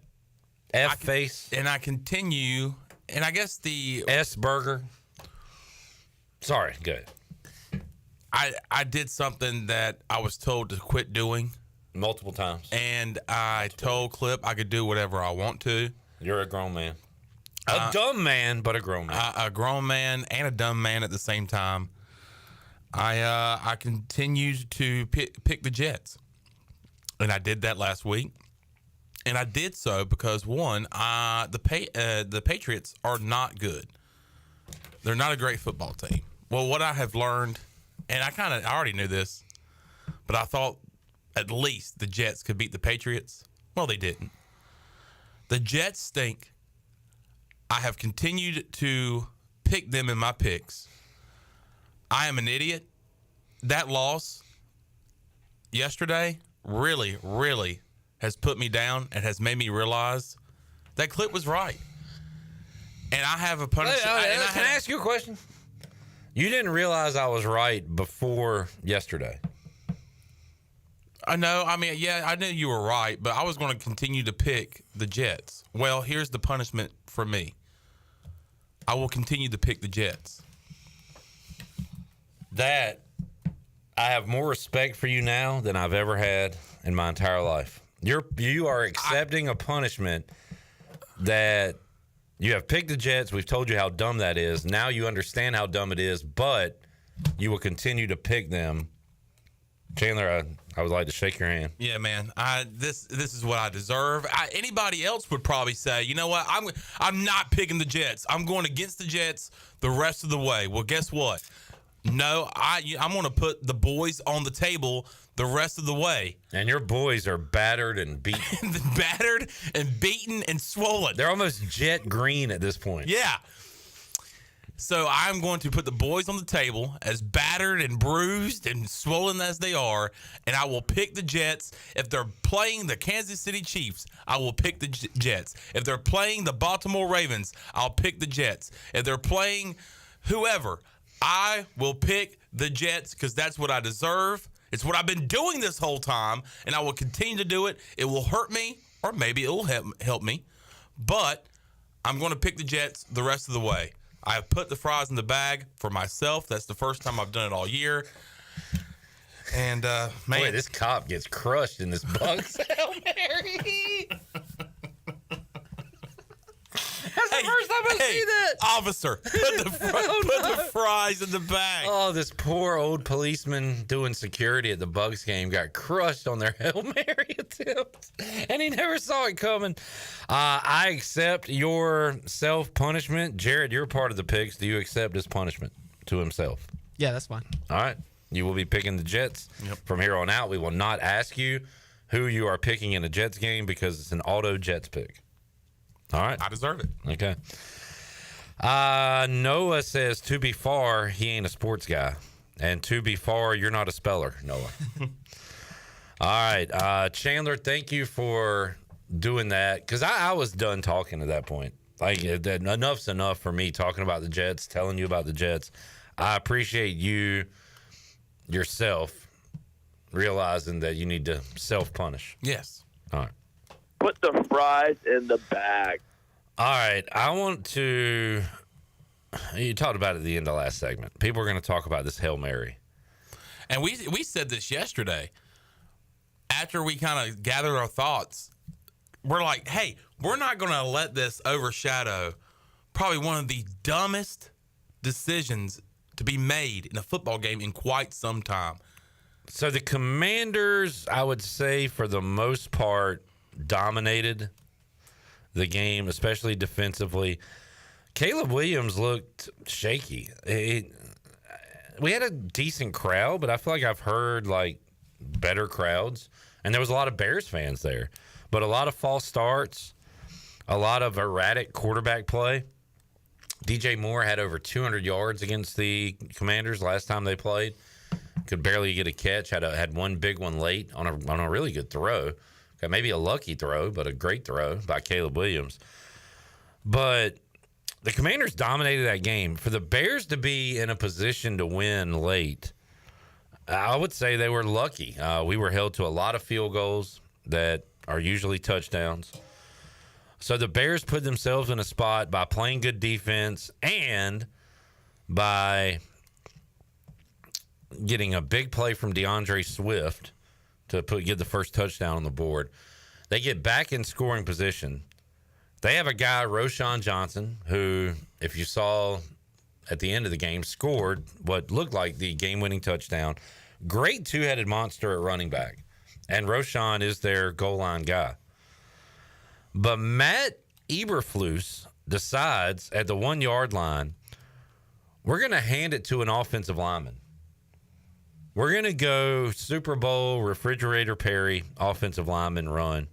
F face, and I continue, and I guess the S burger. Sorry, good. I did something that I was told to quit doing multiple times, and I told Clip I could do whatever I want to. You're a grown man, a dumb man, but a grown man, a grown man and a dumb man at the same time. I continued to pick the Jets, and I did that last week, and I did so because one, the Patriots are not good. They're not a great football team. Well, what I have learned, and I already knew this, but I thought at least the Jets could beat the Patriots. Well, they didn't. The Jets stink. I have continued to pick them in my picks. I am an idiot. That loss yesterday really, really has put me down and has made me realize that Clip was right. And I have a punishment. Can I ask you a question? You didn't realize I was right before yesterday. I know. I mean, yeah, I knew you were right, but I was going to continue to pick the Jets. Well, here's the punishment for me. I will continue to pick the Jets. That I have more respect for you now than I've ever had in my entire life. You are accepting a punishment that you have picked the Jets. We've told you how dumb that is. Now you understand how dumb it is, but you will continue to pick them. Chandler, I would like to shake your hand. Yeah, man. This is what I deserve. Anybody else would probably say, you know what? I'm not picking the Jets. I'm going against the Jets the rest of the way. Well, guess what? No, I'm going to put the boys on the table the rest of the way. And your boys are battered and beaten. Battered and beaten and swollen. They're almost jet green at this point. Yeah. So I'm going to put the boys on the table as battered and bruised and swollen as they are, and I will pick the Jets. If they're playing the Kansas City Chiefs, I will pick the Jets. If they're playing the Baltimore Ravens, I'll pick the Jets. If they're playing whoever, I will pick the Jets because that's what I deserve. It's what I've been doing this whole time, and I will continue to do it. It will hurt me, or maybe it will help me, but I'm going to pick the Jets the rest of the way. I have put the fries in the bag for myself. That's the first time I've done it all year. And, man. Boy, this cop gets crushed in this Bucks Hail Mary. That's the first time I've seen that. Officer, put the fries in the bag. Oh, this poor old policeman doing security at the Bucks game got crushed on their Hail Mary attempt, and he never saw it coming. I accept your self-punishment. Jared, you're part of the picks. Do you accept his punishment to himself? Yeah, that's fine. All right. You will be picking the Jets. Yep. From here on out, we will not ask you who you are picking in a Jets game because it's an auto Jets pick. All right. I deserve it. Okay. Noah says, to be far, he ain't a sports guy. And to be far, you're not a speller, Noah. All right. Chandler, thank you for doing that. Because I was done talking at that point. Like, enough's enough for me talking about the Jets, telling you about the Jets. I appreciate you yourself realizing that you need to self-punish. Yes. All right. Put the fries in the bag. All right. I want to. You talked about it at the end of last segment. People are going to talk about this Hail Mary. And we said this yesterday. After we kind of gathered our thoughts, we're like, hey, we're not going to let this overshadow probably one of the dumbest decisions to be made in a football game in quite some time. So the Commanders, I would say, for the most part, dominated the game, especially defensively. Caleb Williams looked shaky. We had a decent crowd, but I feel like I've heard like better crowds, and there was a lot of Bears fans there, but a lot of false starts, a lot of erratic quarterback play. DJ Moore had over 200 yards against the Commanders last time they played. Could barely get a catch. Had one big one late on a really good throw. Got maybe a lucky throw, but a great throw by Caleb Williams. But the Commanders dominated that game. For the Bears to be in a position to win late, I would say they were lucky. We were held to a lot of field goals that are usually touchdowns. So the Bears put themselves in a spot by playing good defense and by getting a big play from DeAndre Swift to get the first touchdown on the board. They get back in scoring position. They have a guy, Roschon Johnson, who, if you saw at the end of the game, scored what looked like the game-winning touchdown. Great two-headed monster at running back. And Roschon is their goal line guy. But Matt Eberflus decides at the 1 yard line, we're going to hand it to an offensive lineman. We're going to go Super Bowl Refrigerator Perry offensive lineman run.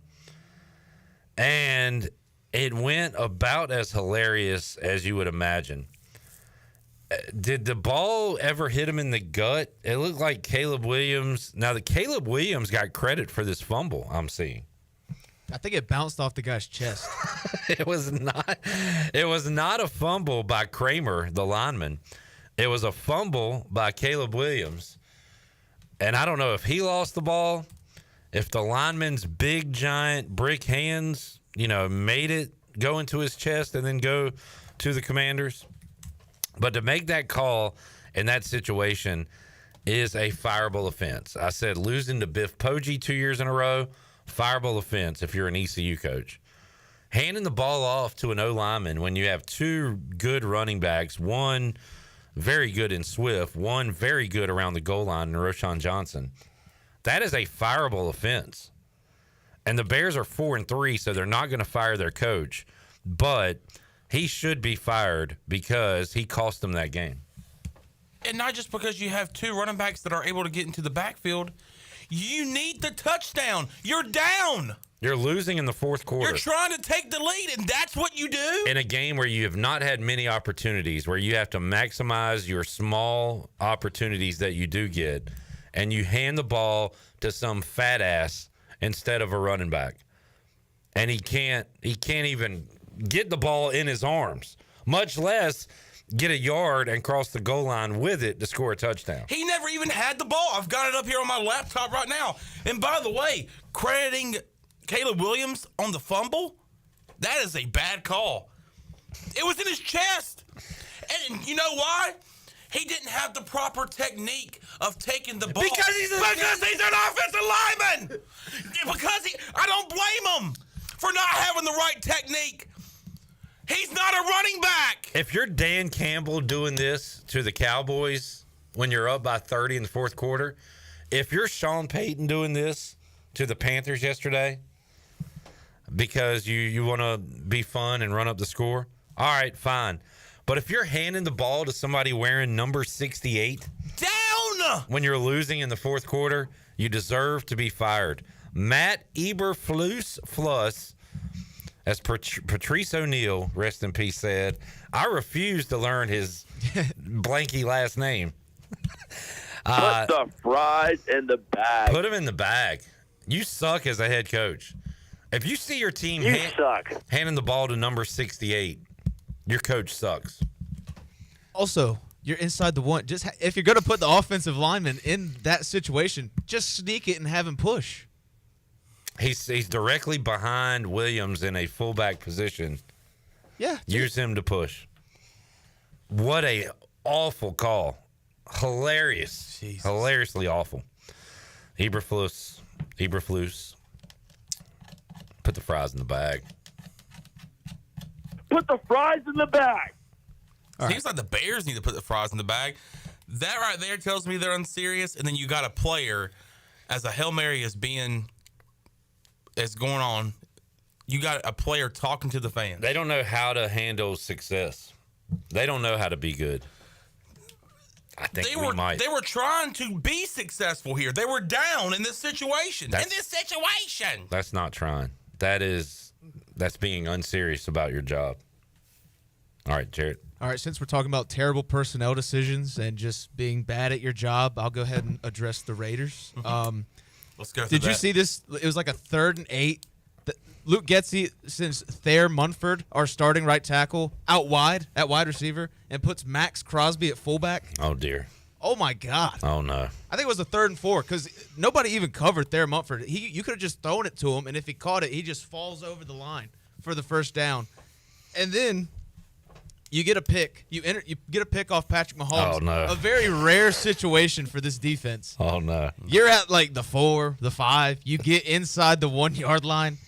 And it went about as hilarious as you would imagine. Did the ball ever hit him in the gut? It looked like Caleb Williams. Now, Caleb Williams got credit for this fumble I'm seeing. I think it bounced off the guy's chest. It was not a fumble by Kramer, the lineman. It was a fumble by Caleb Williams. And I don't know if he lost the ball, if the lineman's big, giant brick hands, made it go into his chest and then go to the Commanders. But to make that call in that situation is a fireable offense. I said losing to Biff Poggi 2 years in a row, fireable offense if you're an ECU coach. Handing the ball off to an O-lineman when you have two good running backs, one very good in Swift, one very good around the goal line in Roschon Johnson, that is a fireable offense. And the Bears are 4-3, so they're not going to fire their coach. But he should be fired because he cost them that game. And not just because you have two running backs that are able to get into the backfield. You need the touchdown. You're down. You're losing in the fourth quarter. You're trying to take the lead, and that's what you do? In a game where you have not had many opportunities, where you have to maximize your small opportunities that you do get, and you hand the ball to some fat ass instead of a running back. And he can't even get the ball in his arms, much less get a yard and cross the goal line with it to score a touchdown. He never even had the ball. I've got it up here on my laptop right now. And by the way, crediting Caleb Williams on the fumble, that is a bad call. It was in his chest. And you know why? He didn't have the proper technique of taking the ball. Because he's an offensive lineman. I don't blame him for not having the right technique. He's not a running back. If you're Dan Campbell doing this to the Cowboys when you're up by 30 in the fourth quarter, if you're Sean Payton doing this to the Panthers yesterday because you want to be fun and run up the score, all right, fine. But if you're handing the ball to somebody wearing number 68 down when you're losing in the fourth quarter, you deserve to be fired. Matt Eberflus, as Patrice O'Neal, rest in peace, said, I refuse to learn his blanky last name. Put the fries in the bag. Put them in the bag. You suck as a head coach. If you see your team handing the ball to number 68, your coach sucks. Also, you're inside the one. Just if you're going to put the offensive lineman in that situation, just sneak it and have him push. He's directly behind Williams in a fullback position. Yeah. Use him to push. What a awful call. Hilarious. Jesus. Hilariously awful. Eberflus. Put the fries in the bag. Put the fries in the bag. Seems like the Bears need to put the fries in the bag. That right there tells me they're unserious. And then you got a player, as a Hail Mary is going on, you got a player talking to the fans. They don't know how to handle success. They don't know how to be good. I think They were trying to be successful here. They were down in this situation. That's not trying. That's being unserious about your job. All right, Jared. All right, since we're talking about terrible personnel decisions and just being bad at your job, I'll go ahead and address the Raiders. Let's go through Did you that. see this? It was like a 3rd and 8. Luke Getsy, since Thayer Munford, our starting right tackle, out wide at wide receiver, and puts Max Crosby at fullback. Oh, dear. Oh, my God. Oh, no. I think it was a 3rd and 4 because nobody even covered Thayer Munford. You could have just thrown it to him, and if he caught it, he just falls over the line for the first down. And then you get a pick. You get a pick off Patrick Mahomes. Oh, no. A very rare situation for this defense. Oh, no. You're at like the 4, the 5. You get inside the 1-yard line,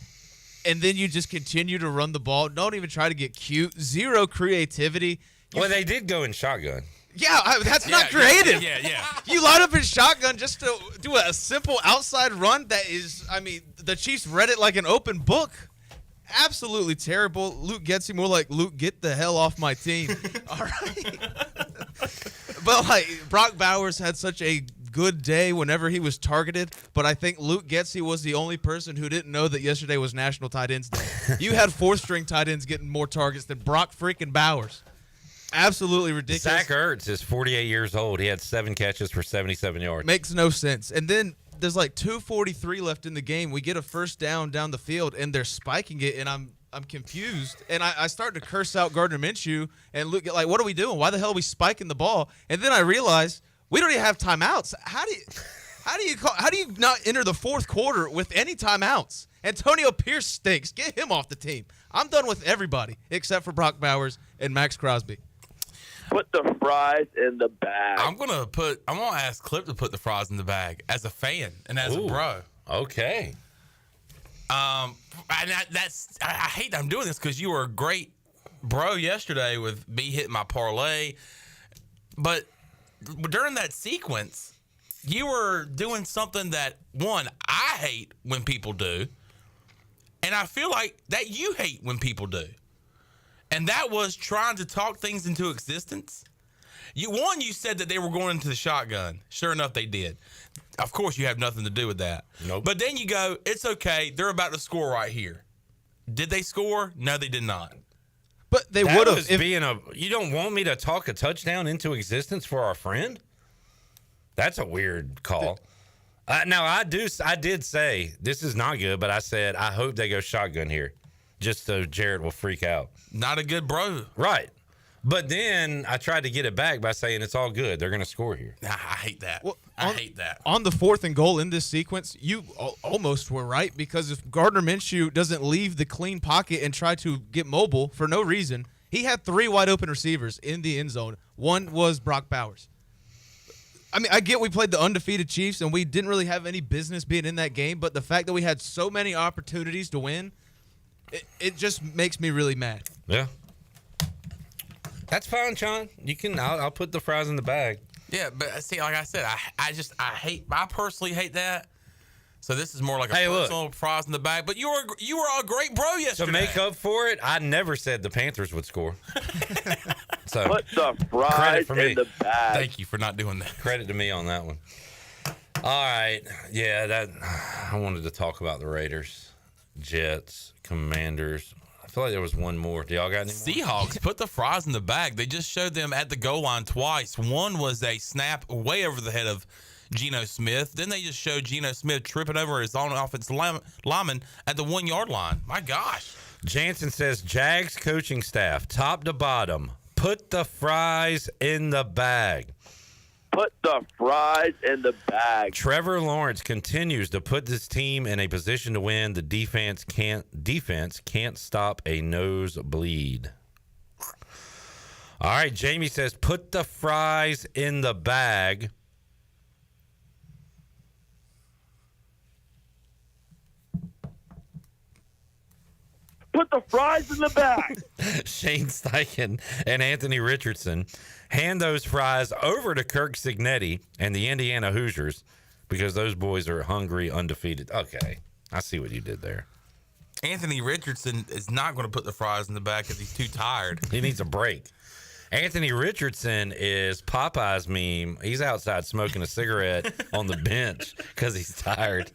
and then you just continue to run the ball. Don't even try to get cute. Zero creativity. Well, they did go in shotgun. Yeah, that's not creative. Yeah. You line up in shotgun just to do a simple outside run that is, the Chiefs read it like an open book. Absolutely terrible. Luke gets him more like, Luke, get the hell off my team. All right. But, Brock Bowers had such a good day whenever he was targeted, but I think Luke Getsy was the only person who didn't know that yesterday was National Tight Ends Day. You had 4th-string tight ends getting more targets than Brock freaking Bowers. Absolutely ridiculous. Zach Ertz is 48 years old. He had 7 catches for 77 yards. Makes no sense. And then there's 2:43 left in the game. We get a first down the field, and they're spiking it, and I'm confused. And I start to curse out Gardner Minshew and look at, what are we doing? Why the hell are we spiking the ball? And then I realize we don't even have timeouts. How do you not enter the 4th quarter with any timeouts? Antonio Pierce stinks. Get him off the team. I'm done with everybody except for Brock Bowers and Max Crosby. Put the fries in the bag. I'm gonna ask Clip to put the fries in the bag as a fan and as a bro. Okay. I hate that I'm doing this because you were a great bro yesterday with me hitting my parlay, but during that sequence, you were doing something that, one, I hate when people do, and I feel like that you hate when people do. And that was trying to talk things into existence. You said that they were going into the shotgun. Sure enough, they did. Of course, you have nothing to do with that. Nope. But then you go, it's okay. They're about to score right here. Did they score? No, they did not. But they would have. You don't want me to talk a touchdown into existence for our friend? That's a weird call. Now, I did say this is not good, but I said I hope they go shotgun here, just so Jared will freak out. Not a good bro. Right. But then I tried to get it back by saying it's all good. They're going to score here. I hate that. Well, I hate that. On the 4th and goal in this sequence, you almost were right, because if Gardner Minshew doesn't leave the clean pocket and try to get mobile for no reason, he had 3 wide open receivers in the end zone. One was Brock Bowers. I get we played the undefeated Chiefs and we didn't really have any business being in that game, but the fact that we had so many opportunities to win, it just makes me really mad. Yeah. That's fine, Sean. You can. I'll put the fries in the bag. Yeah, but see, like I said, I personally hate that. So this is more like a personal fries in the bag. But you were a great bro yesterday. To make up for it, I never said the Panthers would score. So put the fries in the bag. Thank you for not doing that. Credit to me on that one. All right. Yeah, I wanted to talk about the Raiders, Jets, Commanders. I feel like there was one more. Do y'all got any more? Seahawks put the fries in the bag. They just showed them at the goal line twice. One was a snap way over the head of Geno Smith. Then they just showed Geno Smith tripping over his own offensive lineman at the 1-yard line. My gosh. Jansen says, Jags coaching staff, top to bottom, put the fries in the bag. Put the fries in the bag. Trevor Lawrence continues to put this team in a position to win. The defense can't stop a nosebleed. All right, Jamie says, put the fries in the bag. Put the fries in the bag. Shane Steichen and Anthony Richardson hand those fries over to Kirk Signetti and the Indiana Hoosiers because those boys are hungry, undefeated. Okay, I see what you did there. Anthony Richardson is not going to put the fries in the bag because he's too tired. He needs a break. Anthony Richardson is Popeye's meme. He's outside smoking a cigarette on the bench because he's tired.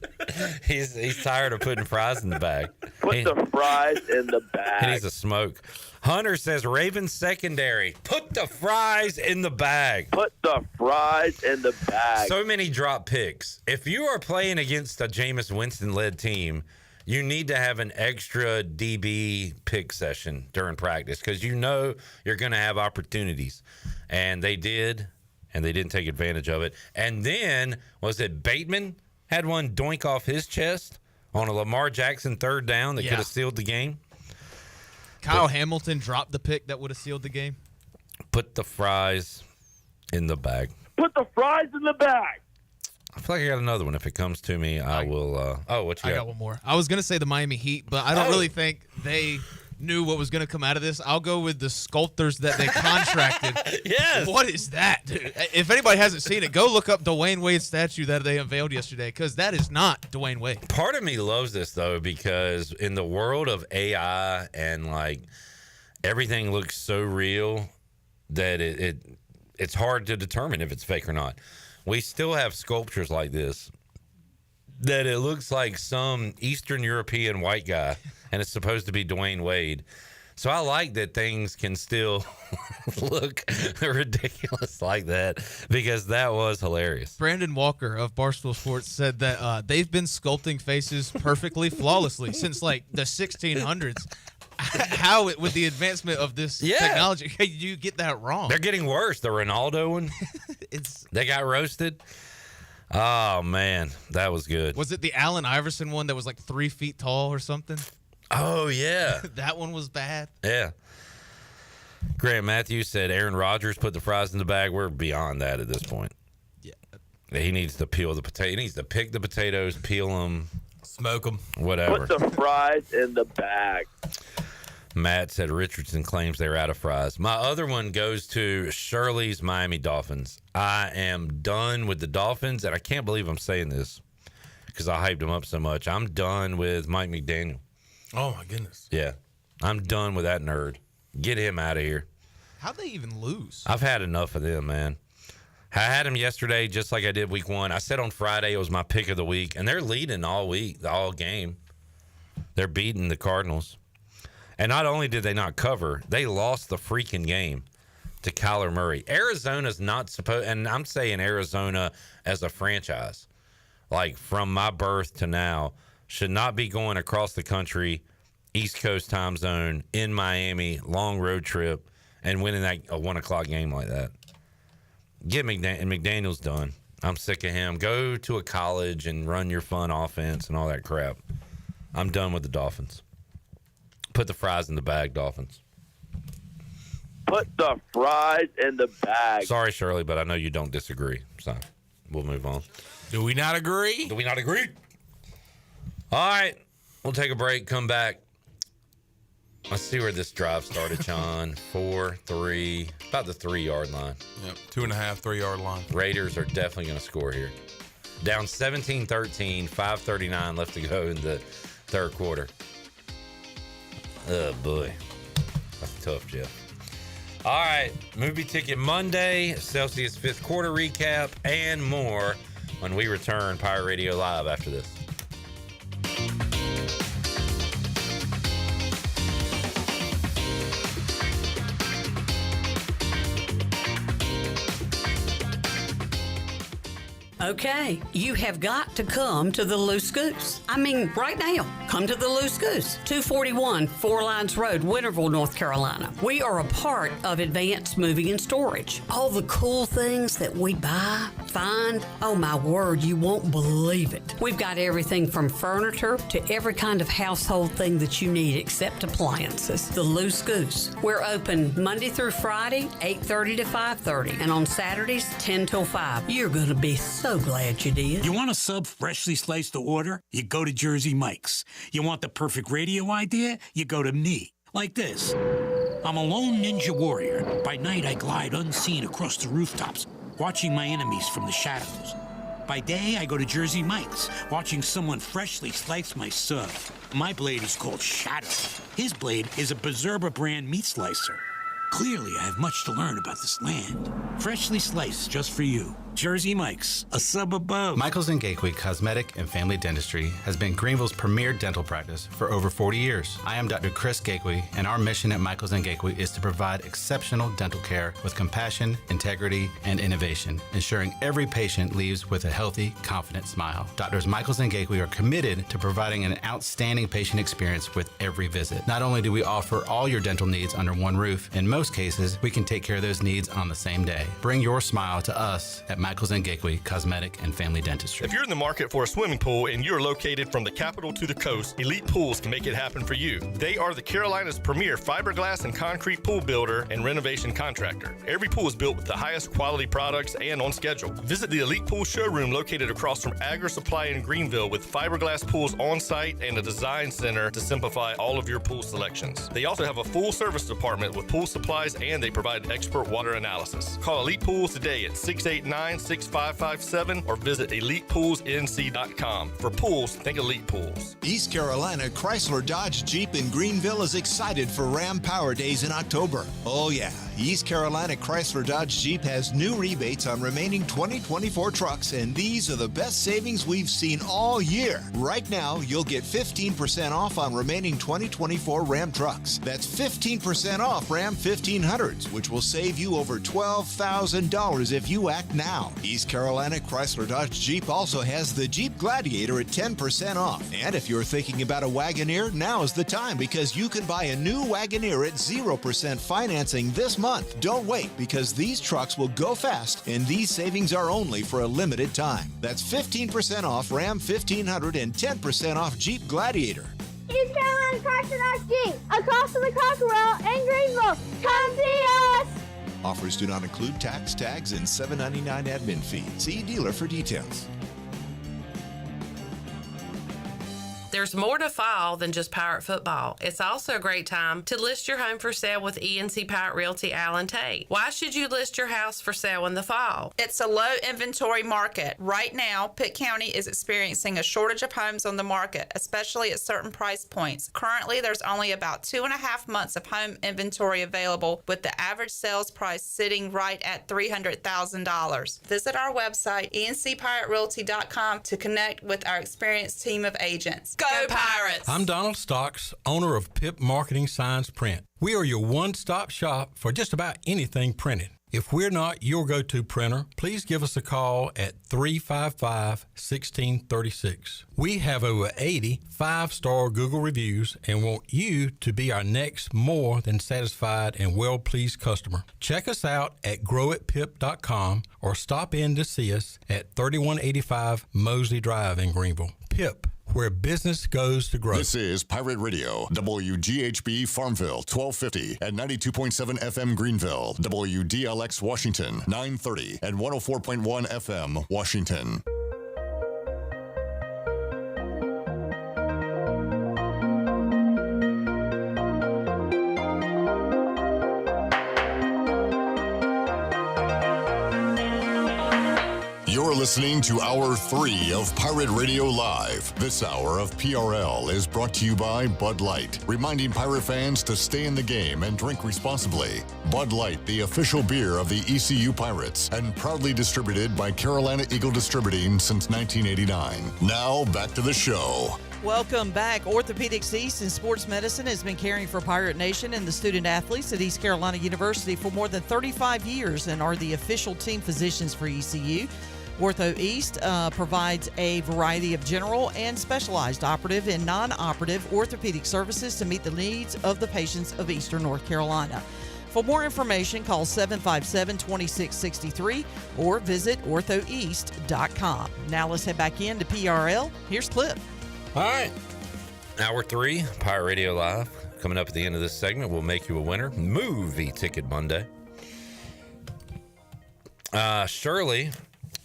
He's tired of putting fries in the bag. Put the fries in the bag. He needs a smoke. Hunter says, Ravens secondary, put the fries in the bag. Put the fries in the bag. So many drop picks. If you are playing against a Jameis Winston-led team, you need to have an extra DB pick session during practice because you know you're going to have opportunities. And they did, and they didn't take advantage of it. And then, was it Bateman had one doink off his chest on a Lamar Jackson third down that could have sealed the game? Kyle Hamilton dropped the pick that would have sealed the game. Put the fries in the bag. Put the fries in the bag. I feel like I got another one. If it comes to me, I will. What you got? I got one more. I was going to say the Miami Heat, but I don't really think they knew what was going to come out of this. I'll go with the sculptors that they contracted. Yes. What is that, dude? If anybody hasn't seen it, go look up Dwayne Wade's statue that they unveiled yesterday because that is not Dwayne Wade. Part of me loves this, though, because in the world of AI and, like, everything looks so real that it's hard to determine if it's fake or not. We still have sculptures like this that it looks like some Eastern European white guy, and it's supposed to be Dwayne Wade. So I like that things can still look ridiculous like that because that was hilarious. Brandon Walker of Barstool Sports said that they've been sculpting faces perfectly, flawlessly since like the 1600s. How, with the advancement of this technology, you get that wrong? They're getting worse. The Ronaldo one, they got roasted. Oh, man, that was good. Was it the Allen Iverson one that was like 3 feet tall or something? Oh, yeah. That one was bad. Yeah. Grant Matthews said Aaron Rodgers put the fries in the bag. We're beyond that at this point. Yeah. He needs to peel the potato. He needs to pick the potatoes, peel them, smoke them, whatever. Put the fries in the bag. Matt said Richardson claims they're out of fries. My other one goes to Shirley's Miami Dolphins. I am done with the Dolphins, and I can't believe I'm saying this because I hyped them up so much. I'm done with Mike McDaniel. Oh, my goodness. Yeah. I'm done with that nerd. Get him out of here. How'd they even lose? I've had enough of them, man. I had him yesterday just like I did week one. I said on Friday it was my pick of the week, and they're leading all week, all game. They're beating the Cardinals. And not only did they not cover, they lost the freaking game to Kyler Murray. Arizona's not supposed, and I'm saying Arizona as a franchise, like from my birth to now, should not be going across the country, East Coast time zone, in Miami, long road trip, and winning a 1 o'clock game like that. Get McDaniel's done. I'm sick of him. Go to a college and run your fun offense and all that crap. I'm done with the Dolphins. Put the fries in the bag, Dolphins. Put the fries in the bag. Sorry, Shirley, but I know you don't disagree. So we'll move on. Do we not agree? Do we not agree? All right. We'll take a break, come back. Let's see where this drive started, Sean. 4, 3, about the 3-yard line. Yep, 2.5, 3-yard line. Raiders are definitely going to score here. Down 17-13, 5:39 left to go in the third quarter. Oh, boy. That's tough, Jeff. All right. Movie Ticket Monday, Celsius 5th quarter recap, and more when we return Pirate Radio Live after this. Okay, you have got to come to the Loose Goose. I mean, right now. Come to the Loose Goose, 241 Four Lines Road, Winterville, North Carolina. We are a part of Advanced Moving and Storage. All the cool things that we buy, find, oh my word, you won't believe it. We've got everything from furniture to every kind of household thing that you need except appliances. The Loose Goose. We're open Monday through Friday, 8:30 to 5:30, and on Saturdays, 10 till 5. You're going to be so glad you did. You want a sub freshly sliced to order? You go to Jersey Mike's. You want the perfect radio idea? You go to me. Like this. I'm a lone ninja warrior. By night, I glide unseen across the rooftops, watching my enemies from the shadows. By day, I go to Jersey Mike's, watching someone freshly slice my sub. My blade is called Shadow. His blade is a Berserba brand meat slicer. Clearly, I have much to learn about this land. Freshly sliced just for you. Jersey Mike's, a sub above. Michaels & Gateway Cosmetic and Family Dentistry has been Greenville's premier dental practice for over 40 years. I am Dr. Chris Gateway, and our mission at Michaels & Gateway is to provide exceptional dental care with compassion, integrity, and innovation, ensuring every patient leaves with a healthy, confident smile. Doctors Michaels & Gateway are committed to providing an outstanding patient experience with every visit. Not only do we offer all your dental needs under one roof, in most cases, we can take care of those needs on the same day. Bring your smile to us at Michaels & Gateway Cosmetic and Family Dentistry. If you're in the market for a swimming pool and you're located from the capital to the coast, Elite Pools can make it happen for you. They are the Carolina's premier fiberglass and concrete pool builder and renovation contractor. Every pool is built with the highest quality products and on schedule. Visit the Elite Pool showroom located across from Agri Supply in Greenville with fiberglass pools on site and a design center to simplify all of your pool selections. They also have a full service department with pool supplies and they provide expert water analysis. Call Elite Pools today at 689-6557 or visit ElitePoolsNC.com. For pools, think Elite Pools. East Carolina Chrysler Dodge Jeep in Greenville is excited for Ram Power Days in October. Oh yeah, East Carolina Chrysler Dodge Jeep has new rebates on remaining 2024 trucks, and these are the best savings we've seen all year. Right now, you'll get 15% off on remaining 2024 Ram trucks. That's 15% off Ram 1500s, which will save you over $12,000 if you act now. East Carolina Chrysler Dodge Jeep also has the Jeep Gladiator at 10% off. And if you're thinking about a Wagoneer, now is the time because you can buy a new Wagoneer at 0% financing this month. Don't wait because these trucks will go fast and these savings are only for a limited time. That's 15% off Ram 1500 and 10% off Jeep Gladiator. East Carolina Chrysler Dodge Jeep, across from the Cockerell in Greenville. Come see us! Offers do not include tax, tags, and $7.99 admin fee. See dealer for details. There's more to fall than just Pirate football. It's also a great time to list your home for sale with ENC Pirate Realty Allen Tate. Why should you list your house for sale in the fall? It's a low inventory market. Right now, Pitt County is experiencing a shortage of homes on the market, especially at certain price points. Currently, there's only about 2.5 months of home inventory available, with the average sales price sitting right at $300,000. Visit our website, encpiraterealty.com, to connect with our experienced team of agents. Go Pirates! I'm Donald Stocks, owner of Pip Marketing Signs Print. We are your one-stop shop for just about anything printed. If we're not your go-to printer, please give us a call at 355-1636. We have over 80 5-star Google reviews and want you to be our next more than satisfied and well-pleased customer. Check us out at growatpip.com or stop in to see us at 3185 Mosley Drive in Greenville. Pip, where business goes to grow. This is Pirate Radio, WGHB Farmville, 1250 and 92.7 FM Greenville, WDLX Washington, 930 and 104.1 FM Washington. You're listening to Hour 3 of Pirate Radio Live. This hour of PRL is brought to you by Bud Light, reminding Pirate fans to stay in the game and drink responsibly. Bud Light, the official beer of the ECU Pirates, and proudly distributed by Carolina Eagle Distributing since 1989. Now, back to the show. Welcome back. Orthopedics East and Sports Medicine has been caring for Pirate Nation and the student athletes at East Carolina University for more than 35 years and are the official team physicians for ECU. Ortho East provides a variety of general and specialized operative and non-operative orthopedic services to meet the needs of the patients of Eastern North Carolina. For more information, call 757-2663 or visit orthoeast.com. Now let's head back into PRL. Here's Clip. All right. Hour 3, Pirate Radio Live. Coming up at the end of this segment, we'll make you a winner. Movie Ticket Monday. Shirley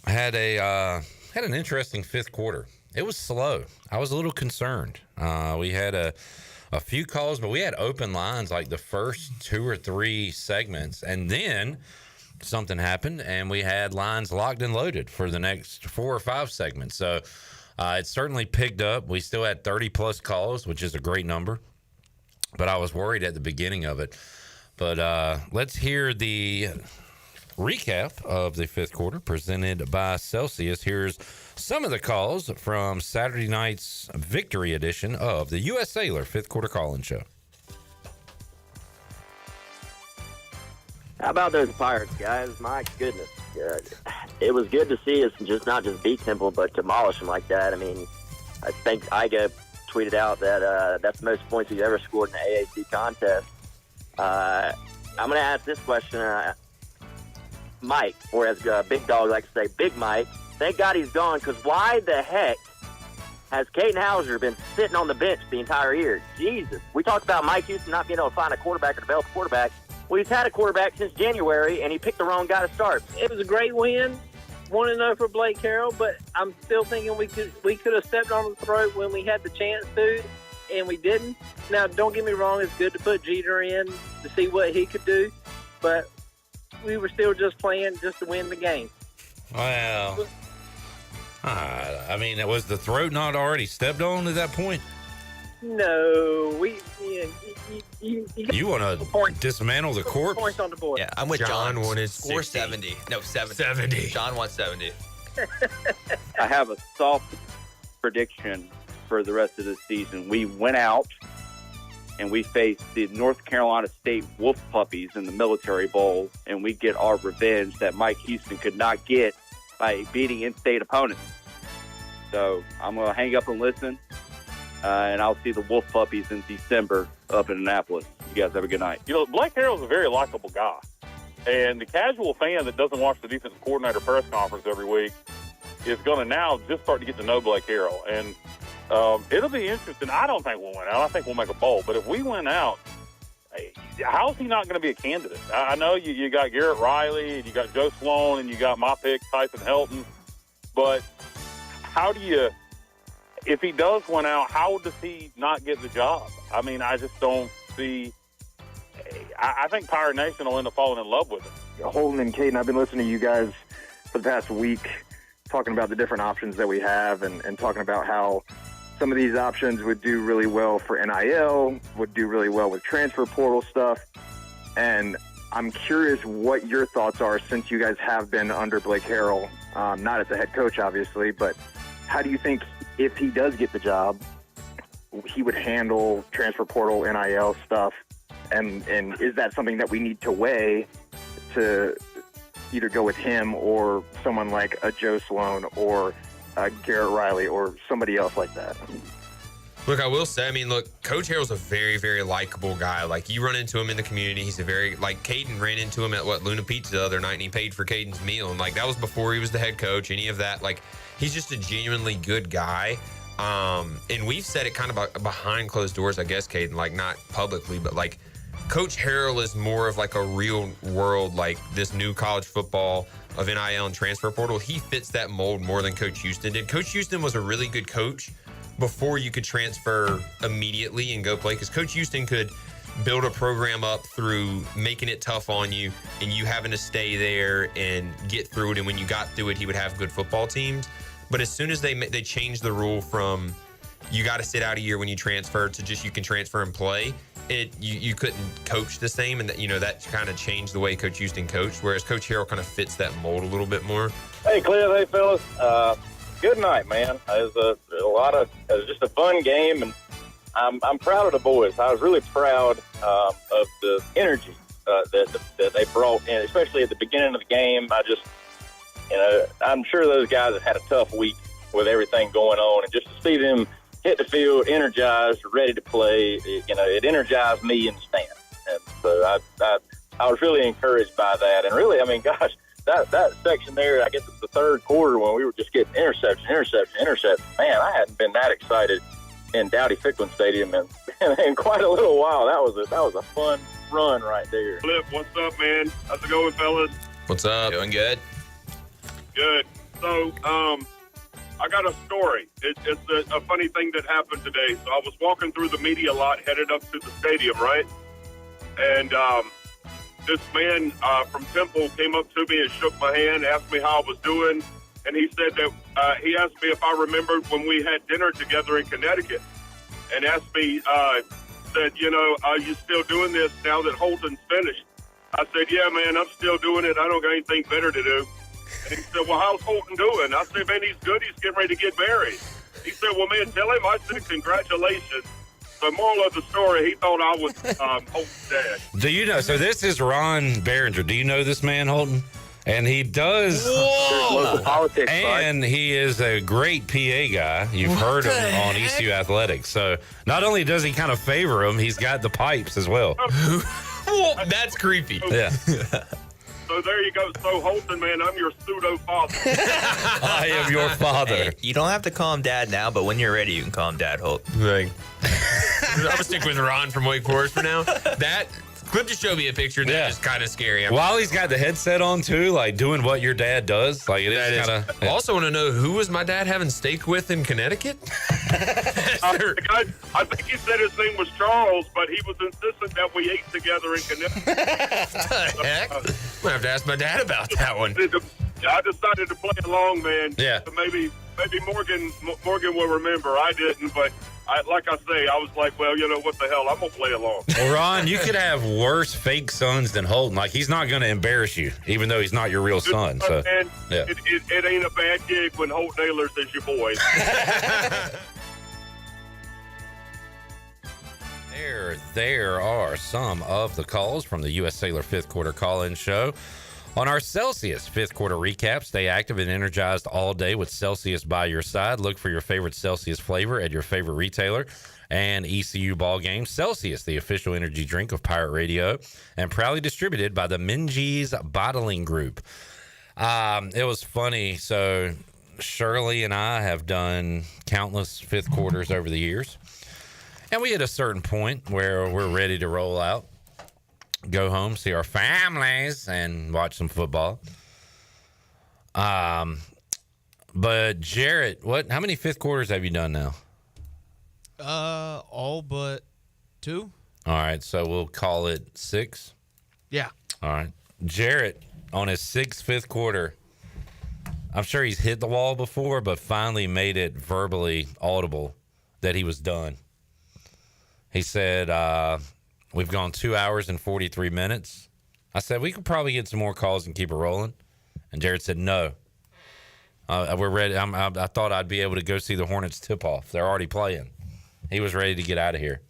had an interesting fifth quarter. It was slow. I was a little concerned. We had a few calls, but we had open lines like the first 2 or 3 segments, and then something happened, and we had lines locked and loaded for the next 4 or 5 segments. So it certainly picked up. We still had 30-plus calls, which is a great number, but I was worried at the beginning of it. But let's hear the recap of the fifth quarter presented by Celsius. Here's some of the calls from Saturday night's victory edition of the U.S. Sailor fifth quarter call-in show. How about those Pirates, guys? My goodness. It was good to see us not just beat Temple, but demolish them like that. I mean, I think Iga tweeted out that that's the most points he's ever scored in the AAC contest. I'm going to ask this question. Mike, or as Big Dog likes to say, Big Mike, thank God he's gone, because why the heck has Caden Hauser been sitting on the bench the entire year? Jesus. We talked about Mike Houston not being able to find a quarterback or develop a quarterback. Well, he's had a quarterback since January, and he picked the wrong guy to start. It was a great win, 1-0 for Blake Harrell, but I'm still thinking we could have stepped on the throat when we had the chance to, and we didn't. Now, don't get me wrong, it's good to put Jeter in to see what he could do, but we were still just playing just to win the game. Well, I mean, was the throat not already stepped on at that point? No, you want to dismantle the corpse? Points on the board. Yeah, I'm with John. Wanted Score 70. No, 70. 70. John wants 70. I have a soft prediction for the rest of the season. We went out and we faced the North Carolina State Wolf Puppies in the Military Bowl, and we get our revenge that Mike Houston could not get by beating in-state opponents. So I'm going to hang up and listen, and I'll see the Wolf Puppies in December up in Annapolis. You guys have a good night. You know, Blake Harrell's a very likable guy, and the casual fan that doesn't watch the defensive coordinator press conference every week is going to now just start to get to know Blake Harrell, and it'll be interesting. I don't think we'll win out. I think we'll make a bowl. But if we win out, how is he not going to be a candidate? I know you got Garrett Riley, and you got Joe Sloan, and you got my pick, Tyson Helton. But how do you, if he does win out, how does he not get the job? I mean, I just don't see. I think Pirate Nation will end up falling in love with him. Holton and Caden, I've been listening to you guys for the past week talking about the different options that we have and talking about how some of these options would do really well for NIL, would do really well with transfer portal stuff. And I'm curious what your thoughts are, since you guys have been under Blake Harrell, not as a head coach, obviously, but how do you think, if he does get the job, he would handle transfer portal, NIL stuff? And is that something that we need to weigh to either go with him or someone like a Joe Sloan or Garrett Riley or somebody else like that? Look, I will say, Coach Harrell's a very, very likable guy. Like, you run into him in the community. He's a very, Caden ran into him at Luna Pizza the other night, and he paid for Caden's meal. And, that was before he was the head coach, any of that. He's just a genuinely good guy. And we've said it kind of behind closed doors, I guess, Caden, not publicly, but, Coach Harrell is more of a real world, this new college football of NIL and transfer portal. He fits that mold more than Coach Houston did. Coach Houston was a really good coach before you could transfer immediately and go play, because Coach Houston could build a program up through making it tough on you and you having to stay there and get through it. And when you got through it, he would have good football teams. But as soon as they changed the rule from you got to sit out a year when you transfer to just you can transfer and play, you couldn't coach the same, and that kind of changed the way Coach Houston coached, whereas Coach Harrell kind of fits that mold a little bit more. Hey, Cliff. Hey, fellas. Good night, man. It was it was just a fun game, and I'm proud of the boys. I was really proud of the energy that they brought in, especially at the beginning of the game. You know, I'm sure those guys have had a tough week with everything going on, and just to see them hit the field, energized, ready to play, it energized me in the stand. And so I was really encouraged by that. And really, I mean, gosh, that section there, I guess it's the third quarter when we were just getting interception. Man, I hadn't been that excited in Dowdy Ficklin Stadium in quite a little while. That was a fun run right there. Flip, what's up, man? How's it going, fellas? What's up? Doing good. Good. So, I got a story. It's a funny thing that happened today. So I was walking through the media lot headed up to the stadium, right? And this man from Temple came up to me and shook my hand, asked me how I was doing. And he said that he asked me if I remembered when we had dinner together in Connecticut, and asked me, said, are you still doing this now that Holton's finished? I said, yeah, man, I'm still doing it. I don't got anything better to do. And he said, well, how's Holton doing? I said, man, he's good. He's getting ready to get married. He said, well, man, tell him. I said, congratulations. The moral of the story, he thought I was Holton's dad. Do you know? So this is Ron Behringer. Do you know this man, Holton? And he does. Local politics, and he is a great PA guy. You've heard him on ECU Athletics. So not only does he kind of favor him, he's got the pipes as well. That's creepy. Yeah. So there you go. So Holton, man, I'm your pseudo father. I am your father. Hey, you don't have to call him Dad now, but when you're ready, you can call him Dad Holt. Right. I'm gonna stick with Ron from Wake Forest for now. That Clip just showed me a picture that is kind of scary. While he's got the headset on too, like doing what your dad does, like it is kind of. I also want to know, who was my dad having steak with in Connecticut? I think he said his name was Charles, but he was insistent that we ate together in Connecticut. Heck, I'm gonna have to ask my dad about that one. I decided to play along, man. Yeah. So maybe Morgan will remember. I didn't, but like I say, I was like, well, you know what the hell? I'm gonna play along. Well, Ron, you could have worse fake sons than Holton. Like, he's not going to embarrass you, even though he's not your real son. So, man, yeah. It ain't a bad gig when Holt Naylors is your boy. There are some of the calls from the U.S. Sailor fifth quarter call-in show. On our Celsius fifth quarter recap, stay active and energized all day with Celsius by your side. Look for your favorite Celsius flavor at your favorite retailer and ECU ball game. Celsius, the official energy drink of Pirate Radio, and proudly distributed by the Minges Bottling Group. It was funny. So Shirley and I have done countless fifth quarters over the years, and we hit a certain point where we're ready to roll out, go home, see our families, and watch some football. But Jarrett, how many fifth quarters have you done now? All but 2. All right, so we'll call it 6. Yeah. All right. Jarrett, on his 6th fifth quarter, I'm sure he's hit the wall before, but finally made it verbally audible that he was done. He said, we've gone 2 hours and 43 minutes. I said, we could probably get some more calls and keep it rolling. And Jared said, no. We're ready. I thought I'd be able to go see the Hornets tip-off. They're already playing. He was ready to get out of here.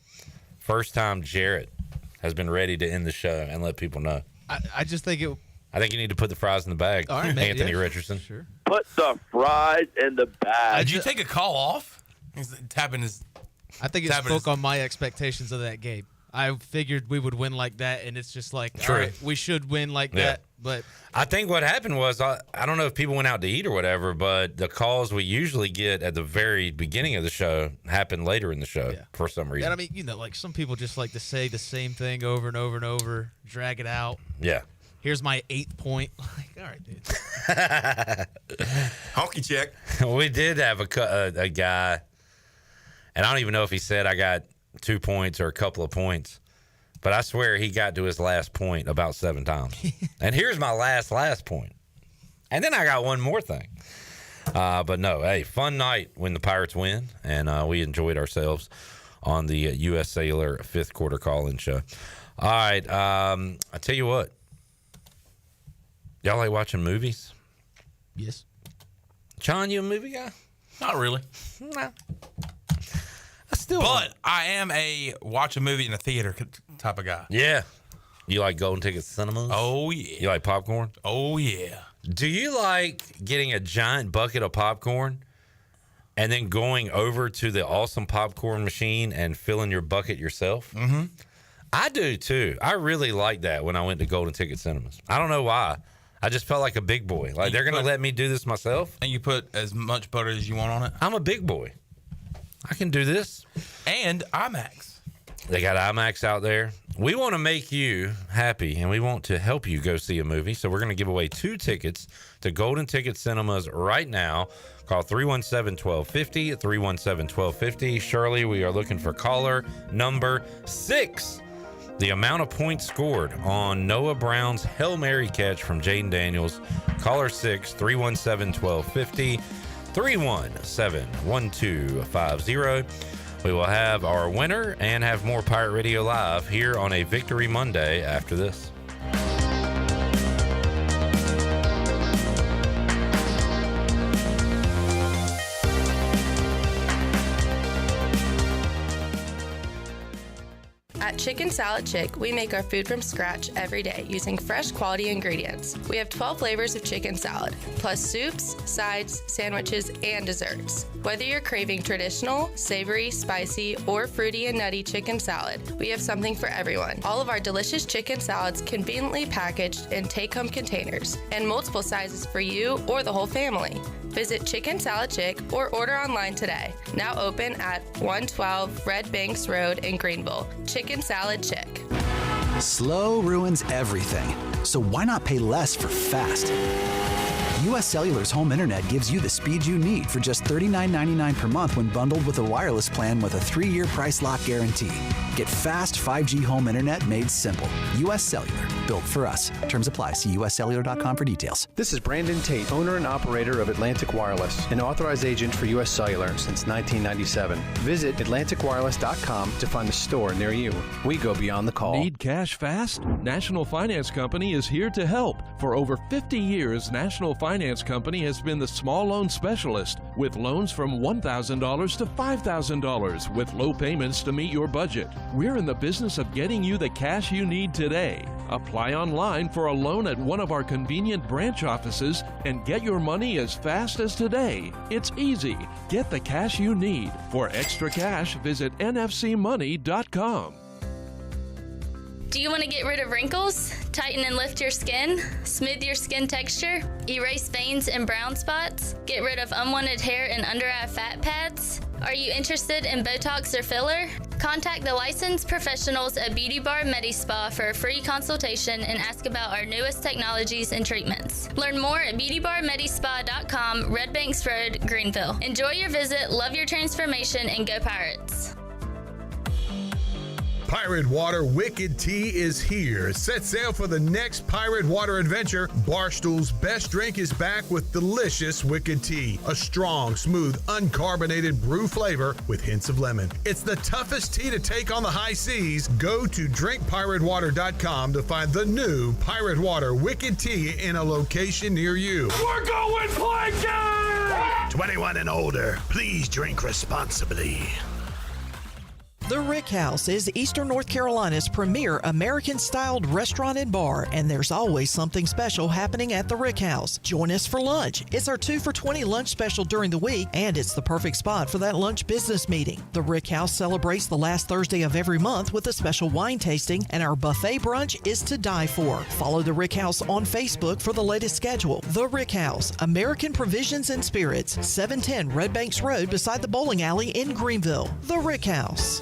First time Jarrett has been ready to end the show and let people know. I just think it... I think you need to put the fries in the bag, all right, Anthony yeah, Richardson. Sure. Put the fries in the bag. Did you take a call off? He's tapping his... I think it spoke on my expectations of that game. I figured we would win like that, and it's just like, True. all right, we should win like that. But I think what happened was, I don't know if people went out to eat or whatever, but the calls we usually get at the very beginning of the show happen later in the show for some reason. and I mean, like some people just like to say the same thing over and over and over, drag it out. Yeah. Here's my 8th point. Like, all right, dude. Honky check. We did have a guy, and I don't even know if he said I got 2 points or a couple of points, but I swear he got to his last point about 7 times. And here's my last point. And then I got one more thing. But no, hey, fun night when the Pirates win, and we enjoyed ourselves on the U.S. Sailor fifth quarter call-in show. All right, I tell you what. Y'all like watching movies? Yes. John, you a movie guy? Not really. No. But I am a watch a movie in a theater type of guy. Yeah. You like golden ticket cinemas? Oh, yeah. You like popcorn? Oh, yeah. Do you like getting a giant bucket of popcorn and then going over to the awesome popcorn machine and filling your bucket yourself? Mm-hmm. I do too. I really like that when I went to Golden Ticket Cinemas. I don't know why. I just felt like a big boy. Like, they're going to let me do this myself. And you put as much butter as you want on it? I'm a big boy. I can do this. And IMAX. They got IMAX out there. We want to make you happy, and we want to help you go see a movie. So we're going to give away 2 tickets to Golden Ticket Cinemas right now. Call 317-1250, 317-1250. Shirley, we are looking for caller number 6. The amount of points scored on Noah Brown's Hail Mary catch from Jaden Daniels. Caller 6, 317-1250, 317-1250. We will have our winner and have more Pirate Radio Live here on a Victory Monday after this. At Chicken Salad Chick, we make our food from scratch every day using fresh quality ingredients. We have 12 flavors of chicken salad, plus soups, sides, sandwiches, and desserts. Whether you're craving traditional, savory, spicy, or fruity and nutty chicken salad, we have something for everyone. All of our delicious chicken salads conveniently packaged in take-home containers and multiple sizes for you or the whole family. Visit Chicken Salad Chick or order online today. Now open at 112 Red Banks Road in Greenville. Chicken Salad Chick. Slow ruins everything, so why not pay less for fast? U.S. Cellular's home internet gives you the speed you need for just $39.99 per month when bundled with a wireless plan with a 3-year price lock guarantee. Get fast 5G home internet made simple. U.S. Cellular, built for us. Terms apply. See uscellular.com for details. This is Brandon Tate, owner and operator of Atlantic Wireless, an authorized agent for U.S. Cellular since 1997. Visit atlanticwireless.com to find a store near you. We go beyond the call. Need cash fast? National Finance Company is here to help. For over 50 years, National Finance Company has been the small loan specialist with loans from $1,000 to $5,000 with low payments to meet your budget. We're in the business of getting you the cash you need today. Apply online for a loan at one of our convenient branch offices and get your money as fast as today. It's easy. Get the cash you need. For extra cash, visit nfcmoney.com. Do you want to get rid of wrinkles, tighten and lift your skin, smooth your skin texture, erase veins and brown spots, get rid of unwanted hair and under-eye fat pads? Are you interested in Botox or filler? Contact the licensed professionals at Beauty Bar MediSpa for a free consultation and ask about our newest technologies and treatments. Learn more at beautybarmedispa.com, Red Banks Road, Greenville. Enjoy your visit, love your transformation, and go Pirates. Pirate Water Wicked Tea is here. Set sail for the next Pirate Water adventure. Barstool's best drink is back with delicious Wicked Tea. A strong, smooth, uncarbonated brew flavor with hints of lemon. It's the toughest tea to take on the high seas. Go to drinkpiratewater.com to find the new Pirate Water Wicked Tea in a location near you. We're going plankton! 21 and older, please drink responsibly. The Rick House is Eastern North Carolina's premier American-styled restaurant and bar, and there's always something special happening at the Rick House. Join us for lunch. It's our 2 for $20 lunch special during the week, and it's the perfect spot for that lunch business meeting. The Rick House celebrates the last Thursday of every month with a special wine tasting, and our buffet brunch is to die for. Follow the Rick House on Facebook for the latest schedule. The Rick House, American Provisions and Spirits, 710 Red Banks Road beside the bowling alley in Greenville. The Rick House.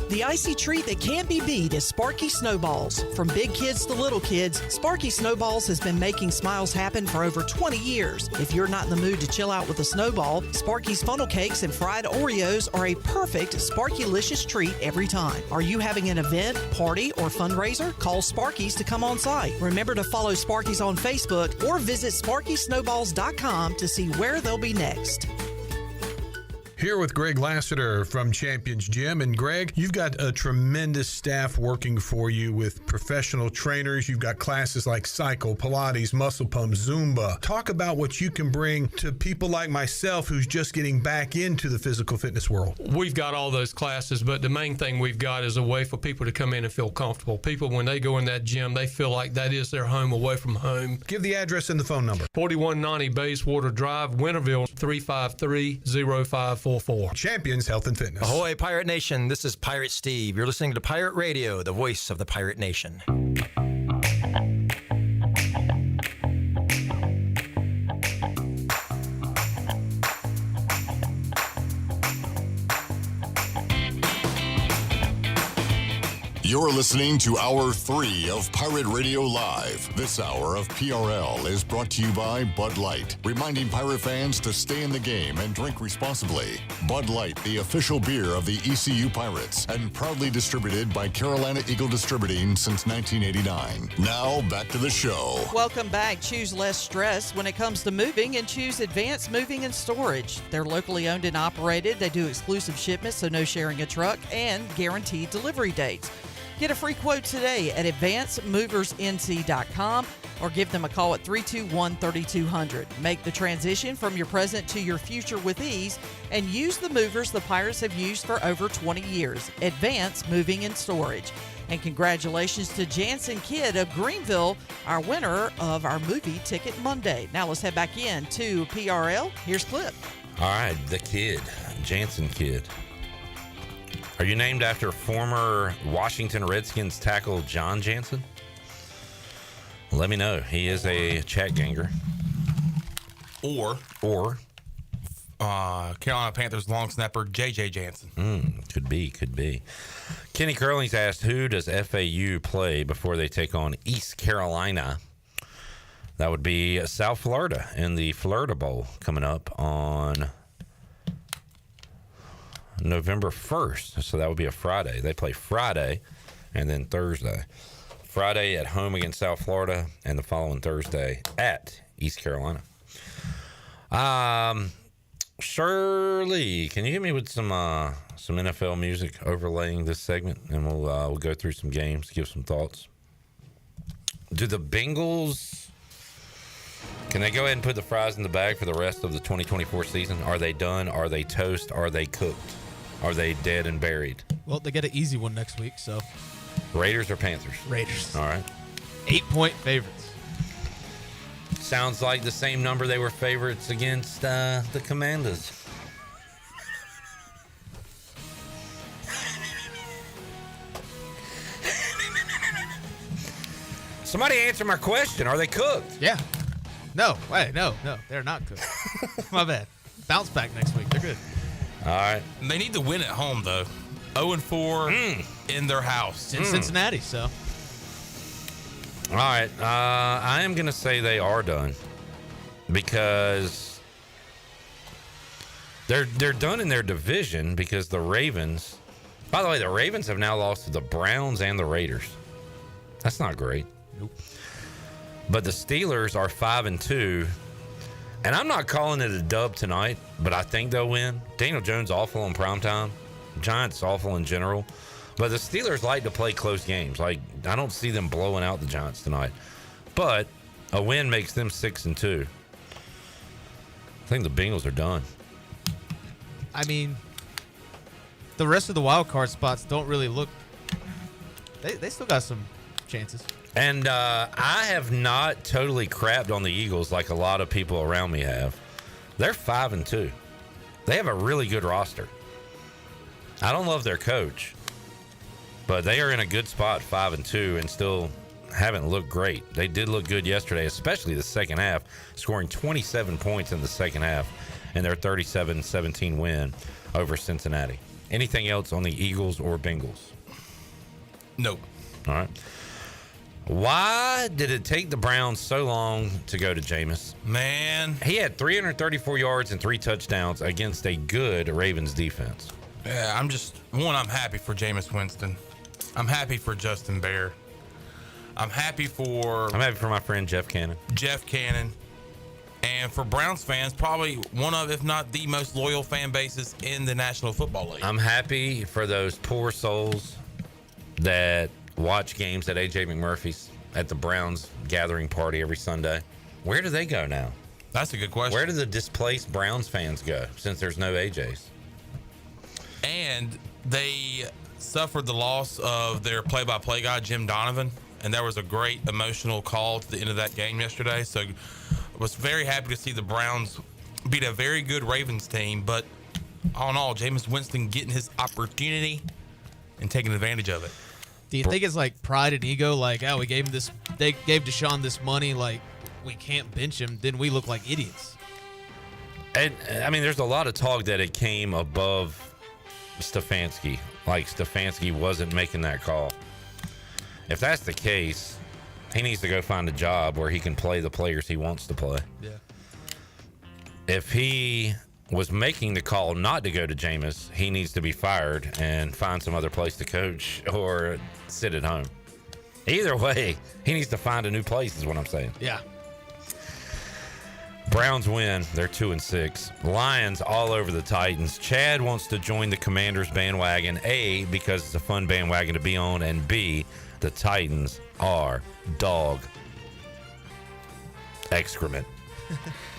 The icy treat that can't be beat is Sparky Snowballs. From big kids to little kids, Sparky Snowballs has been making smiles happen for over 20 years. If you're not in the mood to chill out with a snowball, Sparky's funnel cakes and fried Oreos are a perfect Sparky-licious treat every time. Are you having an event, party, or fundraiser? Call Sparky's to come on site. Remember to follow Sparky's on Facebook or visit SparkySnowballs.com to see where they'll be next. Here with Greg Lassiter from Champions Gym. And Greg, you've got a tremendous staff working for you with professional trainers. You've got classes like cycle, Pilates, muscle pump, Zumba. Talk about what you can bring to people like myself who's just getting back into the physical fitness world. We've got all those classes, but the main thing we've got is a way for people to come in and feel comfortable. People, when they go in that gym, they feel like that is their home away from home. Give the address and the phone number. 4190 Bayswater Drive, Winterville, 353-0544. Champions Health and Fitness. Ahoy, Pirate Nation. This is Pirate Steve. You're listening to Pirate Radio, the voice of the Pirate Nation. You're listening to Hour 3 of Pirate Radio Live. This hour of PRL is brought to you by Bud Light, reminding Pirate fans to stay in the game and drink responsibly. Bud Light, the official beer of the ECU Pirates, and proudly distributed by Carolina Eagle Distributing since 1989. Now, back to the show. Welcome back. Choose less stress when it comes to moving and choose Advanced Moving and Storage. They're locally owned and operated. They do exclusive shipments, so no sharing a truck, and guaranteed delivery dates. Get a free quote today at advancedmoversnc.com or give them a call at 321-3200. Make the transition from your present to your future with ease and use the movers the Pirates have used for over 20 years. Advanced Moving and Storage. And congratulations to Jansen Kidd of Greenville, our winner of our Movie Ticket Monday. Now let's head back in to PRL. Here's Clip. All right, the kid, Jansen Kidd. Are you named after former Washington Redskins tackle John Jansen? Let me know. He is a chat ganger. Or Carolina Panthers long snapper J.J. Jansen. Could be. Kenny Curling's asked, who does FAU play before they take on East Carolina? That would be South Florida in the Florida Bowl coming up on November 1st. So that would be a Friday. They play Friday and then Thursday. Friday at home against South Florida and the following Thursday at East Carolina. Shirley, can you hit me with some NFL music overlaying this segment, and we'll go through some games, give some thoughts. Do the Bengals, can they go ahead and put the fries in the bag for the rest of the 2024 season? Are they done? Are they toast? Are they cooked? Are they dead and buried? Well, they get an easy one next week, so. Raiders or Panthers? Raiders. All right. 8-point favorites. Sounds like the same number they were favorites against the Commanders. Somebody answer my question. Are they cooked? Yeah. No. They're not cooked. My bad. Bounce back next week. They're good. All right. They need to win at home, though. 0-4 in their house. In Cincinnati, so. All right. I am going to say they are done because they're done in their division because the Ravens. By the way, the Ravens have now lost to the Browns and the Raiders. That's not great. Nope. But the Steelers are 5-2. And I'm not calling it a dub tonight, but I think they'll win. Daniel Jones awful in primetime. Giants awful in general. But the Steelers like to play close games. Like, I don't see them blowing out the Giants tonight. But a win makes them 6-2. I think the Bengals are done. I mean, the rest of the wild card spots don't really look. They still got some chances. And I have not totally crapped on the Eagles like a lot of people around me have. They're 5-2. They have a really good roster. I don't love their coach, but they are in a good spot, 5-2, and still haven't looked great. They did look good yesterday, especially the second half, scoring 27 points in the second half in their 37-17 win over Cincinnati. Anything else on the Eagles or Bengals? Nope. All right. Why did it take the Browns so long to go to Jameis? Man. He had 334 yards and 3 touchdowns against a good Ravens defense. Yeah, I'm happy for Jameis Winston. I'm happy for Justin Bear. I'm happy for my friend Jeff Cannon. And for Browns fans, probably one of, if not the most loyal fan bases in the National Football League. I'm happy for those poor souls that watch games at A.J. McMurphy's at the Browns gathering party every Sunday. Where do they go now? That's a good question. Where do the displaced Browns fans go since there's no AJs? And they suffered the loss of their play-by-play guy, Jim Donovan, and there was a great emotional call to the end of that game yesterday. So I was very happy to see the Browns beat a very good Ravens team, but all in all, Jameis Winston getting his opportunity and taking advantage of it. Do you think it's like pride and ego? Like, oh, we gave him this, they gave Deshaun this money, like, we can't bench him, then we look like idiots. And I mean, there's a lot of talk that it came above Stefanski. Like, Stefanski wasn't making that call. If that's the case, he needs to go find a job where he can play the players he wants to play. Yeah. If he was making the call not to go to Jameis, he needs to be fired and find some other place to coach or sit at home. Either way, he needs to find a new place is what I'm saying. Yeah. Browns win. They're 2-6. Lions all over the Titans. Chad wants to join the Commanders bandwagon, A, because it's a fun bandwagon to be on, and B, the Titans are dog excrement.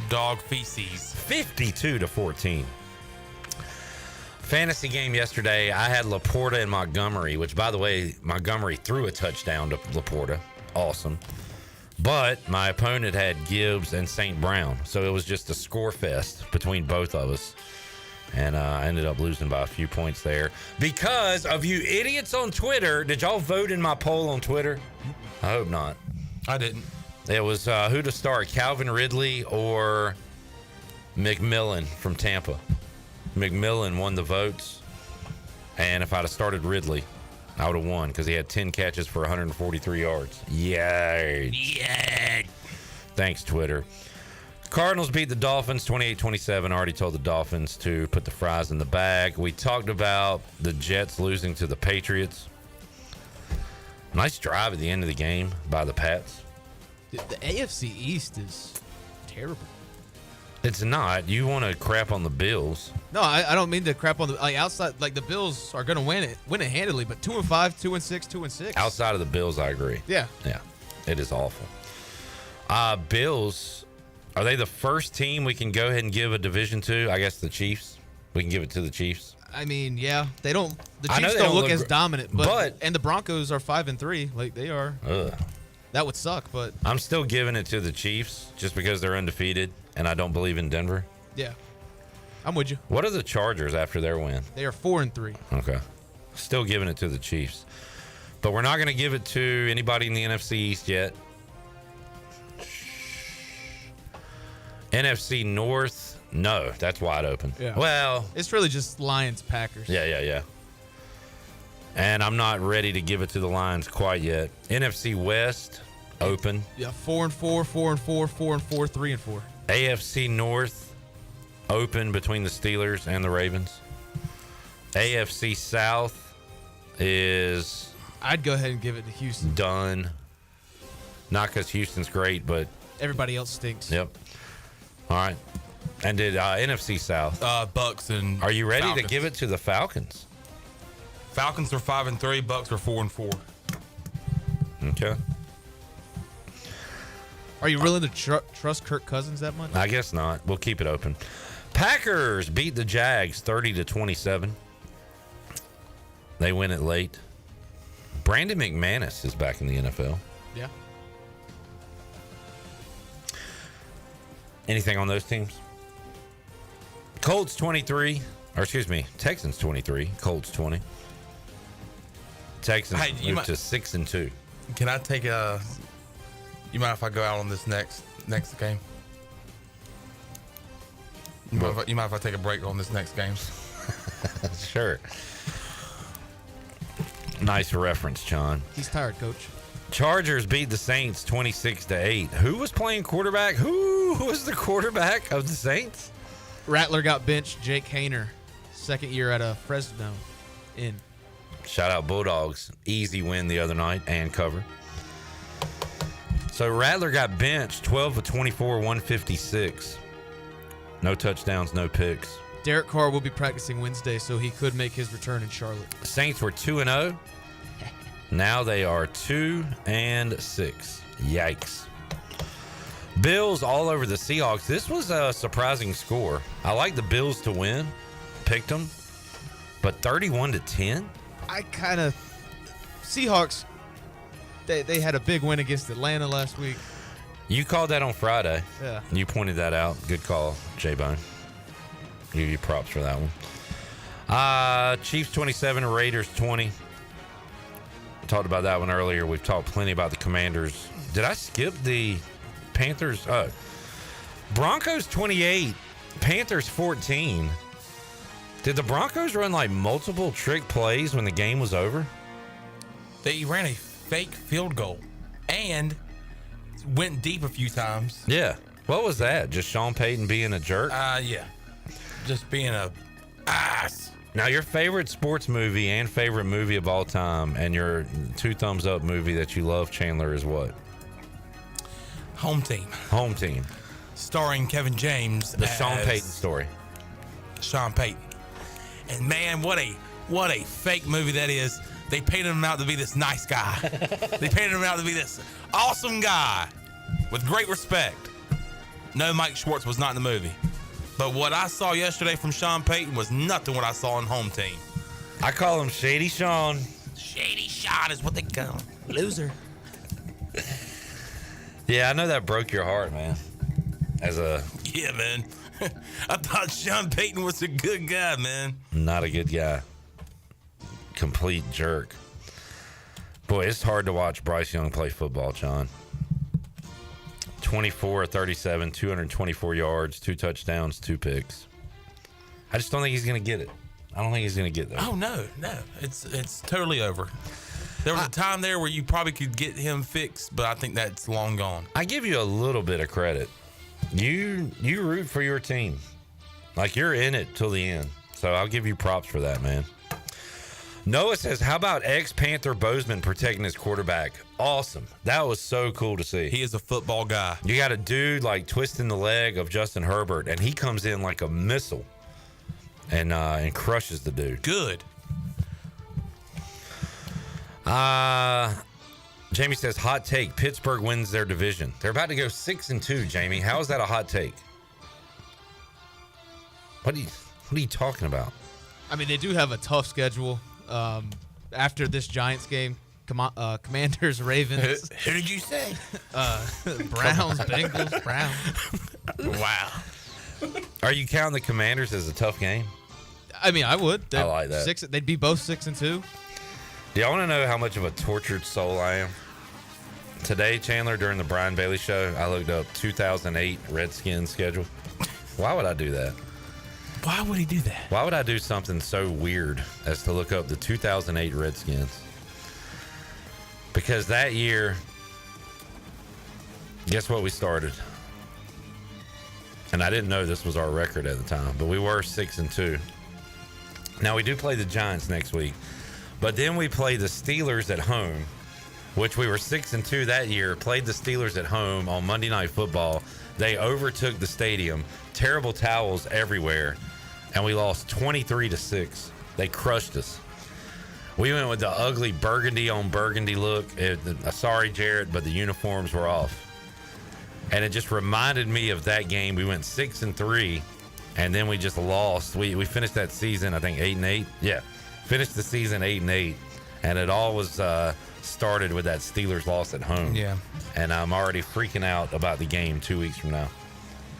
Dog feces. 52-14. Fantasy game yesterday, I had Laporta and Montgomery, which, by the way, Montgomery threw a touchdown to Laporta. Awesome. But my opponent had Gibbs and St. Brown, so it was just a score fest between both of us. And I ended up losing by a few points there because of you idiots on Twitter. Did y'all vote in my poll on Twitter? I hope not. I didn't. It was who to start, Calvin Ridley or McMillan from Tampa. McMillan won the votes, and if I'd have started Ridley, I would have won because he had 10 catches for 143 yards. Yay. Yeah. Thanks, Twitter. Cardinals beat the Dolphins 28-27. Already told the Dolphins to put the fries in the bag. We talked about the Jets losing to the Patriots. Nice drive at the end of the game by the Pats. The AFC East is terrible. It's not. You want to crap on the Bills. No, I don't mean to crap on the outside. Like, the Bills are going to win it handily, but 2-5, 2-6, 2-6. Outside of the Bills, I agree. Yeah. Yeah. It is awful. Bills, are they the first team we can go ahead and give a division to? I guess the Chiefs. We can give it to the Chiefs. I mean, yeah, they don't. The I know Chiefs they don't don't look as look- dominant, but- and the Broncos are 5-3, like they are. Ugh. That would suck, but I'm still giving it to the Chiefs just because they're undefeated, and I don't believe in Denver. yeah, I'm with you. What are the Chargers after their win? They are 4-3. Okay. Still giving it to the Chiefs. But we're not going to give it to anybody in the NFC East yet. NFC North, no, that's wide open. Yeah. Well, It's really just Lions, Packers. yeah. And I'm not ready to give it to the Lions quite yet. NFC West, open. Yeah, 4-4, 4-4, 4-4, 3-4. AFC North, open between the Steelers and the Ravens. AFC South is I'd go ahead and give it to Houston. done. Not because Houston's great, but Everybody else stinks. yep. All right. And did NFC South? Bucks and Are you ready Falcons. to give it to the Falcons? Falcons are 5-3. Bucks are 4-4. Okay. Are you willing to trust Kirk Cousins that much? I guess not. We'll keep it open. Packers beat the Jags 30-27. They win it late. Brandon McManus is back in the NFL. Yeah. Anything on those teams? Colts 23, or excuse me, Texans 23, Colts 20. Texans Hey, you moved might- to 6-2. Can I take a? You mind if I go out on this next game? You mind if I take a break on this next game? Sure. Nice reference, John. He's tired, Coach. Chargers beat the Saints 26-8. Who was playing quarterback? Who was the quarterback of the Saints? Rattler got benched. Jake Hayner, second year out of Fresno, in. Shout out Bulldogs. Easy win the other night and cover. So Rattler got benched 12 of 24, 156. No touchdowns, no picks. Derek Carr will be practicing Wednesday, so he could make his return in Charlotte. Saints were 2-0. Now they are 2-6. Yikes. Bills all over the Seahawks. This was a surprising score. I like the Bills to win. Picked them. But 31-10? I kind of... Seahawks, they had a big win against Atlanta last week. You called that on Friday. Yeah. You pointed that out. Good call, J-Bone. Give you props for that one. Chiefs 27, Raiders 20. Talked about that one earlier. We've talked plenty about the Commanders. Did I skip the Panthers? Broncos 28, Panthers 14. Did the Broncos run like multiple trick plays when the game was over? They ran a fake field goal and went deep a few times. Yeah. What was that? Just Sean Payton being a jerk? Yeah. Just being a ass. Now, your favorite sports movie and favorite movie of all time and your 2 thumbs up movie that you love, Chandler, is what? Home Team. Home Team. Starring Kevin James. The Sean Payton story. Sean Payton. And man, what a fake movie that is. They painted him out to be this nice guy. They painted him out to be this awesome guy with great respect. No, Mike Schwartz was not in the movie. But what I saw yesterday from Sean Payton was nothing what I saw in Home Team. I call him Shady Sean. Shady Sean is what they call him. Loser. Yeah, I know that broke your heart, man. Yeah, man. I thought Sean Payton was a good guy, man. Not a good guy. Complete jerk. Boy, it's hard to watch Bryce Young play football, John. 24-37, 224 yards, 2 touchdowns, 2 picks. I just don't think he's going to get it. I don't think he's going to get there. Oh, no. It's totally over. There was a time there where you probably could get him fixed, but I think that's long gone. I give you a little bit of credit. You root for your team. Like, you're in it till the end. So I'll give you props for that, man. Noah says, how about ex-Panther Bozeman protecting his quarterback? Awesome. That was so cool to see. He is a football guy. You got a dude like twisting the leg of Justin Herbert, and he comes in like a missile and crushes the dude. Good. Jamie says, hot take, Pittsburgh wins their division. They're about to go 6-2, Jamie. How is that a hot take? What are you talking about? I mean, they do have a tough schedule. After this Giants game, Commanders, Ravens. Who did you say? Browns, Bengals, Browns. Wow. Are you counting the Commanders as a tough game? I mean, I would. I like that. They'd be both 6-2. Do y'all want to know how much of a tortured soul I am? Today, Chandler, during the Brian Bailey show, I looked up 2008 Redskins schedule. Why would I do that? Why would he do that? Why would I do something so weird as to look up the 2008 Redskins? Because that year, guess what we started? And I didn't know this was our record at the time, but we were 6-2. Now, we do play the Giants next week, but then we play the Steelers at home, which we were 6-2 that year, played the Steelers at home on Monday Night Football. They overtook the stadium, terrible towels everywhere, and we lost 23-6. They crushed us. We went with the ugly burgundy on burgundy look. Sorry, Jarrett, but the uniforms were off. And it just reminded me of that game. We went 6-3, and then we just lost. We finished that season, I think, 8-8. Yeah, finished the season 8-8, and it all was started with that Steelers loss at home. Yeah. And I'm already freaking out about the game 2 weeks from now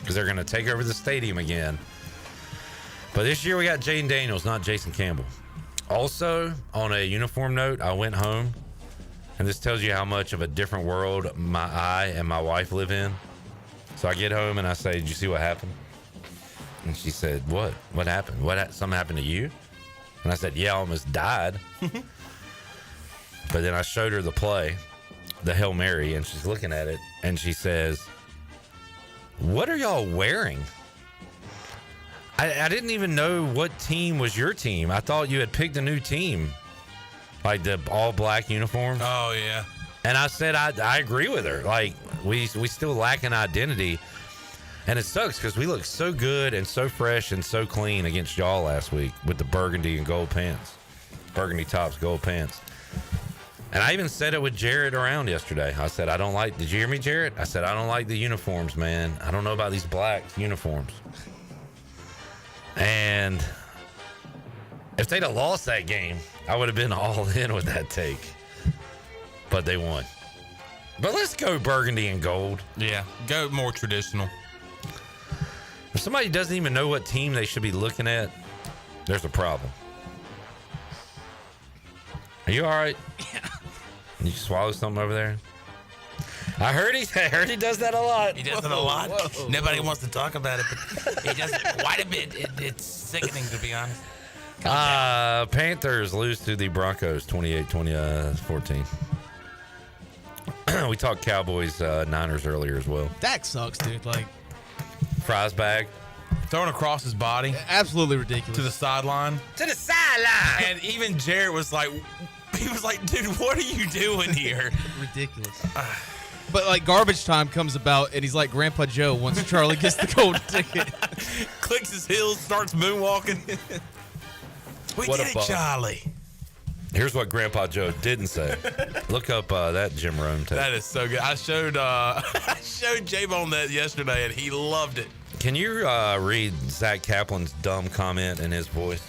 because they're going to take over the stadium again. But this year we got Jaden Daniels, not Jason Campbell. Also, on a uniform note, I went home, and this tells you how much of a different world I and my wife live in. So I get home and I say, "Did you see what happened?" And she said, "What? What happened? Something happened to you?" And I said, "Yeah, I almost died." But then I showed her the play, the Hail Mary, and she's looking at it, and she says, "What are y'all wearing?" I didn't even know what team was your team. I thought you had picked a new team, like the all-black uniform. Oh, yeah. And I said, I agree with her. Like, We still lack an identity. And it sucks because we looked so good and so fresh and so clean against y'all last week with the burgundy and gold pants. Burgundy tops, gold pants. And I even said it with Jared around yesterday. I said, I don't like, did you hear me, Jared? I said, I don't like the uniforms, man. I don't know about these black uniforms. And if they'd have lost that game, I would have been all in with that take. But they won. But let's go burgundy and gold. Yeah, go more traditional. If somebody doesn't even know what team they should be looking at, there's a problem. Are you all right? Yeah. You swallow something over there? I heard he does that a lot. He does it a lot. Whoa. Nobody wants to talk about it, but he does it quite a bit. It's sickening, to be honest. Panthers lose to the Broncos 28-14. We talked Cowboys, Niners earlier as well. Dak sucks, dude. Like, fries bag. Throwing across his body. Absolutely ridiculous. To the sideline. To the sideline. And even Jared was like, dude, what are you doing here? Ridiculous. But, like, garbage time comes about, and he's like Grandpa Joe once Charlie gets the golden ticket. Clicks his heels, starts moonwalking. We What did a it, bum. Charlie. Here's what Grandpa Joe didn't say. Look up that Jim Rome tape. That is so good. I showed J-Bone that yesterday, and he loved it. Can you read Zach Kaplan's dumb comment in his voice?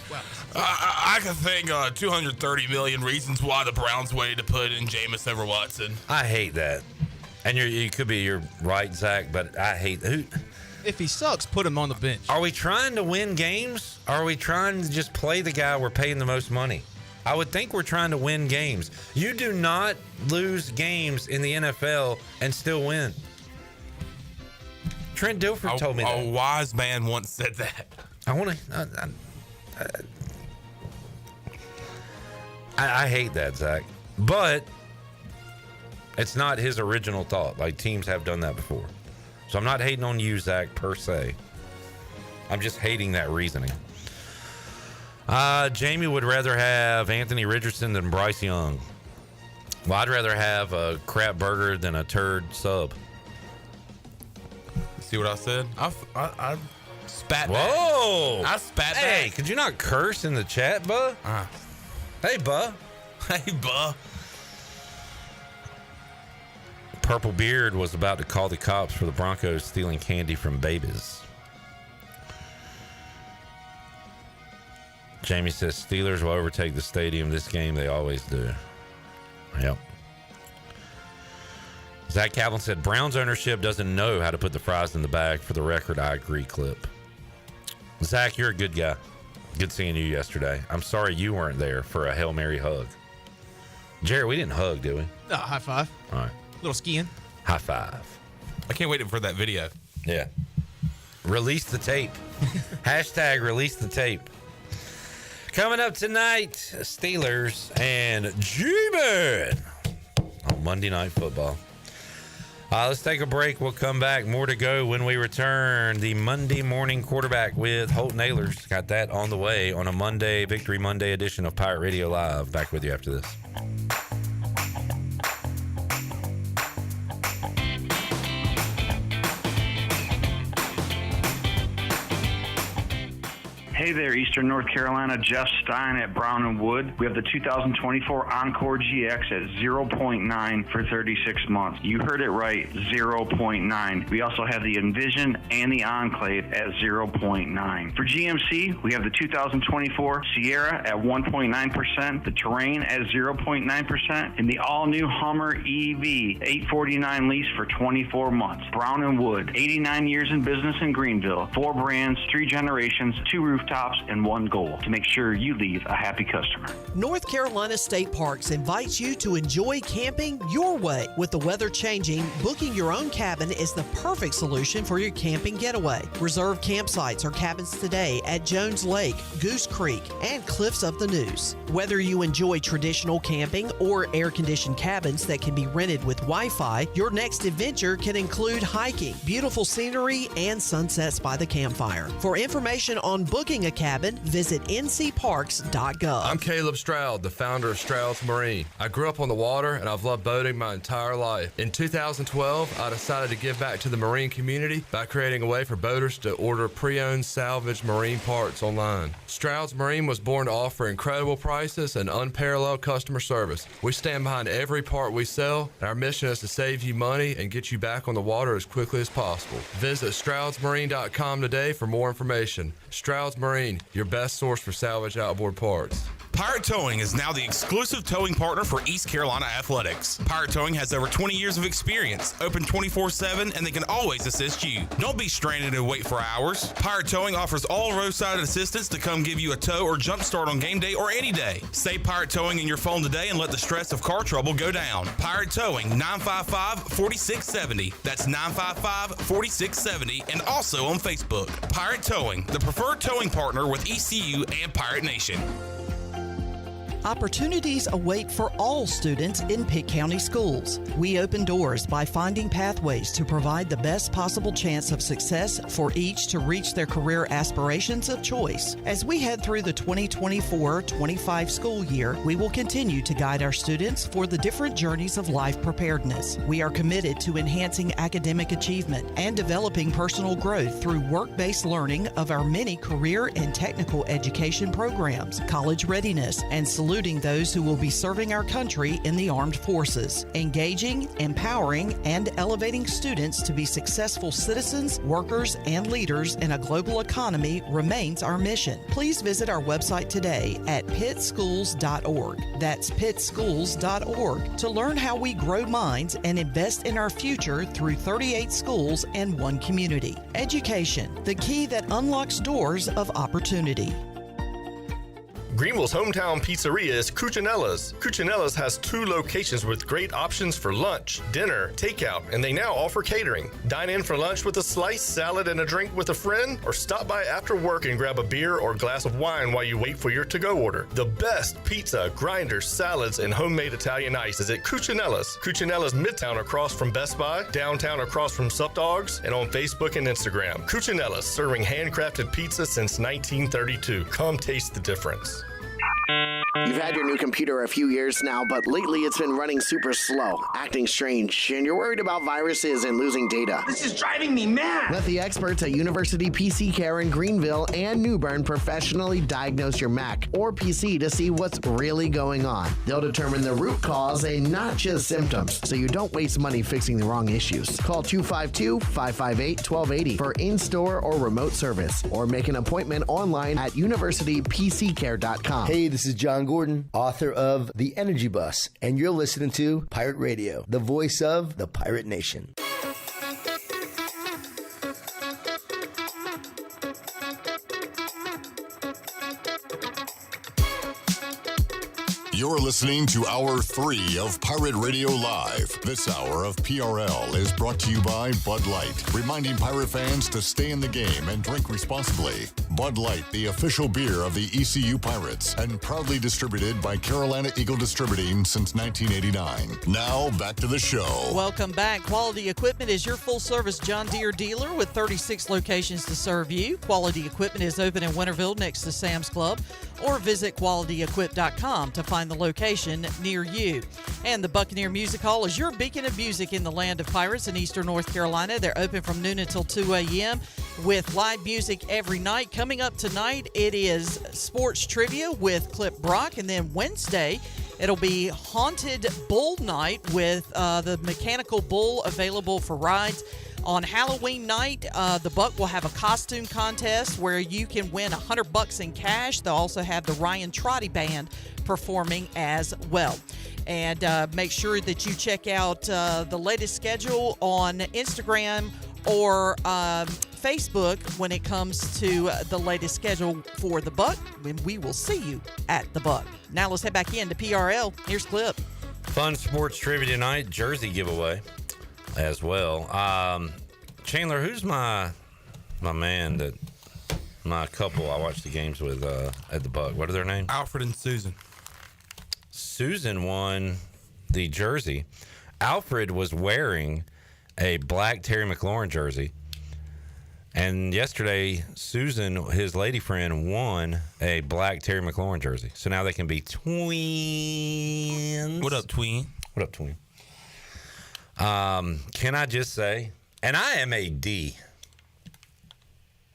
I can think 230 million reasons why the Browns waited to put in Jameis over Watson. I hate that. And you're right, Zach, but I hate who. If he sucks, put him on the bench. Are we trying to win games? Or are we trying to just play the guy we're paying the most money? I would think we're trying to win games. You do not lose games in the NFL and still win. Trent Dilfer told me that. A wise man once said that. I hate that, Zach. But it's not his original thought. Like, teams have done that before. So I'm not hating on you, Zach, per se. I'm just hating that reasoning. Jamie would rather have Anthony Richardson than Bryce Young. Well, I'd rather have a crap burger than a turd sub. See what I said? I spat back. Whoa! I spat back. Hey, could you not curse in the chat, buh? Hey, buh. Hey, buh. Purple Beard was about to call the cops for the Broncos stealing candy from babies. Jamie says Steelers will overtake the stadium this game. They always do. Yep. Zach Kaplan said Browns ownership doesn't know how to put the fries in the bag. For the record, I agree, clip. Zach, you're a good guy. Good seeing you yesterday. I'm sorry you weren't there for a Hail Mary hug. Jerry, we didn't hug, did we? No, high five. All right. Little skiing. High five. I can't wait for that video. Yeah. Release the tape. Hashtag release the tape. Coming up tonight, Steelers and G-Man on Monday Night Football. Let's take a break. We'll come back. More to go when we return. The Monday morning quarterback with Holt Nailers. Got that on the way on a Monday, Victory Monday edition of Pirate Radio Live. Back with you after this. Hey there, Eastern North Carolina. Jeff Stein at Brown & Wood. We have the 2024 Encore GX at 0.9 for 36 months. You heard it right, 0.9. We also have the Envision and the Enclave at 0.9. For GMC, we have the 2024 Sierra at 1.9%, the Terrain at 0.9%, and the all-new Hummer EV 849 lease for 24 months. Brown & Wood, 89 years in business in Greenville. 4 brands, 3 generations, 2 rooftops, and 1 goal: to make sure you leave a happy customer. North Carolina State Parks invites you to enjoy camping your way. With the weather changing, booking your own cabin is the perfect solution for your camping getaway. Reserve campsites or cabins today at Jones Lake, Goose Creek, and Cliffs of the Neuse. Whether you enjoy traditional camping or air-conditioned cabins that can be rented with Wi-Fi, your next adventure can include hiking, beautiful scenery, and sunsets by the campfire. For information on booking a a cabin, visit ncparks.gov. I'm Caleb Stroud, the founder of Stroud's Marine. I grew up on the water and I've loved boating my entire life. In 2012, I decided to give back to the marine community by creating a way for boaters to order pre-owned salvage marine parts online. Stroud's Marine was born to offer incredible prices and unparalleled customer service. We stand behind every part we sell, and our mission is to save you money and get you back on the water as quickly as possible. Visit StroudsMarine.com today for more information. Stroud's Marine, your best source for salvage outboard parts. Pirate Towing is now the exclusive towing partner for East Carolina Athletics. Pirate Towing has over 20 years of experience, open 24/7, and they can always assist you. Don't be stranded and wait for hours. Pirate Towing offers all roadside assistance to come give you a tow or jump start on game day or any day. Say Pirate Towing in your phone today and let the stress of car trouble go down. Pirate Towing, 955-4670. That's 955-4670, and also on Facebook. Pirate Towing, the preferred towing partner with ECU and Pirate Nation. Opportunities await for all students in Pitt County schools. We open doors by finding pathways to provide the best possible chance of success for each to reach their career aspirations of choice. As we head through the 2024-25 school year, we will continue to guide our students for the different journeys of life preparedness. We are committed to enhancing academic achievement and developing personal growth through work-based learning of our many career and technical education programs, college readiness, and saluting those who will be serving our country in the armed forces. Engaging, empowering, and elevating students to be successful citizens, workers, and leaders in a global economy remains our mission. Please visit our website today at pittschools.org. That's pittschools.org to learn how we grow minds and invest in our future through 38 schools and one community. Education, the key that unlocks doors of opportunity. Greenville's hometown pizzeria is Cucinella's. Cucinella's has 2 locations with great options for lunch, dinner, takeout, and they now offer catering. Dine in for lunch with a slice, salad, and a drink with a friend, or stop by after work and grab a beer or glass of wine while you wait for your to-go order. The best pizza, grinders, salads, and homemade Italian ice is at Cucinella's. Cucinella's Midtown across from Best Buy, downtown across from Sup Dogs, and on Facebook and Instagram. Cucinella's, serving handcrafted pizza since 1932. Come taste the difference. You've had your new computer a few years now, but lately it's been running super slow, acting strange, and you're worried about viruses and losing data. This is driving me mad! Let the experts at University PC Care in Greenville and New Bern professionally diagnose your Mac or PC to see what's really going on. They'll determine the root cause and not just symptoms, so you don't waste money fixing the wrong issues. Call 252-558-1280 for in-store or remote service, or make an appointment online at universitypccare.com. Hey, this is John Gordon, author of The Energy Bus, and you're listening to Pirate Radio, the voice of the Pirate Nation. You're listening to Hour 3 of Pirate Radio Live. This hour of PRL is brought to you by Bud Light, reminding pirate fans to stay in the game and drink responsibly. Bud Light, the official beer of the ECU Pirates, and proudly distributed by Carolina Eagle Distributing since 1989. Now, back to the show. Welcome back. Quality Equipment is your full-service John Deere dealer with 36 locations to serve you. Quality Equipment is open in Winterville next to Sam's Club, or visit qualityequip.com to find the location near you. And the Buccaneer Music Hall is your beacon of music in the land of pirates in eastern North Carolina. They're open from noon until 2 a.m. with live music every night. Coming up tonight, it is sports trivia with Clip Brock, and then Wednesday, it'll be Haunted Bull Night with the mechanical bull available for rides. On Halloween night, the Buck will have a costume contest where you can win $100 in cash. They'll also have the Ryan Trotty Band performing as well. And make sure that you check out the latest schedule on Instagram or Facebook when it comes to the latest schedule for the Buck. And we will see you at the Buck. Now let's head back into PRL. Here's Clip. Fun sports trivia tonight. Jersey giveaway as well. Chandler, who's my man that my couple I watch the games with at the Buck? What are their names? Alfred and Susan. Susan won the jersey. Alfred was wearing a black Terry McLaurin jersey. And yesterday, Susan, his lady friend, won a black Terry McLaurin jersey. So now they can be twins. What up, twin? What up, twin? Can I just say, and I am a D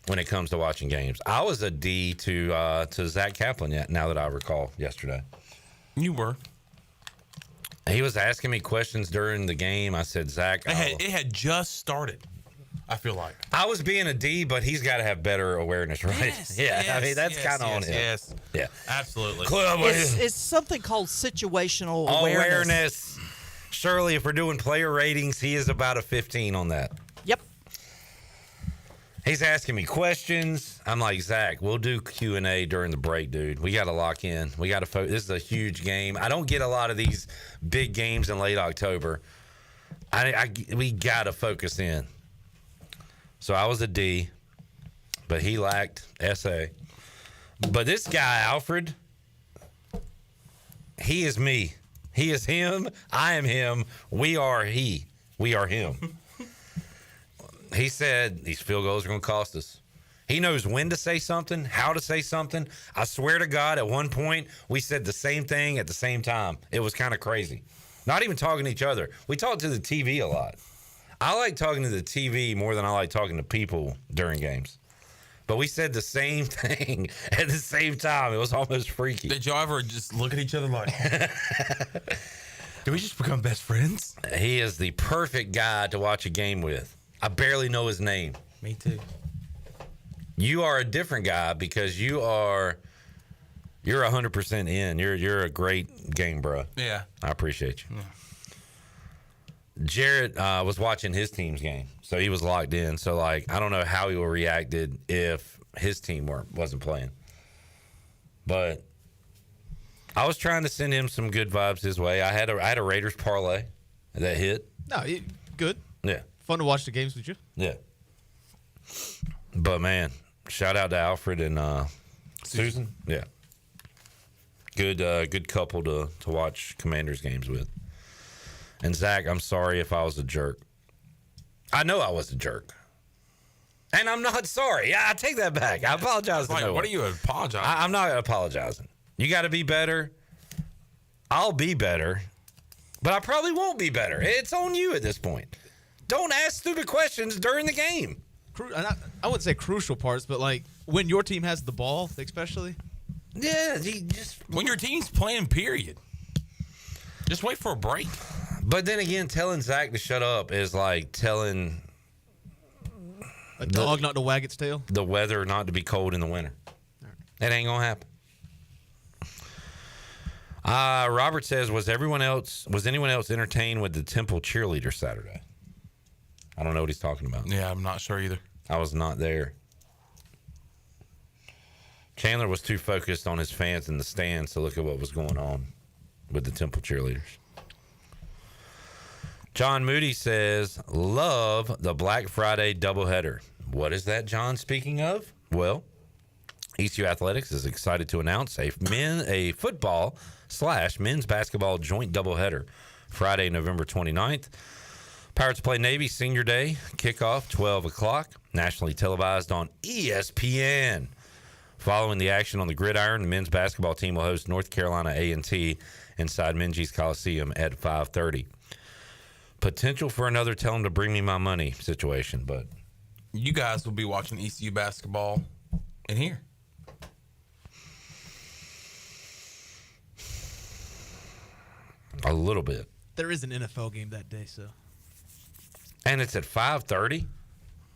when it comes to watching games. I was a D to Zach Kaplan now that I recall yesterday. You were. He was asking me questions during the game. I said, Zach. It had just started, I feel like. I was being a D, but he's got to have better awareness, right? Yes, I mean, that's kind of on him. Yes. Yeah. Absolutely. It's something called situational awareness. Surely, if we're doing player ratings, he is about a 15 on that. Yep. He's asking me questions. I'm like, Zach, we'll do Q&A during the break, dude. We got to lock in. We got to focus. This is a huge game. I don't get a lot of these big games in late October. We got to focus in. So I was a D, but he lacked SA. But this guy, Alfred, he is me. He is him. I am him. We are he. We are him. He said these field goals are going to cost us. He knows when to say something, how to say something. I swear to God, at one point, we said the same thing at the same time. It was kind of crazy. Not even talking to each other. We talked to the TV a lot. I like talking to the TV more than I like talking to people during games. But we said the same thing at the same time. It was almost freaky. Did y'all ever just look at each other like, did we just become best friends? He is the perfect guy to watch a game with. I barely know his name. Me too. You are a different guy because you're 100% in. You're a great game, bro. Yeah. I appreciate you. Yeah. Jarrett was watching his team's game, so he was locked in. So, like, I don't know how he would have reacted if his team wasn't playing. But I was trying to send him some good vibes his way. I had a Raiders parlay that hit. No, good. Yeah. Fun to watch the games with you. Yeah. But, man, shout out to Alfred and Susan. Yeah. Good couple to watch Commanders games with. And, Zach, I'm sorry if I was a jerk. I know I was a jerk. And I'm not sorry. Yeah, I take that back. I apologize to no one. What are you apologizing? I'm not apologizing. You got to be better. I'll be better. But I probably won't be better. It's on you at this point. Don't ask stupid questions during the game. I wouldn't say crucial parts, but, like, when your team has the ball, especially. Yeah. When your team's playing, period. Just wait for a break. But then again, telling Zach to shut up is like telling a dog not to wag its tail. The weather not to be cold in the winter. That ain't gonna happen. Robert says, was anyone else entertained with the Temple cheerleader Saturday? I don't know what he's talking about. Yeah, I'm not sure either. I was not there. Chandler was too focused on his fans in the stands to look at what was going on with the Temple cheerleaders. John Moody says, love the Black Friday doubleheader. What is that, John, speaking of? Well, ECU Athletics is excited to announce a football/men's basketball joint doubleheader Friday, November 29th. Pirates play Navy Senior Day, kickoff 12 o'clock, nationally televised on ESPN. Following the action on the gridiron, the men's basketball team will host North Carolina A&T inside Minges Coliseum at 5:30. Potential for another tell them to bring me my money situation, but you guys will be watching ECU basketball in here. A little bit. There is an NFL game that day, so. And it's at 5:30.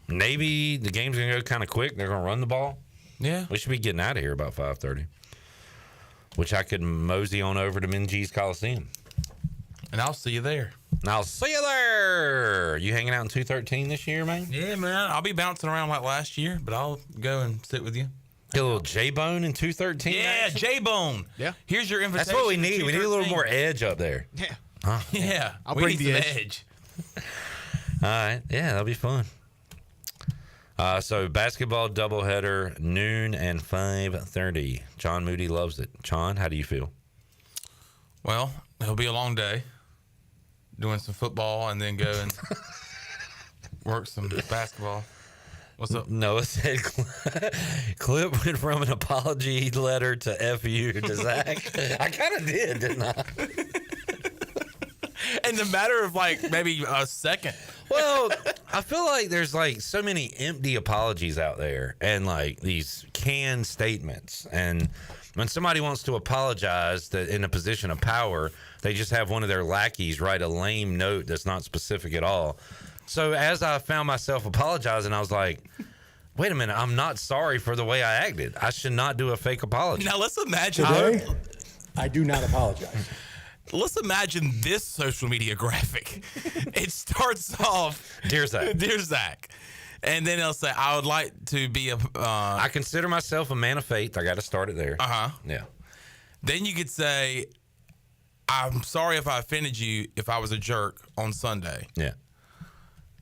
Maybe the game's going to go kind of quick. They're going to run the ball. Yeah. We should be getting out of here about 5:30, which I could mosey on over to Minges Coliseum. And I'll see you there. I'll see you there. You hanging out in 213 this year, man? Yeah, man. I'll be bouncing around like last year, but I'll go and sit with you. Get a little J-Bone in 213? Yeah, J-Bone. Yeah. Here's your invitation. That's what we need. We need a little more edge up there. Yeah. Huh? Yeah. I'll bring the edge. All right. Yeah, that'll be fun. So basketball doubleheader, noon and 5:30. John Moody loves it. John, how do you feel? Well, it'll be a long day. Doing some football and then go and work some basketball. What's up? Noah said Clip went from an apology letter to FU to Zach. I kind of did, didn't I? In the matter of like maybe a second. Well, I feel like there's like so many empty apologies out there and like these canned statements. And when somebody wants to apologize that in a position of power, they just have one of their lackeys write a lame note that's not specific at all. So as I found myself apologizing, I was like, wait a minute, I'm not sorry for the way I acted. I should not do a fake apology. Now let's imagine. Today, I do not apologize. Let's imagine this social media graphic. It starts off, Dear Zach. Dear Zach. And then it'll say, I would like to be a... I consider myself a man of faith. I got to start it there. Uh-huh. Yeah. Then you could say, I'm sorry if I offended you if I was a jerk on Sunday. Yeah.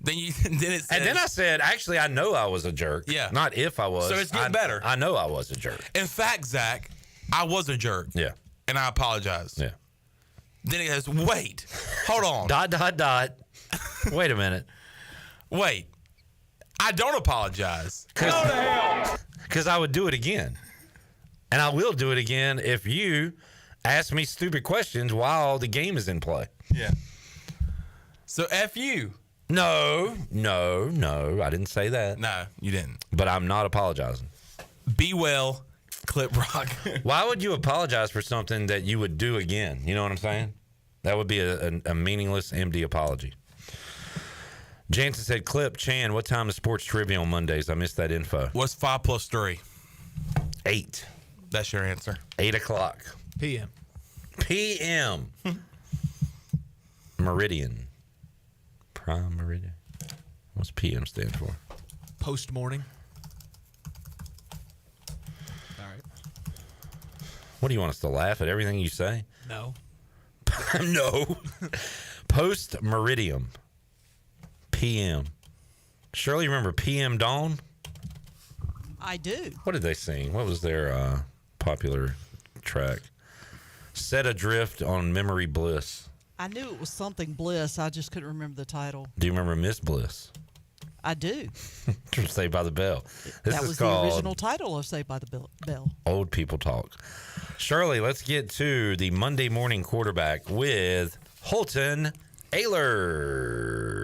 Then it says... And then I said, actually, I know I was a jerk. Yeah. Not if I was. So it's getting better. I know I was a jerk. In fact, Zach, I was a jerk. Yeah. And I apologize. Yeah. Then it goes, wait, hold on. ... Wait a minute. Wait, I don't apologize. Go to hell. Because I would do it again. And I will do it again if you ask me stupid questions while the game is in play. Yeah. So F you. No. I didn't say that. No, you didn't. But I'm not apologizing. Be well, Clip Rock. Why would you apologize for something that you would do again? You know what I'm saying? That would be a meaningless, empty apology. Jansen said, Clip, Chan, what time is sports trivia on Mondays? I missed that info. What's 5 plus 3? 8. That's your answer. 8 o'clock. PM. PM. Meridian. Prime Meridian. What's PM stand for? Post morning. All right. What do you want us to laugh at everything you say? No. No. Post Meridium. PM. Shirley, remember PM Dawn? I do. What did they sing? What was their popular track? Set Adrift on Memory Bliss. I knew it was something Bliss. I just couldn't remember the title. Do you remember Miss Bliss? I do. From Saved by the Bell. That was the original title of Saved by the Bell. Old People Talk. Shirley, let's get to the Monday morning quarterback with Holton Ayler.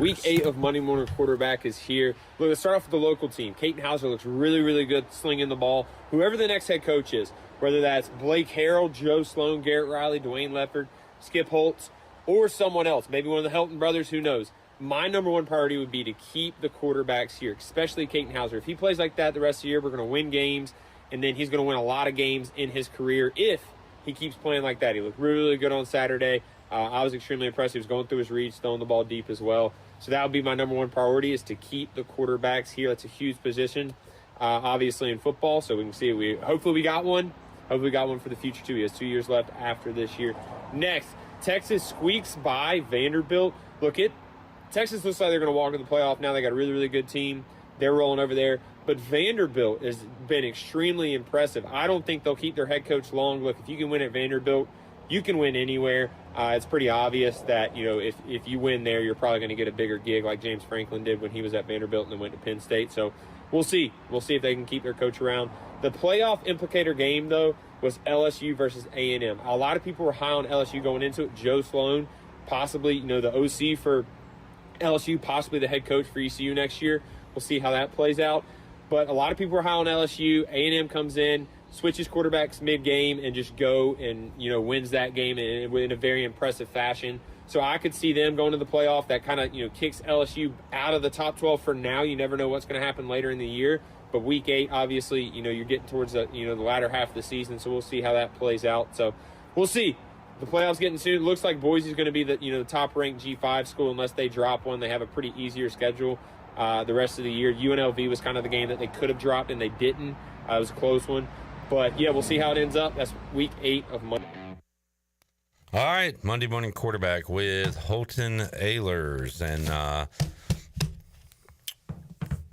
Week 8 of Monday morning quarterback is here. Look, let's start off with the local team. Caton Hauser looks really, really good slinging the ball. Whoever the next head coach is, whether that's Blake Harrell, Joe Sloan, Garrett Riley, Dwayne Leopard, Skip Holtz, or someone else, maybe one of the Helton brothers, who knows. My number one priority would be to keep the quarterbacks here, especially Caton Hauser. If he plays like that the rest of the year, we're going to win games, and then he's going to win a lot of games in his career if he keeps playing like that. He looked really, really good on Saturday. I was extremely impressed. He was going through his reads, throwing the ball deep as well. So that would be my number one priority, is to keep the quarterbacks here. That's a huge position, obviously, in football. So we can see hopefully we got one. Hopefully we got one for the future, too. He has 2 years left after this year. Next, Texas squeaks by Vanderbilt. Look, Texas looks like they're going to walk into the playoff now. They got a really, really good team. They're rolling over there. But Vanderbilt has been extremely impressive. I don't think they'll keep their head coach long. Look, if you can win at Vanderbilt, you can win anywhere. It's pretty obvious that, if you win there, you're probably going to get a bigger gig like James Franklin did when he was at Vanderbilt and then went to Penn State. So we'll see. We'll see if they can keep their coach around. The playoff implicator game, though, was LSU versus A&M. A lot of people were high on LSU going into it. Joe Sloan, possibly, the OC for LSU, possibly the head coach for ECU next year. We'll see how that plays out. But a lot of people were high on LSU. A&M comes in, switches quarterbacks mid-game, and just go and, wins that game in a very impressive fashion. So I could see them going to the playoff. That kind of, kicks LSU out of the top 12 for now. You never know what's going to happen later in the year. But week 8, obviously, you're getting towards the, the latter half of the season. So we'll see how that plays out. So we'll see. The playoffs getting soon. It looks like Boise's going to be the top-ranked G5 school unless they drop one. They have a pretty easier schedule the rest of the year. UNLV was kind of the game that they could have dropped, and they didn't. It was a close one. But, yeah, we'll see how it ends up. That's week 8 of Monday. All right, Monday morning quarterback with Holton Ahlers. And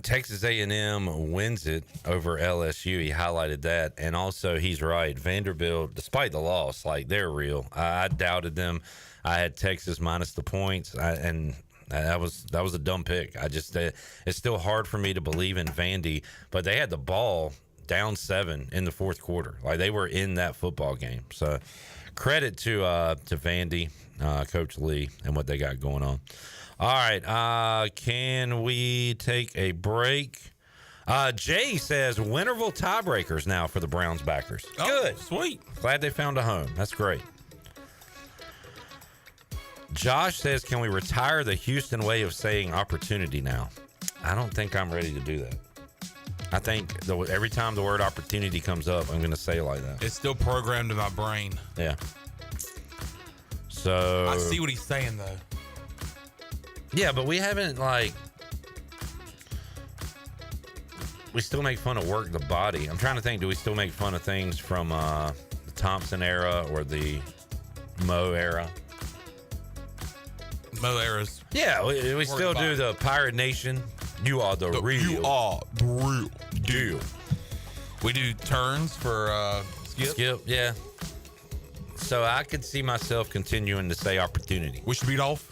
Texas A&M wins it over LSU. He highlighted that. And also, he's right. Vanderbilt, despite the loss, they're real. I doubted them. I had Texas minus the points. And That was a dumb pick. It's still hard for me to believe in Vandy, but they had the ball down 7 in the fourth quarter. Like, they were in that football game. So credit to Vandy, Coach Lee, and what they got going on. All right, can we take a break? Jay says Winterville tiebreakers now for the Browns backers. Oh, good, sweet. Glad they found a home. That's great. Josh says, can we retire the Houston way of saying opportunity now? I don't think I'm ready to do that. I think every time the word opportunity comes up, I'm going to say it like that. It's still programmed in my brain. Yeah. So I see what he's saying, though. Yeah, but we haven't, we still make fun of work the body. I'm trying to think, do we still make fun of things from the Thompson era or the Mo era? Mo eras. Yeah, we still do the Pirate Nation. You are the real. You are the real deal. We do turns for Skip. Yeah. So I could see myself continuing to say opportunity. We should beat off.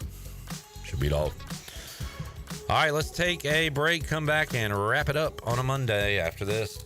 All right, let's take a break, come back, and wrap it up on a Monday after this.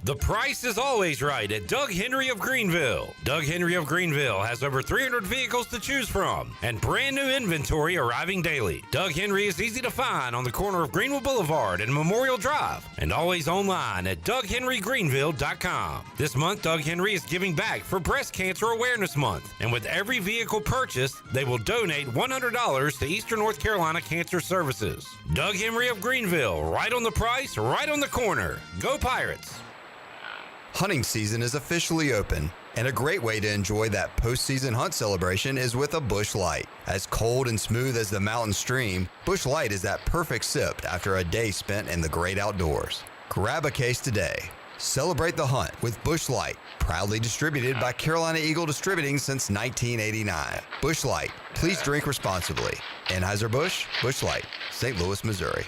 The price is always right at Doug Henry of Greenville. Doug Henry of Greenville has over 300 vehicles to choose from and brand new inventory arriving daily. Doug Henry is easy to find on the corner of Greenville Boulevard and Memorial Drive and always online at DougHenryGreenville.com. This month, Doug Henry is giving back for Breast Cancer Awareness Month, and with every vehicle purchased, they will donate $100 to Eastern North Carolina Cancer Services. Doug Henry of Greenville, right on the price, right on the corner. Go Pirates! Hunting season is officially open, and a great way to enjoy that postseason hunt celebration is with a Busch Light. As cold and smooth as the mountain stream, Busch Light is that perfect sip after a day spent in the great outdoors. Grab a case today. Celebrate the hunt with Busch Light, proudly distributed by Carolina Eagle Distributing since 1989. Busch Light, please drink responsibly. Anheuser-Busch, Busch Light, St. Louis, Missouri.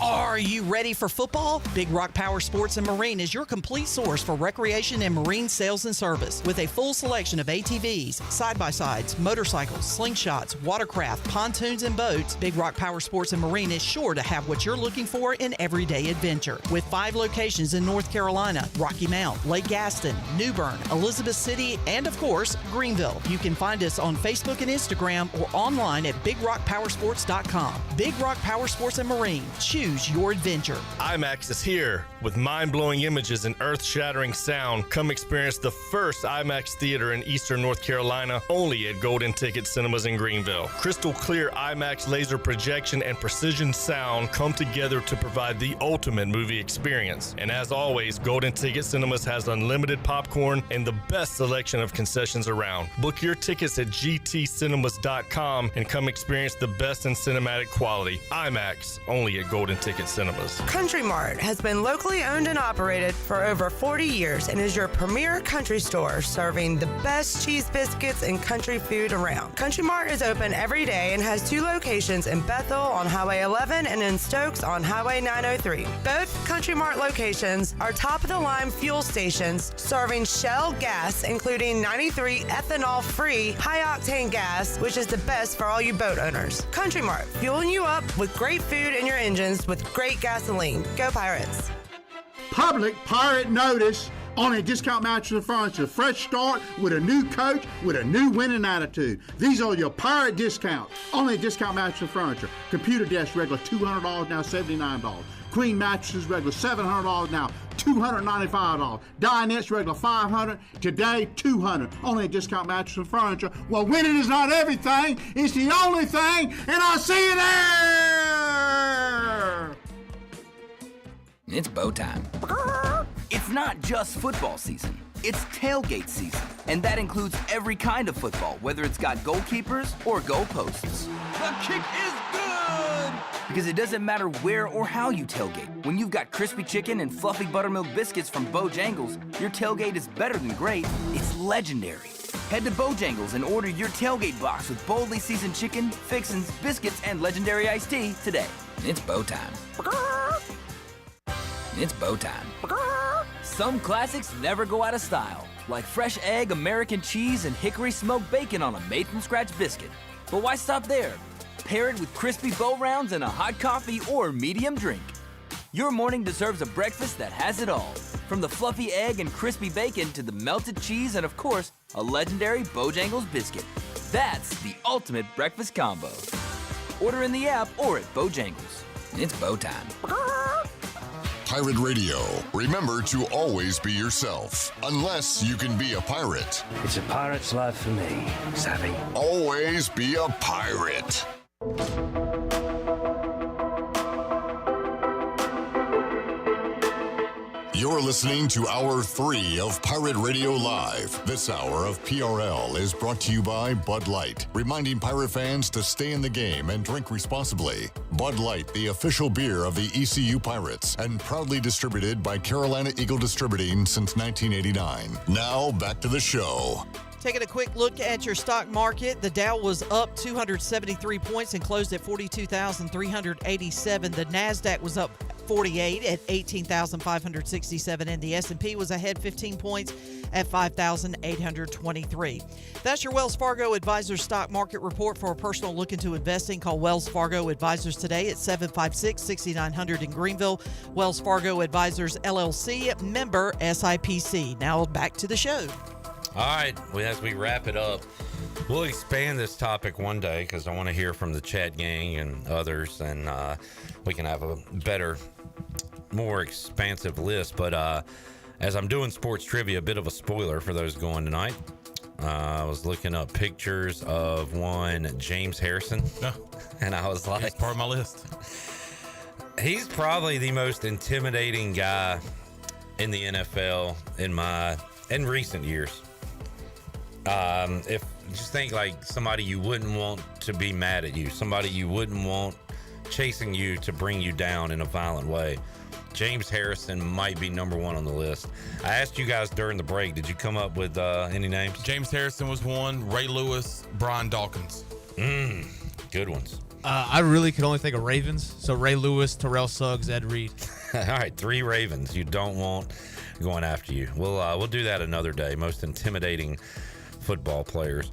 Are you ready for football? Big Rock Power Sports and Marine is your complete source for recreation and marine sales and service. With a full selection of ATVs, side-by-sides, motorcycles, slingshots, watercraft, pontoons, and boats, Big Rock Power Sports and Marine is sure to have what you're looking for in everyday adventure. With 5 locations in North Carolina, Rocky Mount, Lake Gaston, New Bern, Elizabeth City, and of course, Greenville. You can find us on Facebook and Instagram or online at BigRockPowersports.com. Big Rock Power Sports and Marine. Choose your adventure. IMAX is here with mind-blowing images and earth-shattering sound. Come experience the first IMAX theater in Eastern North Carolina, only at Golden Ticket Cinemas in Greenville. Crystal clear IMAX laser projection and precision sound come together to provide the ultimate movie experience. And as always, Golden Ticket Cinemas has unlimited popcorn and the best selection of concessions around. Book your tickets at gtcinemas.com and come experience the best in cinematic quality. IMAX, only at Golden Ticket Cinemas. Country Mart has been locally owned and operated for over 40 years and is your premier country store serving the best cheese biscuits and country food around. Country Mart is open every day and has 2 locations in Bethel on Highway 11 and in Stokes on Highway 903. Both Country Mart locations are top-of-the-line fuel stations serving Shell gas, including 93 ethanol-free high-octane gas, which is the best for all you boat owners. Country Mart, fueling you up with great food in your engines with great gasoline. Go Pirates. Public pirate notice on a discount mattress and furniture. Fresh start with a new coach with a new winning attitude. These are your pirate discounts. Only discount mattress and furniture. Computer desk regular $200, now $79. Queen mattresses regular $700, now $295. Dinettes regular $500, today $200. Only discount mattress and furniture. Well, winning is not everything. It's the only thing, and I'll see you there. It's bow time. It's not just football season. It's tailgate season, and that includes every kind of football, whether it's got goalkeepers or goalposts. The kick is good! Because it doesn't matter where or how you tailgate. When you've got crispy chicken and fluffy buttermilk biscuits from Bojangles, your tailgate is better than great. It's legendary. Head to Bojangles and order your tailgate box with boldly seasoned chicken, fixins, biscuits, and legendary iced tea today. It's bow time. It's bow time. Some classics never go out of style, like fresh egg, American cheese, and hickory smoked bacon on a made-from-scratch biscuit. But why stop there? Pair it with crispy bow rounds and a hot coffee or medium drink. Your morning deserves a breakfast that has it all, from the fluffy egg and crispy bacon to the melted cheese and, of course, a legendary Bojangles biscuit. That's the ultimate breakfast combo. Order in the app or at Bojangles. It's bow time. Pirate Radio. Remember to always be yourself, unless you can be a pirate. It's a pirate's life for me, savvy. Always be a pirate. You're listening to Hour 3 of Pirate Radio Live. This hour of PRL is brought to you by Bud Light, reminding Pirate fans to stay in the game and drink responsibly. Bud Light, the official beer of the ECU Pirates, and proudly distributed by Carolina Eagle Distributing since 1989. Now, back to the show. Taking a quick look at your stock market, the Dow was up 273 points and closed at 42,387. The NASDAQ was up 48 at 18,567, and the S&P was ahead 15 points at 5,823. That's your Wells Fargo Advisors Stock Market Report. For a personal look into investing, call Wells Fargo Advisors today at 756-6900 in Greenville. Wells Fargo Advisors, LLC, member SIPC. Now back to the show. All right, well, as we wrap it up, we'll expand this topic one day because I want to hear from the chat gang and others, and we can have a better, more expansive list. But as I'm doing sports trivia, a bit of a spoiler for those going tonight. I was looking up pictures of one James Harrison, and I was like, he's part of my list. He's probably the most intimidating guy in the NFL in recent years. If just think like somebody you wouldn't want to be mad at you, somebody you wouldn't want chasing you to bring you down in a violent way. James Harrison might be number one on the list. I asked you guys during the break, did you come up with any names? James Harrison was one, Ray Lewis, Brian Dawkins. Good ones. I really could only think of Ravens. So Ray Lewis, Terrell Suggs, Ed Reed. All right, 3 Ravens you don't want going after you. We'll do that another day. Most intimidating football players.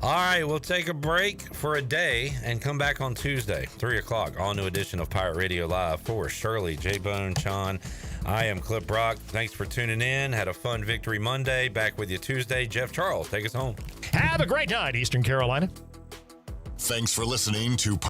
All right, we'll take a break for a day and come back on Tuesday, 3 o'clock, all new edition of Pirate Radio Live. For Shirley, J-Bone, Sean, I am Clip Brock. Thanks for tuning in. Had a fun Victory Monday. Back with you Tuesday. Jeff Charles, take us home. Have a great night, Eastern Carolina. Thanks for listening to